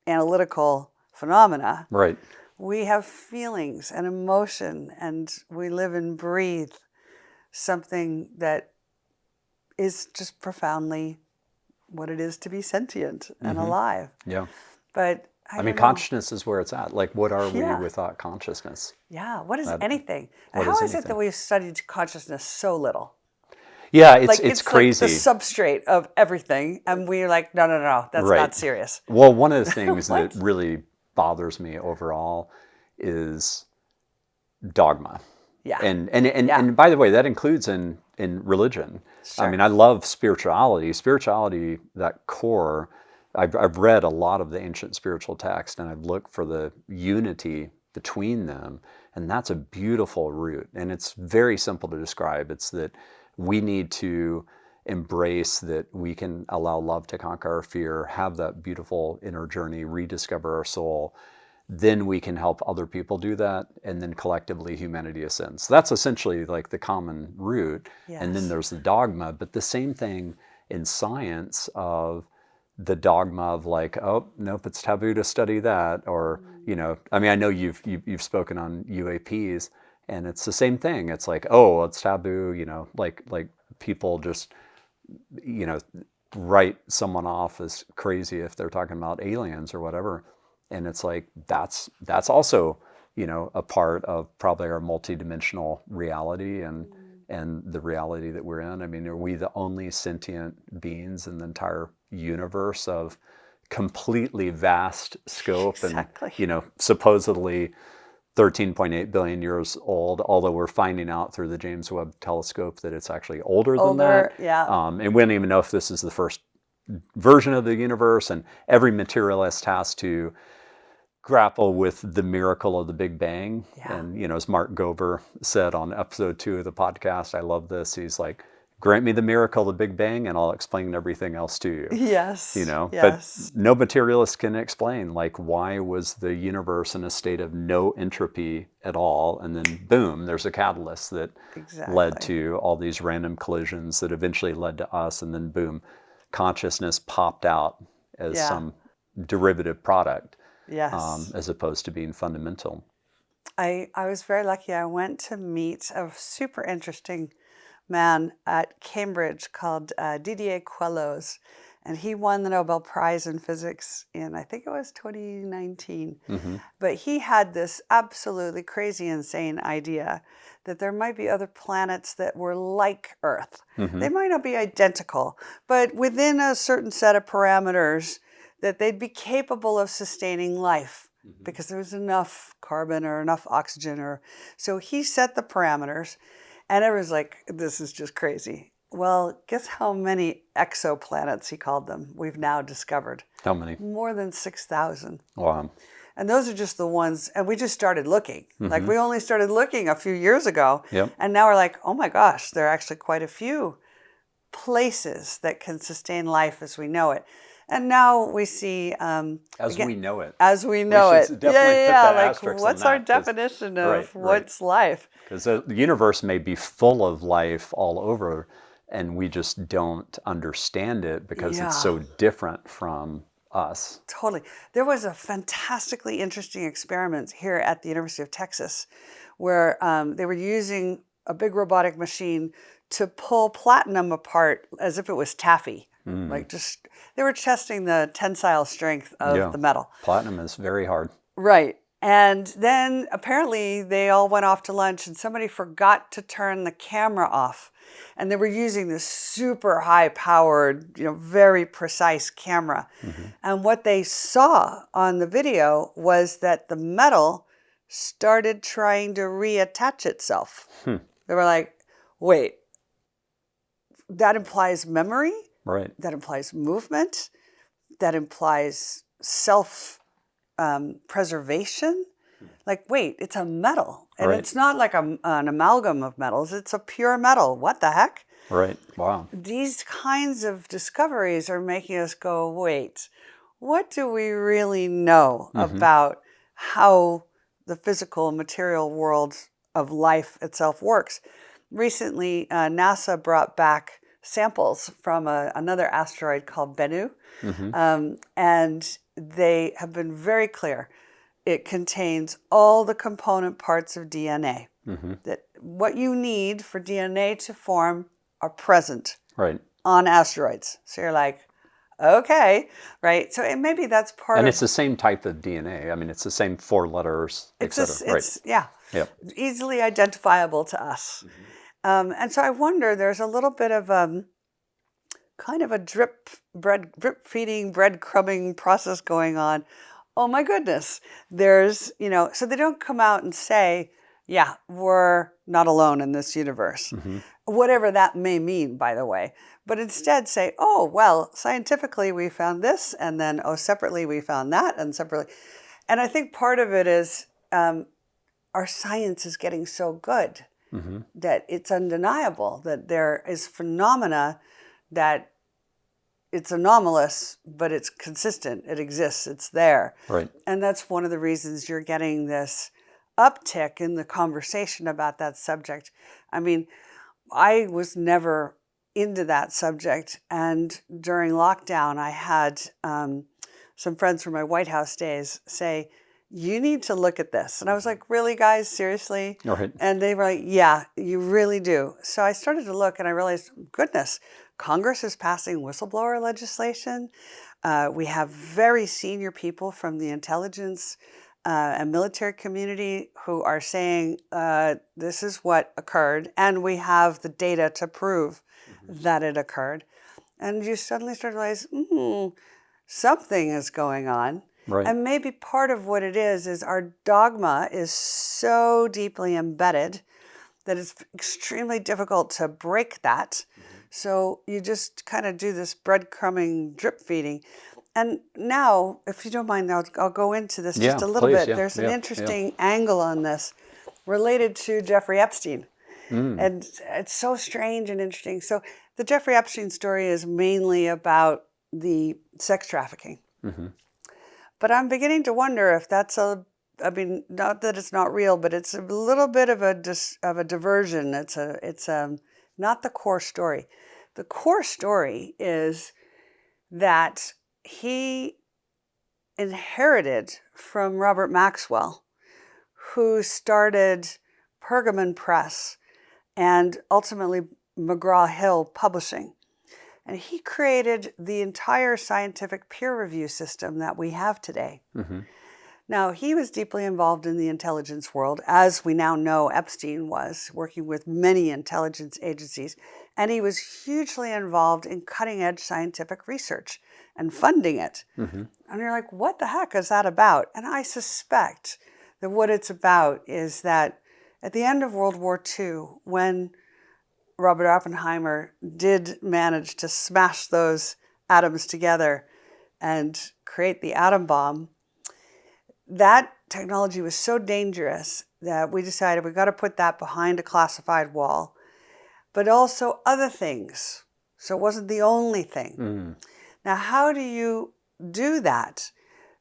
Speaker 1: analytical phenomena.
Speaker 2: Right.
Speaker 1: We have feelings and emotion, and we live and breathe something that is just profoundly what it is to be sentient and alive.
Speaker 2: Yeah.
Speaker 1: But I mean,
Speaker 2: consciousness is where it's at. Like, what are we without consciousness?
Speaker 1: Yeah. What is anything? And how is it that we've studied consciousness so little?
Speaker 2: Yeah, it's crazy.
Speaker 1: Like the substrate of everything, and we're like, no, that's not serious.
Speaker 2: Well, one of the things that really bothers me overall is dogma.
Speaker 1: Yeah.
Speaker 2: And by the way, that includes in religion.
Speaker 1: Sure.
Speaker 2: I mean, I love spirituality. Spirituality, that core. I've read a lot of the ancient spiritual texts, and I've looked for the unity between them, and that's a beautiful root. And it's very simple to describe. It's that we need to embrace that we can allow love to conquer our fear, have that beautiful inner journey, rediscover our soul. Then we can help other people do that, and then collectively humanity ascends. So that's essentially like the common root.
Speaker 1: Yes.
Speaker 2: And then there's the dogma, but the same thing in science of the dogma of like, oh, nope, it's taboo to study that. Or, I mean, I know you've spoken on UAPs, and it's the same thing. It's like, oh, it's taboo, like people just, write someone off as crazy if they're talking about aliens or whatever. And it's like, that's also, a part of probably our multidimensional reality and the reality that we're in. I mean, are we the only sentient beings in the entire universe of completely vast scope?
Speaker 1: Exactly.
Speaker 2: And, supposedly 13.8 billion years old, although we're finding out through the James Webb Telescope that it's actually older than that.
Speaker 1: Yeah.
Speaker 2: And we don't even know if this is the first version of the universe, and every materialist has to grapple with the miracle of the Big Bang.
Speaker 1: Yeah.
Speaker 2: And, as Mark Gober said on episode 2 of the podcast, I love this. He's like, grant me the miracle of the Big Bang and I'll explain everything else to you.
Speaker 1: Yes.
Speaker 2: But no materialist can explain, like, why was the universe in a state of no entropy at all, and then boom, there's a catalyst that led to all these random collisions that eventually led to us, and then boom, consciousness popped out as some derivative product, as opposed to being fundamental.
Speaker 1: I was very lucky. I went to meet a super interesting man at Cambridge called Didier Queloz, and he won the Nobel Prize in Physics in, I think it was 2019. But he had this absolutely crazy, insane idea that there might be other planets that were like Earth. They might not be identical, but within a certain set of parameters that they'd be capable of sustaining life. Because there was enough carbon or enough oxygen, so he set the parameters, and everyone's like, this is just crazy. Well, guess how many exoplanets, he called them, we've now discovered?
Speaker 2: How many?
Speaker 1: More than 6,000.
Speaker 2: Wow.
Speaker 1: And those are just the ones, and we just started looking. Like, we only started looking a few years ago, and now we're like, oh my gosh, there are actually quite a few places that can sustain life as we know it. And now we see
Speaker 2: as we know it.
Speaker 1: As we know it.
Speaker 2: Like,
Speaker 1: what's our definition of what's life?
Speaker 2: Because the universe may be full of life all over, and we just don't understand it because it's so different from us.
Speaker 1: Totally. There was a fantastically interesting experiment here at the University of Texas where they were using a big robotic machine to pull platinum apart as if it was taffy. Like, just, they were testing the tensile strength of the metal.
Speaker 2: Platinum is very hard.
Speaker 1: Right. And then apparently they all went off to lunch and somebody forgot to turn the camera off. And they were using this super high powered, very precise camera. And what they saw on the video was that the metal started trying to reattach itself. They were like, wait, that implies memory?
Speaker 2: Right.
Speaker 1: That implies movement. That implies self-preservation. Like, wait, it's a metal. And it's not like an amalgam of metals. It's a pure metal. What the heck?
Speaker 2: Right. Wow.
Speaker 1: These kinds of discoveries are making us go, wait, what do we really know about how the physical material world of life itself works? Recently, NASA brought back samples from another asteroid called Bennu, and they have been very clear. It contains all the component parts of DNA. That what you need for DNA to form are present on asteroids. So you're like, okay, right? So maybe that's part
Speaker 2: and
Speaker 1: of...
Speaker 2: it's the same type of DNA. I mean, it's the same 4 letters, etc.
Speaker 1: Easily identifiable to us. And so I wonder, there's a little bit of kind of a drip feeding, breadcrumbing process going on. Oh my goodness. There's, so they don't come out and say, yeah, we're not alone in this universe. Whatever that may mean, by the way. But instead say, oh, well, scientifically we found this, and then, separately we found that, and separately. And I think part of it is our science is getting so good. That it's undeniable that there is phenomena that it's anomalous, but it's consistent. It exists. It's there.
Speaker 2: Right.
Speaker 1: And that's one of the reasons you're getting this uptick in the conversation about that subject. I mean, I was never into that subject. And during lockdown, I had some friends from my White House days say, you need to look at this. And I was like, really, guys? Seriously? And they were like, yeah, you really do. So I started to look and I realized, goodness, Congress is passing whistleblower legislation. We have very senior people from the intelligence and military community who are saying this is what occurred. And we have the data to prove that it occurred. And you suddenly start to realize, something is going on.
Speaker 2: Right.
Speaker 1: And maybe part of what it is our dogma is so deeply embedded that it's extremely difficult to break that. So you just kind of do this breadcrumbing, drip feeding. And now, if you don't mind, I'll go into this just a little bit. There's an interesting angle on this related to Jeffrey Epstein. And it's so strange and interesting. So the Jeffrey Epstein story is mainly about the sex trafficking. But I'm beginning to wonder if that's I mean, not that it's not real, but it's a little bit of a diversion. It's not the core story. The core story is that he inherited from Robert Maxwell, who started Pergamon Press and ultimately McGraw-Hill Publishing. And he created the entire scientific peer review system that we have today. Now, he was deeply involved in the intelligence world, as we now know Epstein was, working with many intelligence agencies. And he was hugely involved in cutting-edge scientific research and funding it. And you're like, what the heck is that about? And I suspect that what it's about is that at the end of World War II, when Robert Oppenheimer did manage to smash those atoms together and create the atom bomb, that technology was so dangerous that we decided we've got to put that behind a classified wall, but also other things. So it wasn't the only thing. Now, how do you do that?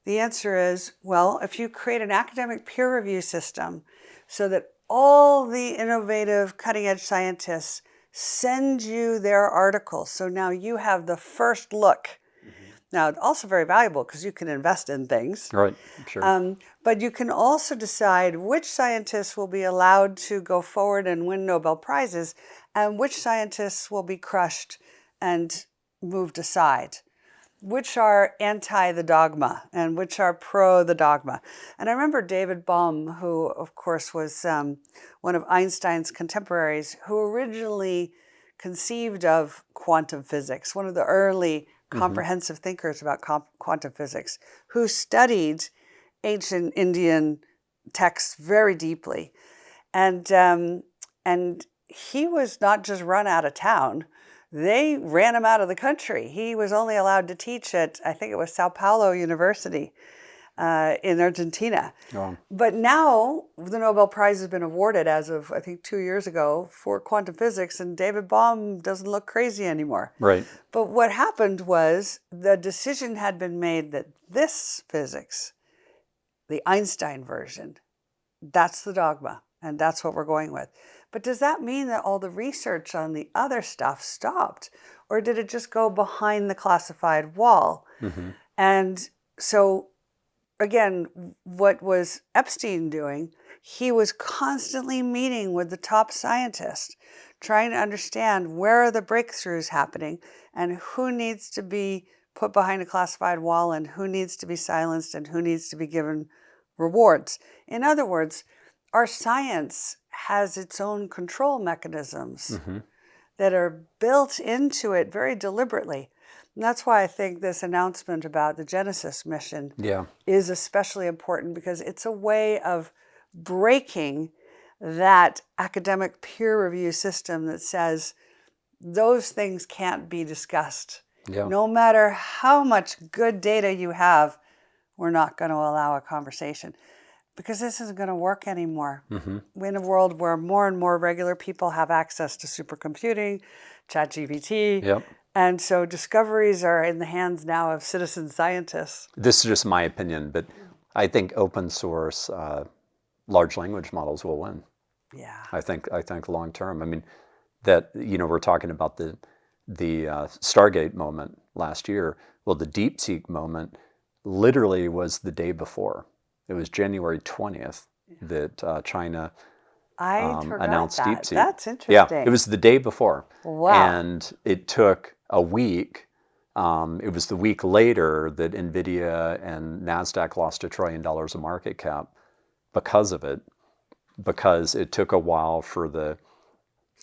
Speaker 1: The answer is, well, if you create an academic peer review system so that all the innovative cutting-edge scientists send you their articles. So now you have the first look. Now, it's also very valuable because you can invest in things.
Speaker 2: Right, sure.
Speaker 1: But you can also decide which scientists will be allowed to go forward and win Nobel Prizes and which scientists will be crushed and moved aside, which are anti the dogma and which are pro the dogma. And I remember David Bohm, who of course was one of Einstein's contemporaries, who originally conceived of quantum physics, one of the early comprehensive thinkers about quantum physics, who studied ancient Indian texts very deeply. And he was not just run out of town. They ran him out of the country. He was only allowed to teach at, I think it was Sao Paulo University in Argentina.
Speaker 2: Wow.
Speaker 1: But now the Nobel Prize has been awarded as of, I think, 2 years ago for quantum physics, and David Bohm doesn't look crazy anymore.
Speaker 2: Right.
Speaker 1: But what happened was the decision had been made that this physics, the Einstein version, that's the dogma, and that's what we're going with. But does that mean that all the research on the other stuff stopped? Or did it just go behind the classified wall? And so, again, what was Epstein doing? He was constantly meeting with the top scientists, trying to understand where are the breakthroughs happening and who needs to be put behind a classified wall and who needs to be silenced and who needs to be given rewards. In other words, our science has its own control mechanisms that are built into it very deliberately. And that's why I think this announcement about the Genesis mission is especially important, because it's a way of breaking that academic peer review system that says those things can't be discussed. No matter how much good data you have, we're not going to allow a conversation. Because this isn't going to work anymore. We're in a world where more and more regular people have access to supercomputing, ChatGPT, and so discoveries are in the hands now of citizen scientists.
Speaker 2: This is just my opinion, but I think open source large language models will win.
Speaker 1: Yeah.
Speaker 2: I think long term. I mean, that, you know, we're talking about the Stargate moment last year. Well, the DeepSeek moment literally was the day before. It was January 20th that China announced
Speaker 1: that.
Speaker 2: DeepSeek.
Speaker 1: That's interesting.
Speaker 2: Yeah, it was the day before.
Speaker 1: Wow.
Speaker 2: And it took a week. It was the week later that NVIDIA and NASDAQ lost $1 trillion of market cap because of it, because it took a while for the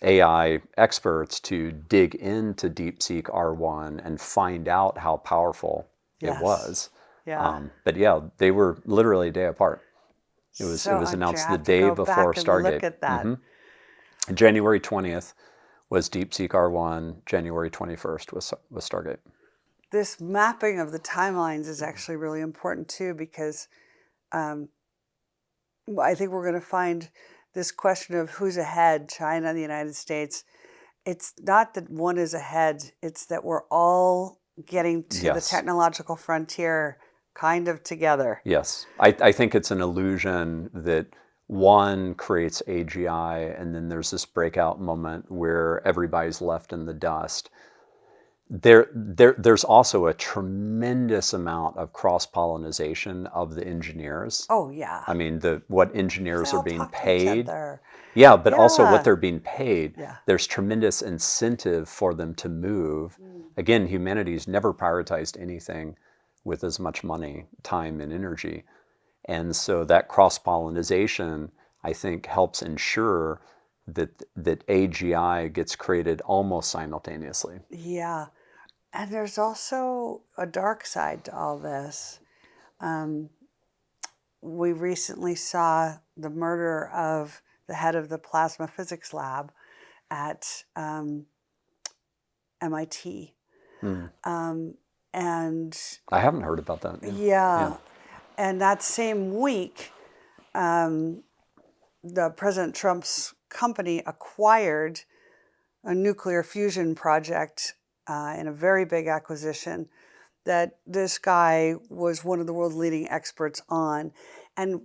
Speaker 2: AI experts to dig into DeepSeek R1 and find out how powerful it was.
Speaker 1: Yeah.
Speaker 2: But yeah, they were literally a day apart. It was
Speaker 1: So
Speaker 2: announced
Speaker 1: you
Speaker 2: the
Speaker 1: have to
Speaker 2: day
Speaker 1: go
Speaker 2: before
Speaker 1: back and
Speaker 2: Stargate.
Speaker 1: look at that.
Speaker 2: January 20th was DeepSeek R1. January 21st was Stargate.
Speaker 1: This mapping of the timelines is actually really important too, because I think we're going to find this question of who's ahead, China, the United States, it's not that one is ahead, it's that we're all getting to the
Speaker 2: Yes.
Speaker 1: technological frontier kind of together.
Speaker 2: Yes. I think it's an illusion that one creates AGI and then there's this breakout moment where everybody's left in the dust. There's also a tremendous amount of cross-pollination of the engineers.
Speaker 1: Oh, yeah.
Speaker 2: I mean, what engineers
Speaker 1: They all
Speaker 2: are being
Speaker 1: talk to each
Speaker 2: paid.
Speaker 1: other.
Speaker 2: Yeah, but also
Speaker 1: Yeah.
Speaker 2: what they're being paid.
Speaker 1: Yeah.
Speaker 2: There's tremendous incentive for them to move. Again, humanity's never prioritized anything with as much money, time, and energy. And so that cross-pollination, I think, helps ensure that AGI gets created almost simultaneously.
Speaker 1: Yeah. And there's also a dark side to all this. We recently saw the murder of the head of the plasma physics lab at MIT. And
Speaker 2: I haven't heard about that.
Speaker 1: yeah. And that same week, the President Trump's company acquired a nuclear fusion project in a very big acquisition that this guy was one of the world's leading experts on. And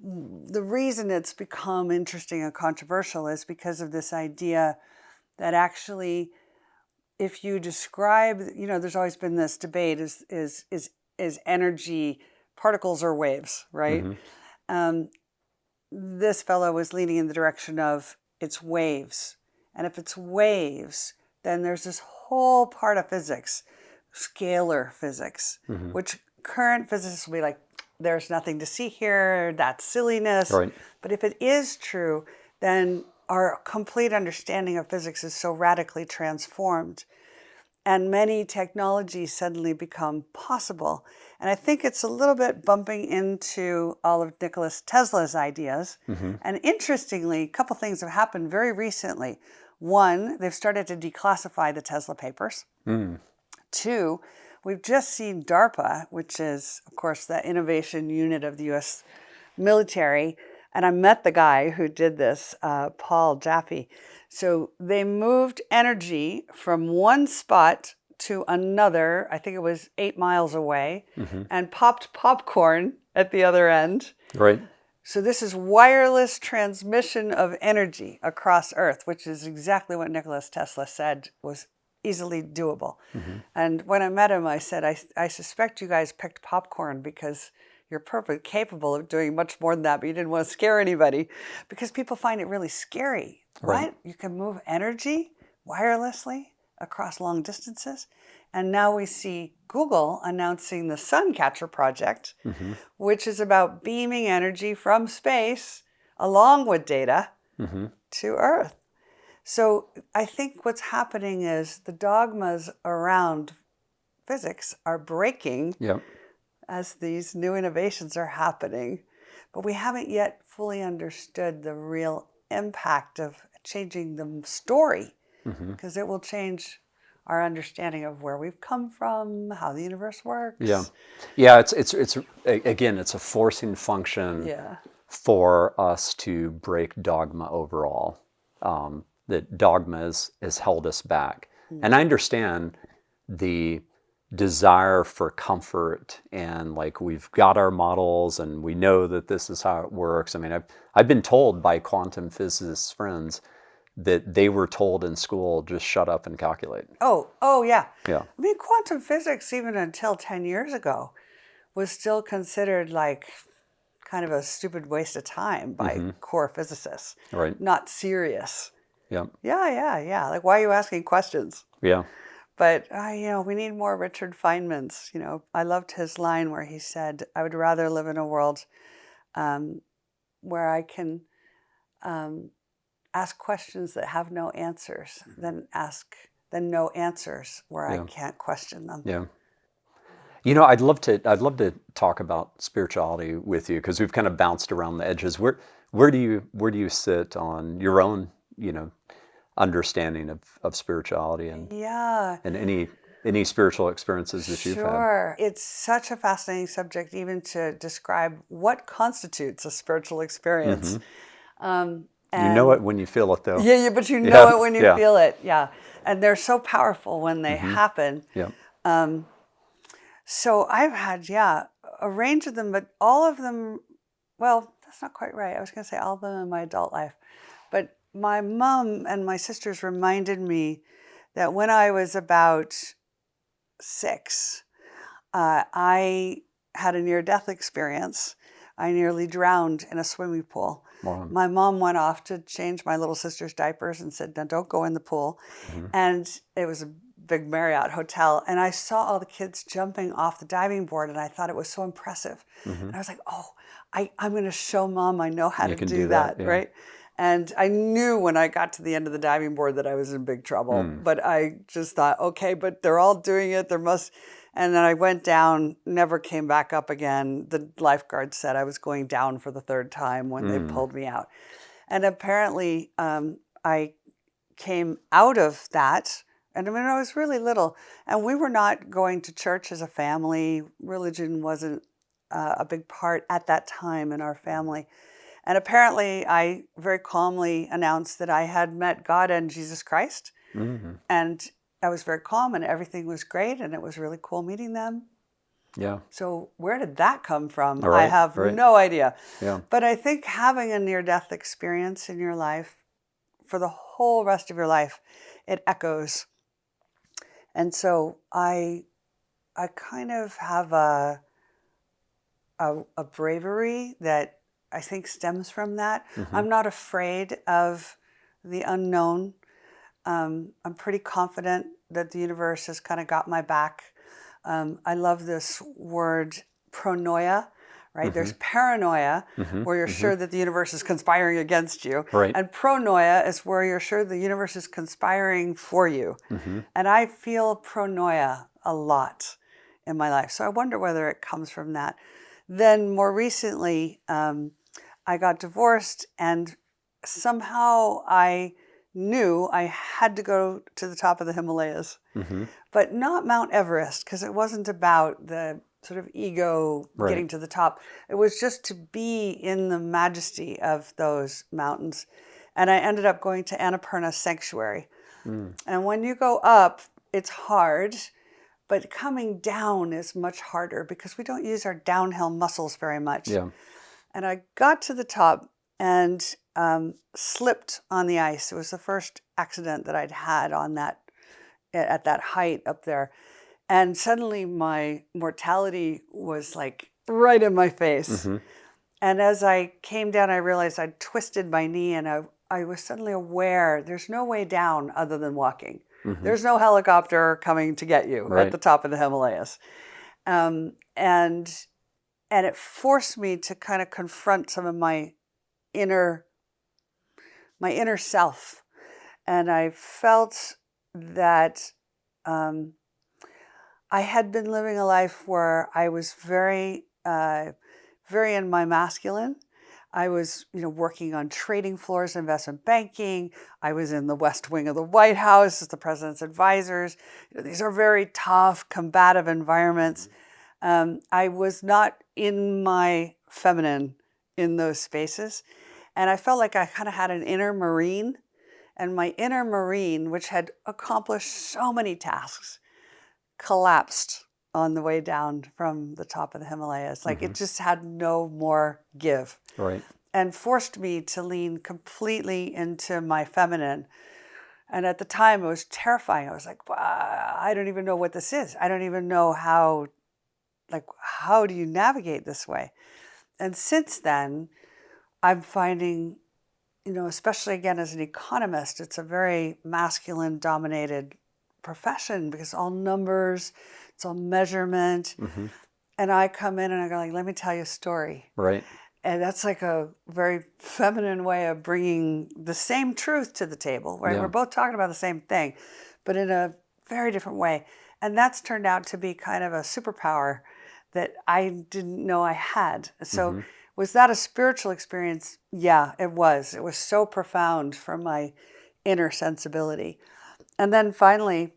Speaker 1: the reason it's become interesting and controversial is because of this idea that actually, if you describe, there's always been this debate: is energy particles or waves, right? This fellow was leaning in the direction of it's waves, and if it's waves, then there's this whole part of physics, scalar physics, which current physicists will be like, there's nothing to see here, that's silliness.
Speaker 2: Right.
Speaker 1: But if it is true, then our complete understanding of physics is so radically transformed, and many technologies suddenly become possible. And I think it's a little bit bumping into all of Nikola Tesla's ideas. And interestingly, a couple things have happened very recently. One, they've started to declassify the Tesla papers. Two, we've just seen DARPA, which is, of course, the innovation unit of the U.S. military. And I met the guy who did this, Paul Jaffe. So they moved energy from one spot to another, I think it was 8 miles away, and popped popcorn at the other end.
Speaker 2: Right.
Speaker 1: So this is wireless transmission of energy across Earth, which is exactly what Nikola Tesla said was easily doable. And when I met him, I said, I suspect you guys picked popcorn because you're perfectly capable of doing much more than that, but you didn't want to scare anybody because people find it really scary.
Speaker 2: Right.
Speaker 1: What? You can move energy wirelessly across long distances? And now we see Google announcing the Suncatcher project, which is about beaming energy from space along with data to Earth. So I think what's happening is the dogmas around physics are breaking as these new innovations are happening. But we haven't yet fully understood the real impact of changing the story, because it will change our understanding of where we've come from, how the universe works.
Speaker 2: Yeah. It's again, it's a forcing function for us to break dogma overall. That dogma has held us back, and I understand the desire for comfort and like we've got our models and we know that this is how it works. I mean, I've been told by quantum physicists friends that they were told in school, just shut up and calculate.
Speaker 1: Oh yeah.
Speaker 2: Yeah.
Speaker 1: I mean, quantum physics, even until 10 years ago, was still considered like kind of a stupid waste of time by core physicists.
Speaker 2: Right.
Speaker 1: Not serious.
Speaker 2: Yeah.
Speaker 1: Yeah. Like, why are you asking questions?
Speaker 2: Yeah.
Speaker 1: But, we need more Richard Feynman's. I loved his line where he said, I would rather live in a world where I can ask questions that have no answers than no answers where I can't question them.
Speaker 2: Yeah. I'd love to talk about spirituality with you because we've kind of bounced around the edges. Where do you sit on your own, understanding of spirituality and any spiritual experiences that you've had?
Speaker 1: Sure. It's such a fascinating subject even to describe what constitutes a spiritual experience.
Speaker 2: You know it when you feel it, though.
Speaker 1: Yeah, but you know it when you
Speaker 2: yeah.
Speaker 1: feel it. Yeah. And they're so powerful when they happen.
Speaker 2: Yeah.
Speaker 1: So I've had, a range of them, but all of them, well, that's not quite right. I was going to say all of them in my adult life. But my mom and my sisters reminded me that when I was about 6, I had a near-death experience. I nearly drowned in a swimming pool.
Speaker 2: Wow.
Speaker 1: My mom went off to change my little sister's diapers and said, "No, don't go in the pool." And it was a big Marriott hotel. And I saw all the kids jumping off the diving board, and I thought it was so impressive. And I was like, oh, I'm going to show Mom I know how to do that, right? And I knew when I got to the end of the diving board that I was in big trouble. But I just thought, okay, but they're all doing it. There must... And then I went down, never came back up again. The lifeguard said I was going down for the 3rd time when they pulled me out. And apparently I came out of that. And I mean, I was really little. And we were not going to church as a family. Religion wasn't a big part at that time in our family. And apparently I very calmly announced that I had met God and Jesus Christ. And I was very calm and everything was great and it was really cool meeting them.
Speaker 2: Yeah.
Speaker 1: So where did that come from?
Speaker 2: Right,
Speaker 1: I have no idea.
Speaker 2: Yeah.
Speaker 1: But I think having a near-death experience in your life for the whole rest of your life, it echoes. And so I kind of have a bravery that I think stems from that. I'm not afraid of the unknown. I'm pretty confident that the universe has kind of got my back. I love this word pronoia, right? There's paranoia, where you're sure that the universe is conspiring against you.
Speaker 2: Right.
Speaker 1: And pronoia is where you're sure the universe is conspiring for you. And I feel pronoia a lot in my life. So I wonder whether it comes from that. Then more recently, I got divorced and somehow I knew I had to go to the top of the Himalayas, but not Mount Everest, because it wasn't about the sort of ego getting to the top. It was just to be in the majesty of those mountains. And I ended up going to Annapurna Sanctuary. And when you go up, it's hard, but coming down is much harder because we don't use our downhill muscles very much.
Speaker 2: Yeah.
Speaker 1: And I got to the top and slipped on the ice. It was the first accident that I'd had on that, at that height up there. And suddenly my mortality was like right in my face. And as I came down, I realized I'd twisted my knee and I was suddenly aware there's no way down other than walking. There's no helicopter coming to get you at the top of the Himalayas. And it forced me to kind of confront some of my inner self. And I felt that I had been living a life where I was very in my masculine. I was, working on trading floors, investment banking. I was in the West Wing of the White House as the president's advisors. These are very tough, combative environments. I was not in my feminine in those spaces. And I felt like I kind of had an inner Marine. And my inner Marine, which had accomplished so many tasks, collapsed on the way down from the top of the Himalayas. Like it just had no more give.
Speaker 2: Right.
Speaker 1: And forced me to lean completely into my feminine. And at the time, it was terrifying. I was like, wow, I don't even know what this is. I don't even know how do you navigate this way? And since then, I'm finding, especially again as an economist, it's a very masculine dominated profession because all numbers, it's all measurement. And I come in and I go like, let me tell you a story.
Speaker 2: Right.
Speaker 1: And that's like a very feminine way of bringing the same truth to the table, right? We're both talking about the same thing, but in a very different way. And that's turned out to be kind of a superpower that I didn't know I had. So was that a spiritual experience? Yeah, it was. It was so profound for my inner sensibility. And then finally,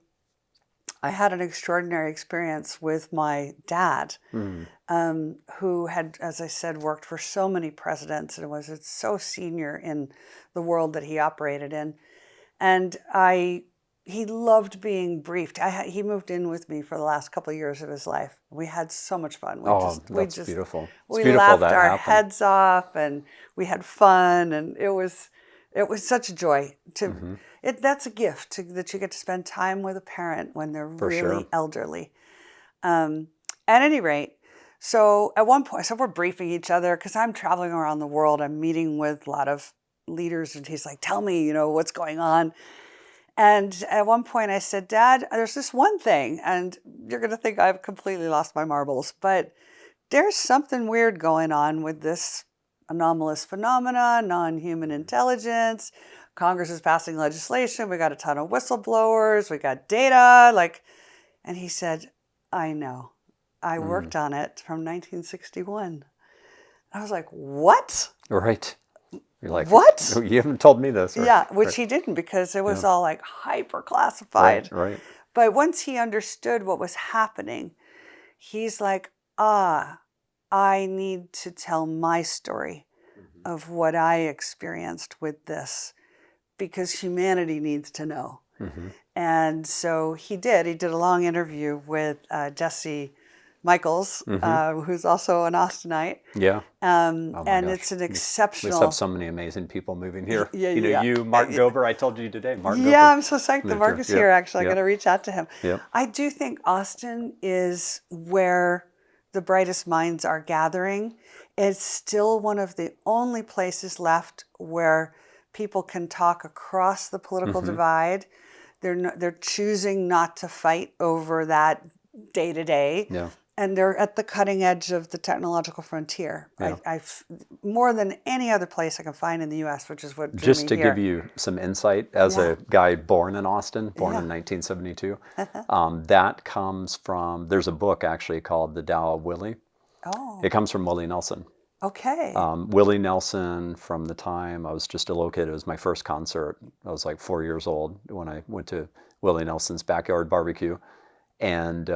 Speaker 1: I had an extraordinary experience with my dad, who had, as I said, worked for so many presidents and was so senior in the world that he operated in. And he loved being briefed. He moved in with me for the last couple of years of his life. We had so much fun.
Speaker 2: That's beautiful. It's
Speaker 1: We
Speaker 2: beautiful
Speaker 1: laughed
Speaker 2: that
Speaker 1: our
Speaker 2: happened.
Speaker 1: heads off, and we had fun, and it was such a joy to. That's a gift that you get to spend time with a parent when they're really elderly. At any rate, so at one point, so we're briefing each other because I'm traveling around the world. I'm meeting with a lot of leaders, and he's like, "Tell me, what's going on." And at one point I said, "Dad, there's this one thing, and you're going to think I've completely lost my marbles, but there's something weird going on with this anomalous phenomena, non-human intelligence. Congress is passing legislation. We got a ton of whistleblowers. We got data." And he said, "I know. I worked on it from 1961. I was like, "What?"
Speaker 2: Right. You're like,
Speaker 1: "What?"
Speaker 2: You haven't told me this.
Speaker 1: Yeah, which he didn't, because it was all like hyper classified.
Speaker 2: Right.
Speaker 1: But once he understood what was happening, he's like, I need to tell my story of what I experienced with this, because humanity needs to know. And so he did. He did a long interview with Jesse Michaels, who's also an Austenite.
Speaker 2: Yeah.
Speaker 1: And
Speaker 2: gosh.
Speaker 1: it's an exceptional...
Speaker 2: We have so many amazing people moving here.
Speaker 1: Yeah.
Speaker 2: You, Mark Gober, I told you today. Mark
Speaker 1: Yeah,
Speaker 2: Gober.
Speaker 1: I'm so psyched that Mark is here, actually. I'm going to reach out to him.
Speaker 2: Yep.
Speaker 1: I do think Austin is where the brightest minds are gathering. It's still one of the only places left where people can talk across the political divide. They're choosing not to fight over that day to day.
Speaker 2: Yeah.
Speaker 1: And they're at the cutting edge of the technological frontier.
Speaker 2: Yeah.
Speaker 1: More than any other place I can find in the U.S., which is what drew
Speaker 2: Just
Speaker 1: me
Speaker 2: to
Speaker 1: here.
Speaker 2: give you some insight, as a guy born in Austin, born in 1972, that comes from, there's a book actually called The Tao of Willie.
Speaker 1: Oh.
Speaker 2: It comes from Willie Nelson.
Speaker 1: Okay.
Speaker 2: Willie Nelson, from the time I was just a little kid, it was my first concert. I was like 4 years old when I went to Willie Nelson's backyard barbecue. And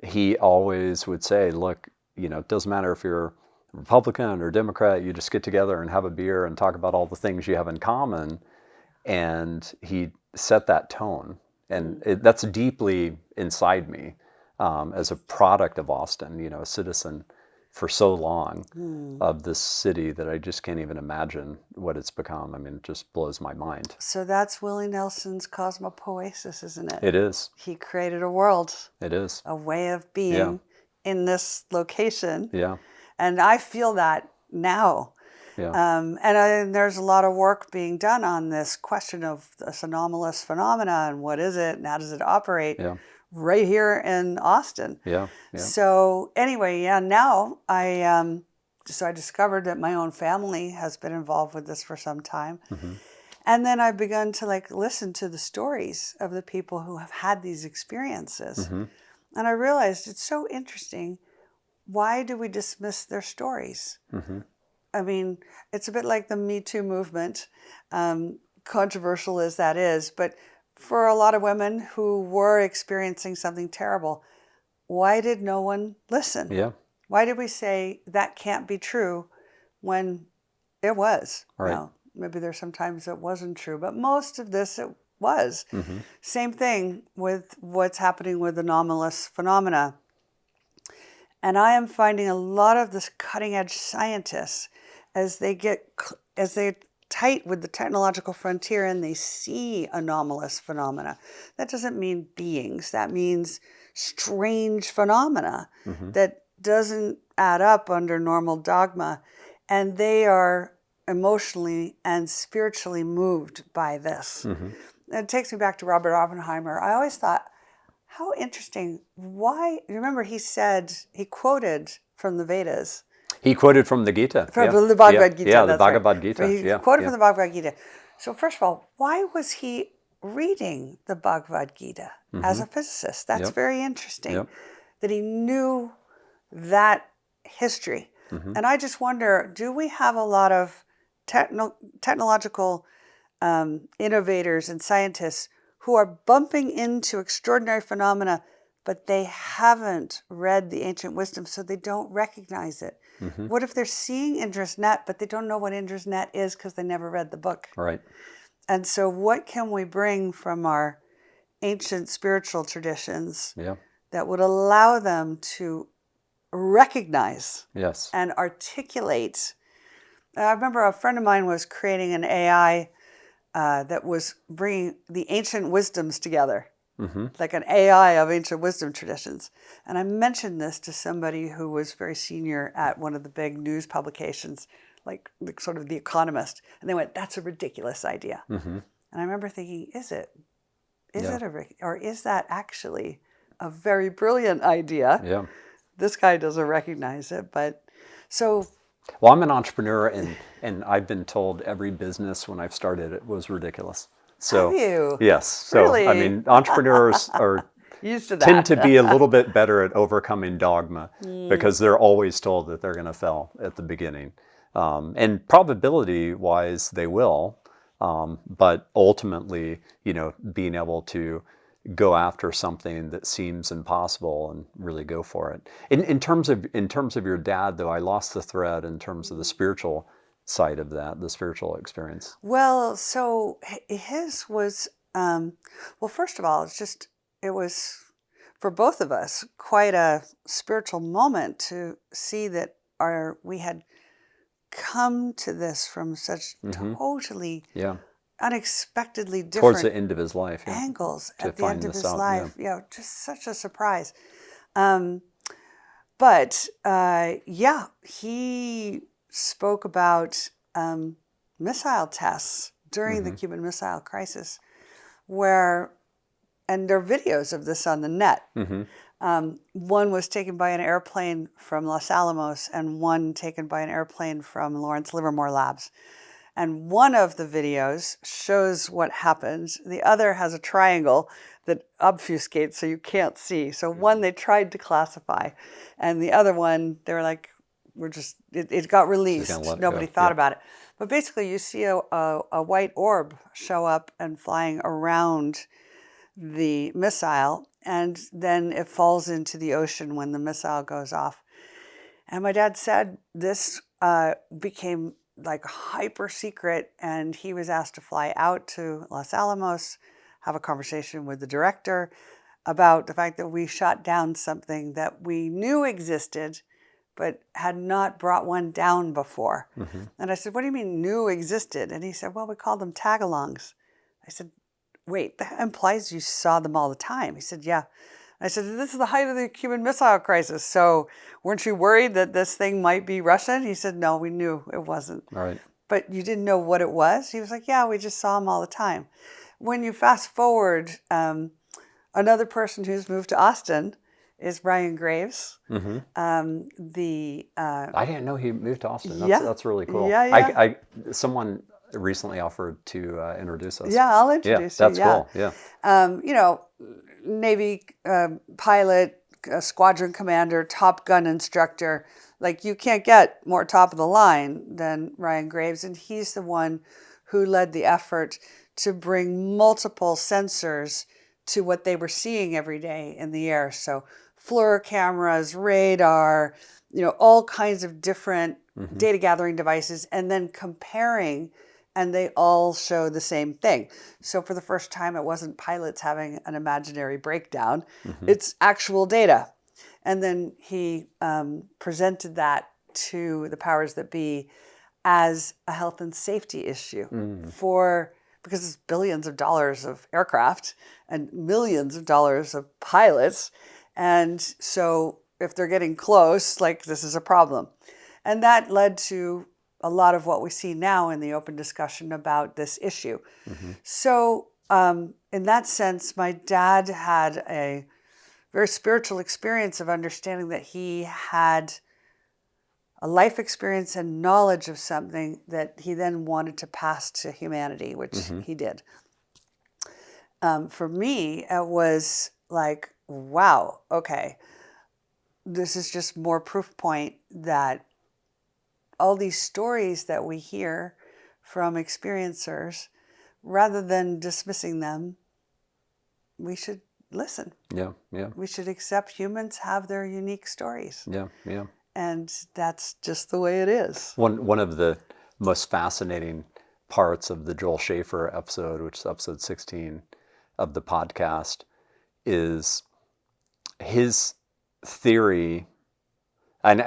Speaker 2: he always would say, look, it doesn't matter if you're Republican or Democrat, you just get together and have a beer and talk about all the things you have in common. And he set that tone. And that's deeply inside me as a product of Austin, a citizen for so long of this city that I just can't even imagine what it's become. I mean, it just blows my mind.
Speaker 1: So that's Willie Nelson's cosmopoesis, isn't it?
Speaker 2: It is.
Speaker 1: He created a world.
Speaker 2: It is.
Speaker 1: A way of being in this location.
Speaker 2: Yeah.
Speaker 1: And I feel that now.
Speaker 2: Yeah.
Speaker 1: And there's a lot of work being done on this question of this anomalous phenomena and what is it and how does it operate right here in Austin.
Speaker 2: Yeah.
Speaker 1: So anyway, now I discovered that my own family has been involved with this for some time. And then I've begun to listen to the stories of the people who have had these experiences. And I realized it's so interesting. Why do we dismiss their stories? I mean, it's a bit like the Me Too movement, controversial as that is, but for a lot of women who were experiencing something terrible, why did no one listen?
Speaker 2: Yeah.
Speaker 1: Why did we say that can't be true when it was?
Speaker 2: Right.
Speaker 1: Now, maybe there's sometimes it wasn't true, but most of this it was. Same thing with what's happening with anomalous phenomena. And I am finding a lot of this cutting edge scientists, as they tight with the technological frontier and they see anomalous phenomena. That doesn't mean beings. That means strange phenomena that doesn't add up under normal dogma. And they are emotionally and spiritually moved by this. It takes me back to Robert Oppenheimer. I always thought, how interesting. Why? Remember, he quoted from the Vedas.
Speaker 2: He quoted from the Gita.
Speaker 1: From the Bhagavad Gita.
Speaker 2: Yeah, the Bhagavad Gita.
Speaker 1: He quoted from the Bhagavad Gita. So first of all, why was he reading the Bhagavad Gita as a physicist? That's very interesting. That he knew that history. And I just wonder, do we have a lot of technological innovators and scientists who are bumping into extraordinary phenomena, but they haven't read the ancient wisdom, so they don't recognize it. What if they're seeing Indra's net, but they don't know what Indra's net is because they never read the book?
Speaker 2: Right.
Speaker 1: And so what can we bring from our ancient spiritual traditions that would allow them to recognize and articulate? I remember a friend of mine was creating an AI that was bringing the ancient wisdoms together, like an AI of ancient wisdom traditions. And I mentioned this to somebody who was very senior at one of the big news publications, like sort of The Economist. And they went, "That's a ridiculous idea." And I remember thinking, is it? Or is that actually a very brilliant idea?
Speaker 2: Yeah.
Speaker 1: This guy doesn't recognize it, but so...
Speaker 2: Well, I'm an entrepreneur, and I've been told every business when I've started it was ridiculous. So,
Speaker 1: have you?
Speaker 2: Yes. So,
Speaker 1: really?
Speaker 2: I mean, entrepreneurs are
Speaker 1: used to that.
Speaker 2: tend to be a little bit better at overcoming dogma because they're always told that they're going to fail at the beginning. And probability-wise, they will. But ultimately, being able to go after something that seems impossible and really go for it. In terms of your dad, though, I lost the thread in terms of the spiritual side of that, the spiritual experience.
Speaker 1: Well, so his was, well, first of all, it was for both of us quite a spiritual moment to see that we had come to this from such totally unexpectedly different
Speaker 2: towards the end of his life
Speaker 1: angles
Speaker 2: to
Speaker 1: at the end of his
Speaker 2: out,
Speaker 1: life. Just such a surprise. But he spoke about missile tests during the Cuban Missile Crisis, and there are videos of this on the net. One was taken by an airplane from Los Alamos and one taken by an airplane from Lawrence Livermore Labs. And one of the videos shows what happens. The other has a triangle that obfuscates so you can't see. So one they tried to classify, and the other one, they were like, it got released. Nobody thought about it. But basically you see a white orb show up and flying around the missile, and then it falls into the ocean when the missile goes off. And my dad said this became like hyper secret, and he was asked to fly out to Los Alamos, have a conversation with the director about the fact that we shot down something that we knew existed, but had not brought one down before. And I said, "What do you mean knew existed?" And he said, "Well, we called them tag-alongs." I said, "Wait, that implies you saw them all the time." He said, "Yeah." I said, "This is the height of the Cuban Missile Crisis, so weren't you worried that this thing might be Russian?" He said, "No, we knew it wasn't."
Speaker 2: Right.
Speaker 1: "But you didn't know what it was?" He was like, "Yeah, we just saw them all the time." When you fast forward, another person who's moved to Austin is Brian Graves.
Speaker 2: I didn't know he moved to Austin. That's really cool. Someone recently offered to introduce us.
Speaker 1: Yeah, I'll introduce you.
Speaker 2: That's cool. Yeah.
Speaker 1: Navy pilot, squadron commander, Top Gun instructor. Like, you can't get more top of the line than Ryan Graves. And he's the one who led the effort to bring multiple sensors to what they were seeing every day in the air. So FLIR cameras, radar, all kinds of different data gathering devices, and then comparing, and they all show the same thing. So for the first time, it wasn't pilots having an imaginary breakdown. It's actual data. And then he presented that to the powers that be as a health and safety issue because it's billions of dollars of aircraft and millions of dollars of pilots. And so if they're getting close, this is a problem. And that led to a lot of what we see now in the open discussion about this issue. So in that sense, my dad had a very spiritual experience of understanding that he had a life experience and knowledge of something that he then wanted to pass to humanity, which he did. For me, it was like, wow, okay, this is just more proof point that all these stories that we hear from experiencers, rather than dismissing them, we should listen.
Speaker 2: Yeah, yeah,
Speaker 1: We should accept humans have their unique stories.
Speaker 2: yeah, yeah.
Speaker 1: And that's just the way it is.
Speaker 2: One of the most fascinating parts of the Joel Schaefer episode, which is episode 16 of the podcast, is his theory. And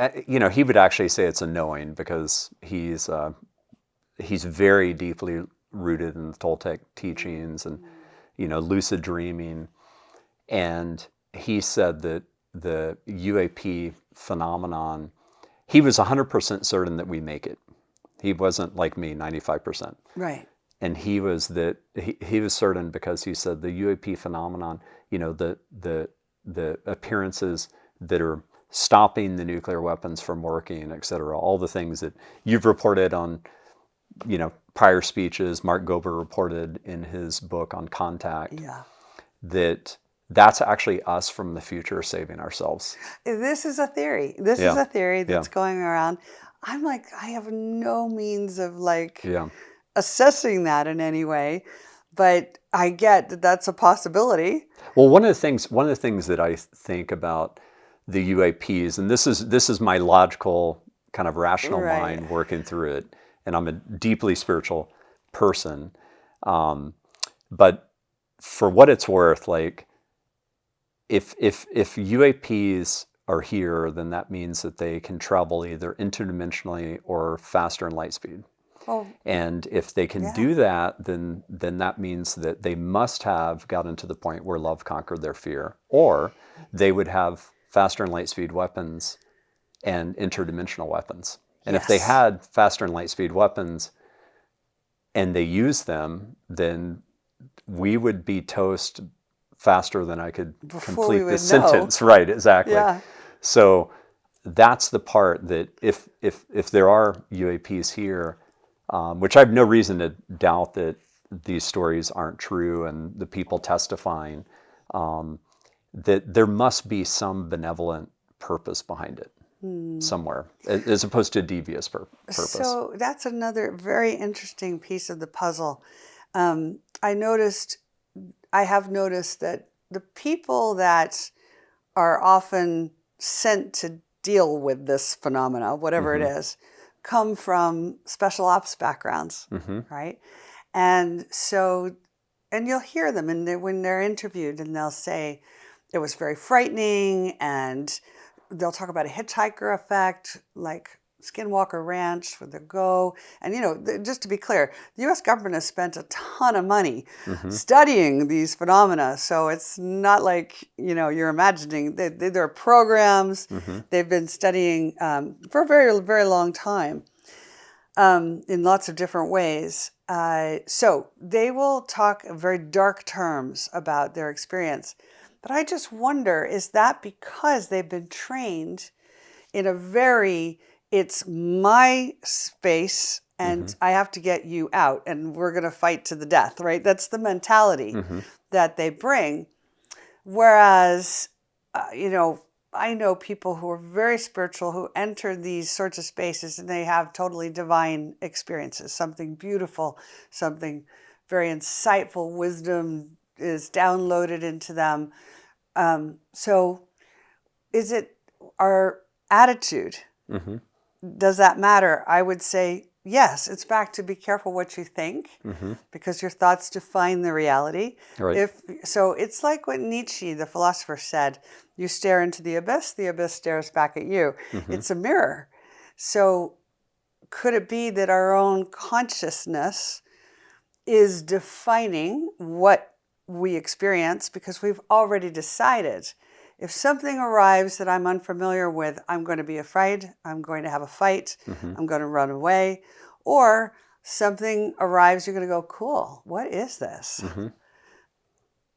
Speaker 2: he would actually say it's a knowing, because he's very deeply rooted in the Toltec teachings and lucid dreaming. And he said that the UAP phenomenon, he was 100% certain that we make it. He wasn't like me, 95%.
Speaker 1: Right.
Speaker 2: And he was certain, because he said the UAP phenomenon, the appearances that are stopping the nuclear weapons from working, et cetera, all the things that you've reported on, prior speeches, Mark Gober reported in his book on Contact,
Speaker 1: Yeah.
Speaker 2: that's actually us from the future saving ourselves.
Speaker 1: This is a theory. This is a theory that's going around. I'm like, I have no means of assessing that in any way, but I get that that's a possibility.
Speaker 2: Well, one of the things that I think about the UAPs, and this is my logical kind of rational mind working through it, and I'm a deeply spiritual person, but for what it's worth, like, if UAPs are here, then that means that they can travel either interdimensionally or faster in light speed.
Speaker 1: Oh,
Speaker 2: and if they can do that, then that means that they must have gotten to the point where love conquered their fear, or they would have faster and light speed weapons and interdimensional weapons. And if they had faster and light speed weapons and they used them, then we would be toast faster than I could complete the sentence. Right, exactly.
Speaker 1: Yeah.
Speaker 2: So that's the part that if there are UAPs here, which I have no reason to doubt that these stories aren't true, and the people testifying, that there must be some benevolent purpose behind it somewhere, as opposed to a devious purpose.
Speaker 1: So that's another very interesting piece of the puzzle. I have noticed that the people that are often sent to deal with this phenomena, whatever it is, come from special ops backgrounds, right? And so, and you'll hear them when they're interviewed, and they'll say it was very frightening, and they'll talk about a hitchhiker effect, like Skinwalker Ranch for the go. And, just to be clear, the U.S. government has spent a ton of money studying these phenomena. So it's not like, you're imagining. There are programs. They've been studying for a very, very long time in lots of different ways. So they will talk in very dark terms about their experience. But I just wonder, is that because they've been trained in a very, it's my space and I have to get you out and we're going to fight to the death, right? That's the mentality that they bring. Whereas, I know people who are very spiritual who enter these sorts of spaces and they have totally divine experiences, something beautiful, something very insightful, wisdom is downloaded into them. So is it our attitude? Does that matter? I would say yes. It's back to be careful what you think, because your thoughts define the reality.
Speaker 2: Right.
Speaker 1: So it's like what Nietzsche, the philosopher, said: you stare into the abyss stares back at you. It's a mirror. So could it be that our own consciousness is defining what we experience, because we've already decided if something arrives that I'm unfamiliar with, I'm going to be afraid, I'm going to have a fight, I'm going to run away. Or something arrives, you're going to go, cool, what is this?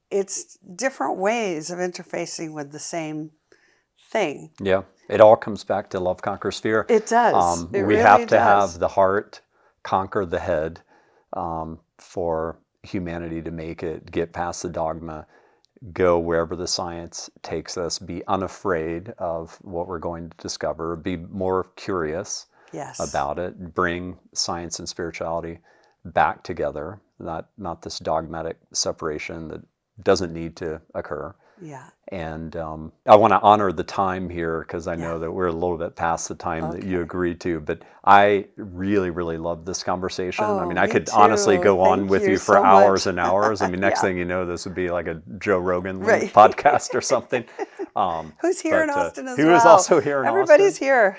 Speaker 1: It's different ways of interfacing with the same thing.
Speaker 2: Yeah, it all comes back to love conquers fear.
Speaker 1: It does. It
Speaker 2: we
Speaker 1: really
Speaker 2: have to
Speaker 1: does.
Speaker 2: have the heart conquer the head for humanity to make it, get past the dogma, go wherever the science takes us, be unafraid of what we're going to discover, be more curious about it, bring science and spirituality back together, not this dogmatic separation that doesn't need to occur.
Speaker 1: Yeah.
Speaker 2: And I want to honor the time here because I know
Speaker 1: Yeah.
Speaker 2: that we're a little bit past the time that you
Speaker 1: Okay.
Speaker 2: agreed to, but I really, really love this conversation. I mean,
Speaker 1: Oh,
Speaker 2: I
Speaker 1: me
Speaker 2: could honestly
Speaker 1: too.
Speaker 2: go on
Speaker 1: Thank
Speaker 2: with
Speaker 1: you
Speaker 2: you for
Speaker 1: so
Speaker 2: hours
Speaker 1: much.
Speaker 2: and hours. I mean, next
Speaker 1: Yeah.
Speaker 2: thing you know, this would be like a Joe Rogan
Speaker 1: Right.
Speaker 2: podcast or something.
Speaker 1: Who's here in Austin as
Speaker 2: Who
Speaker 1: well?
Speaker 2: is also here in
Speaker 1: Everybody's
Speaker 2: Austin.
Speaker 1: here.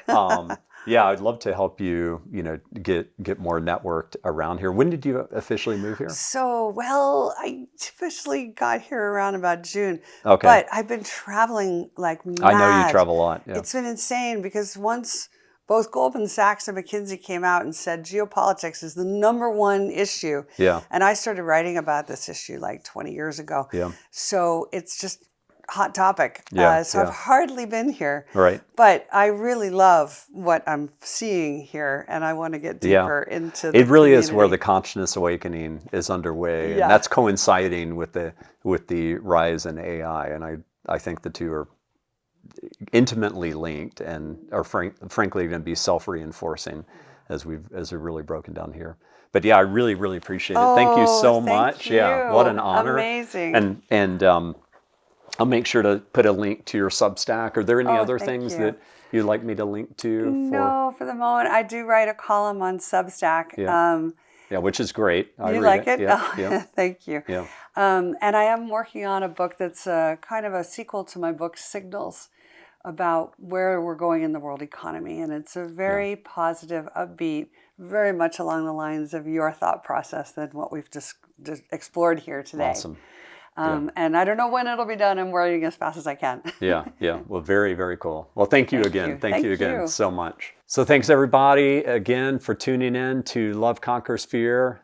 Speaker 2: Yeah, I'd love to help you, get more networked around here. When did you officially move here?
Speaker 1: So, well, I officially got here around about June.
Speaker 2: Okay.
Speaker 1: But I've been traveling like mad.
Speaker 2: I know you travel a lot. Yeah.
Speaker 1: It's been insane because once both Goldman Sachs and McKinsey came out and said geopolitics is the #1 issue.
Speaker 2: Yeah.
Speaker 1: And I started writing about this issue like 20 years ago.
Speaker 2: Yeah.
Speaker 1: So it's just hot topic.
Speaker 2: Yeah,
Speaker 1: So
Speaker 2: yeah.
Speaker 1: I've hardly been here.
Speaker 2: Right.
Speaker 1: But I really love what I'm seeing here, and I want to get deeper into the
Speaker 2: It really is where
Speaker 1: community.
Speaker 2: the consciousness awakening is underway,
Speaker 1: Yeah.
Speaker 2: and that's coinciding with the rise in AI. And I think the two are intimately linked and are frankly going to be self-reinforcing as we've really broken down here. But yeah, I really, really appreciate it. Thank you so
Speaker 1: thank
Speaker 2: much.
Speaker 1: you.
Speaker 2: Yeah, what an honor.
Speaker 1: Amazing.
Speaker 2: And I'll make sure to put a link to your Substack. Are there any other
Speaker 1: thank
Speaker 2: things
Speaker 1: you.
Speaker 2: that you'd like me to link to?
Speaker 1: No, for the moment. I do write a column on Substack.
Speaker 2: Yeah. Yeah, which is great. I
Speaker 1: You
Speaker 2: read
Speaker 1: like it?
Speaker 2: Yeah,
Speaker 1: Oh,
Speaker 2: yeah.
Speaker 1: Thank you.
Speaker 2: Yeah.
Speaker 1: And I am working on a book that's kind of a sequel to my book, Signals, about where we're going in the world economy. And it's a very positive, upbeat, very much along the lines of your thought process than what we've just explored here today.
Speaker 2: Awesome.
Speaker 1: And I don't know when it'll be done. I'm writing as fast as I can.
Speaker 2: Yeah. Well, very, very cool. Well, thank you again. Thank you
Speaker 1: Thank
Speaker 2: again
Speaker 1: you.
Speaker 2: so much. So thanks everybody again for tuning in to Love Conquers Fear.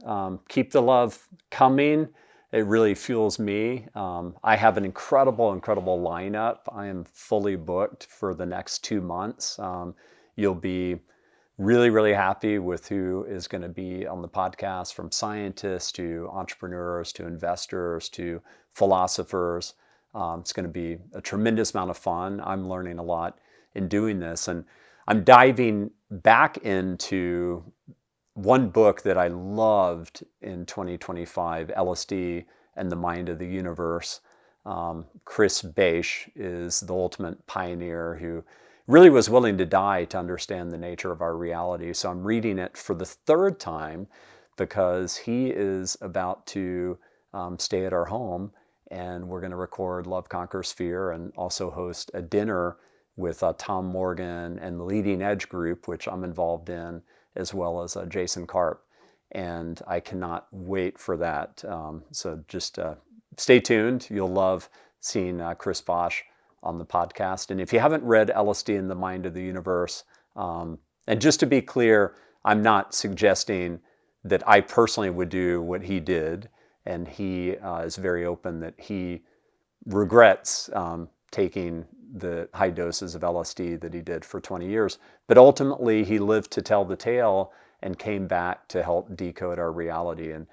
Speaker 2: Keep the love coming. It really fuels me. I have an incredible lineup. I am fully booked for the next 2 months. You'll be really, really happy with who is going to be on the podcast, from scientists to entrepreneurs to investors to philosophers. It's going to be a tremendous amount of fun. I'm learning a lot in doing this. And I'm diving back into one book that I loved in 2025, LSD and the Mind of the Universe. Chris Beisch is the ultimate pioneer who really was willing to die to understand the nature of our reality. So I'm reading it for the 3rd time because he is about to stay at our home, and we're going to record Love Conquers Fear and also host a dinner with Tom Morgan and the Leading Edge group, which I'm involved in, as well as Jason Karp. And I cannot wait for that. So just stay tuned. You'll love seeing Chris Bosch on the podcast. And if you haven't read LSD and the Mind of the Universe, and just to be clear, I'm not suggesting that I personally would do what he did. And he is very open that he regrets taking the high doses of LSD that he did for 20 years. But ultimately, he lived to tell the tale and came back to help decode our reality. And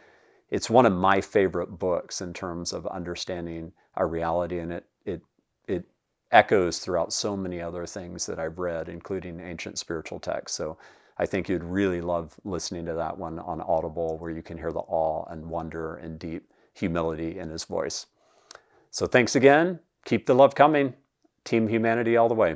Speaker 2: it's one of my favorite books in terms of understanding our reality. And it echoes throughout so many other things that I've read, including ancient spiritual texts. So I think you'd really love listening to that one on Audible, where you can hear the awe and wonder and deep humility in his voice. So thanks again. Keep the love coming. Team Humanity all the way.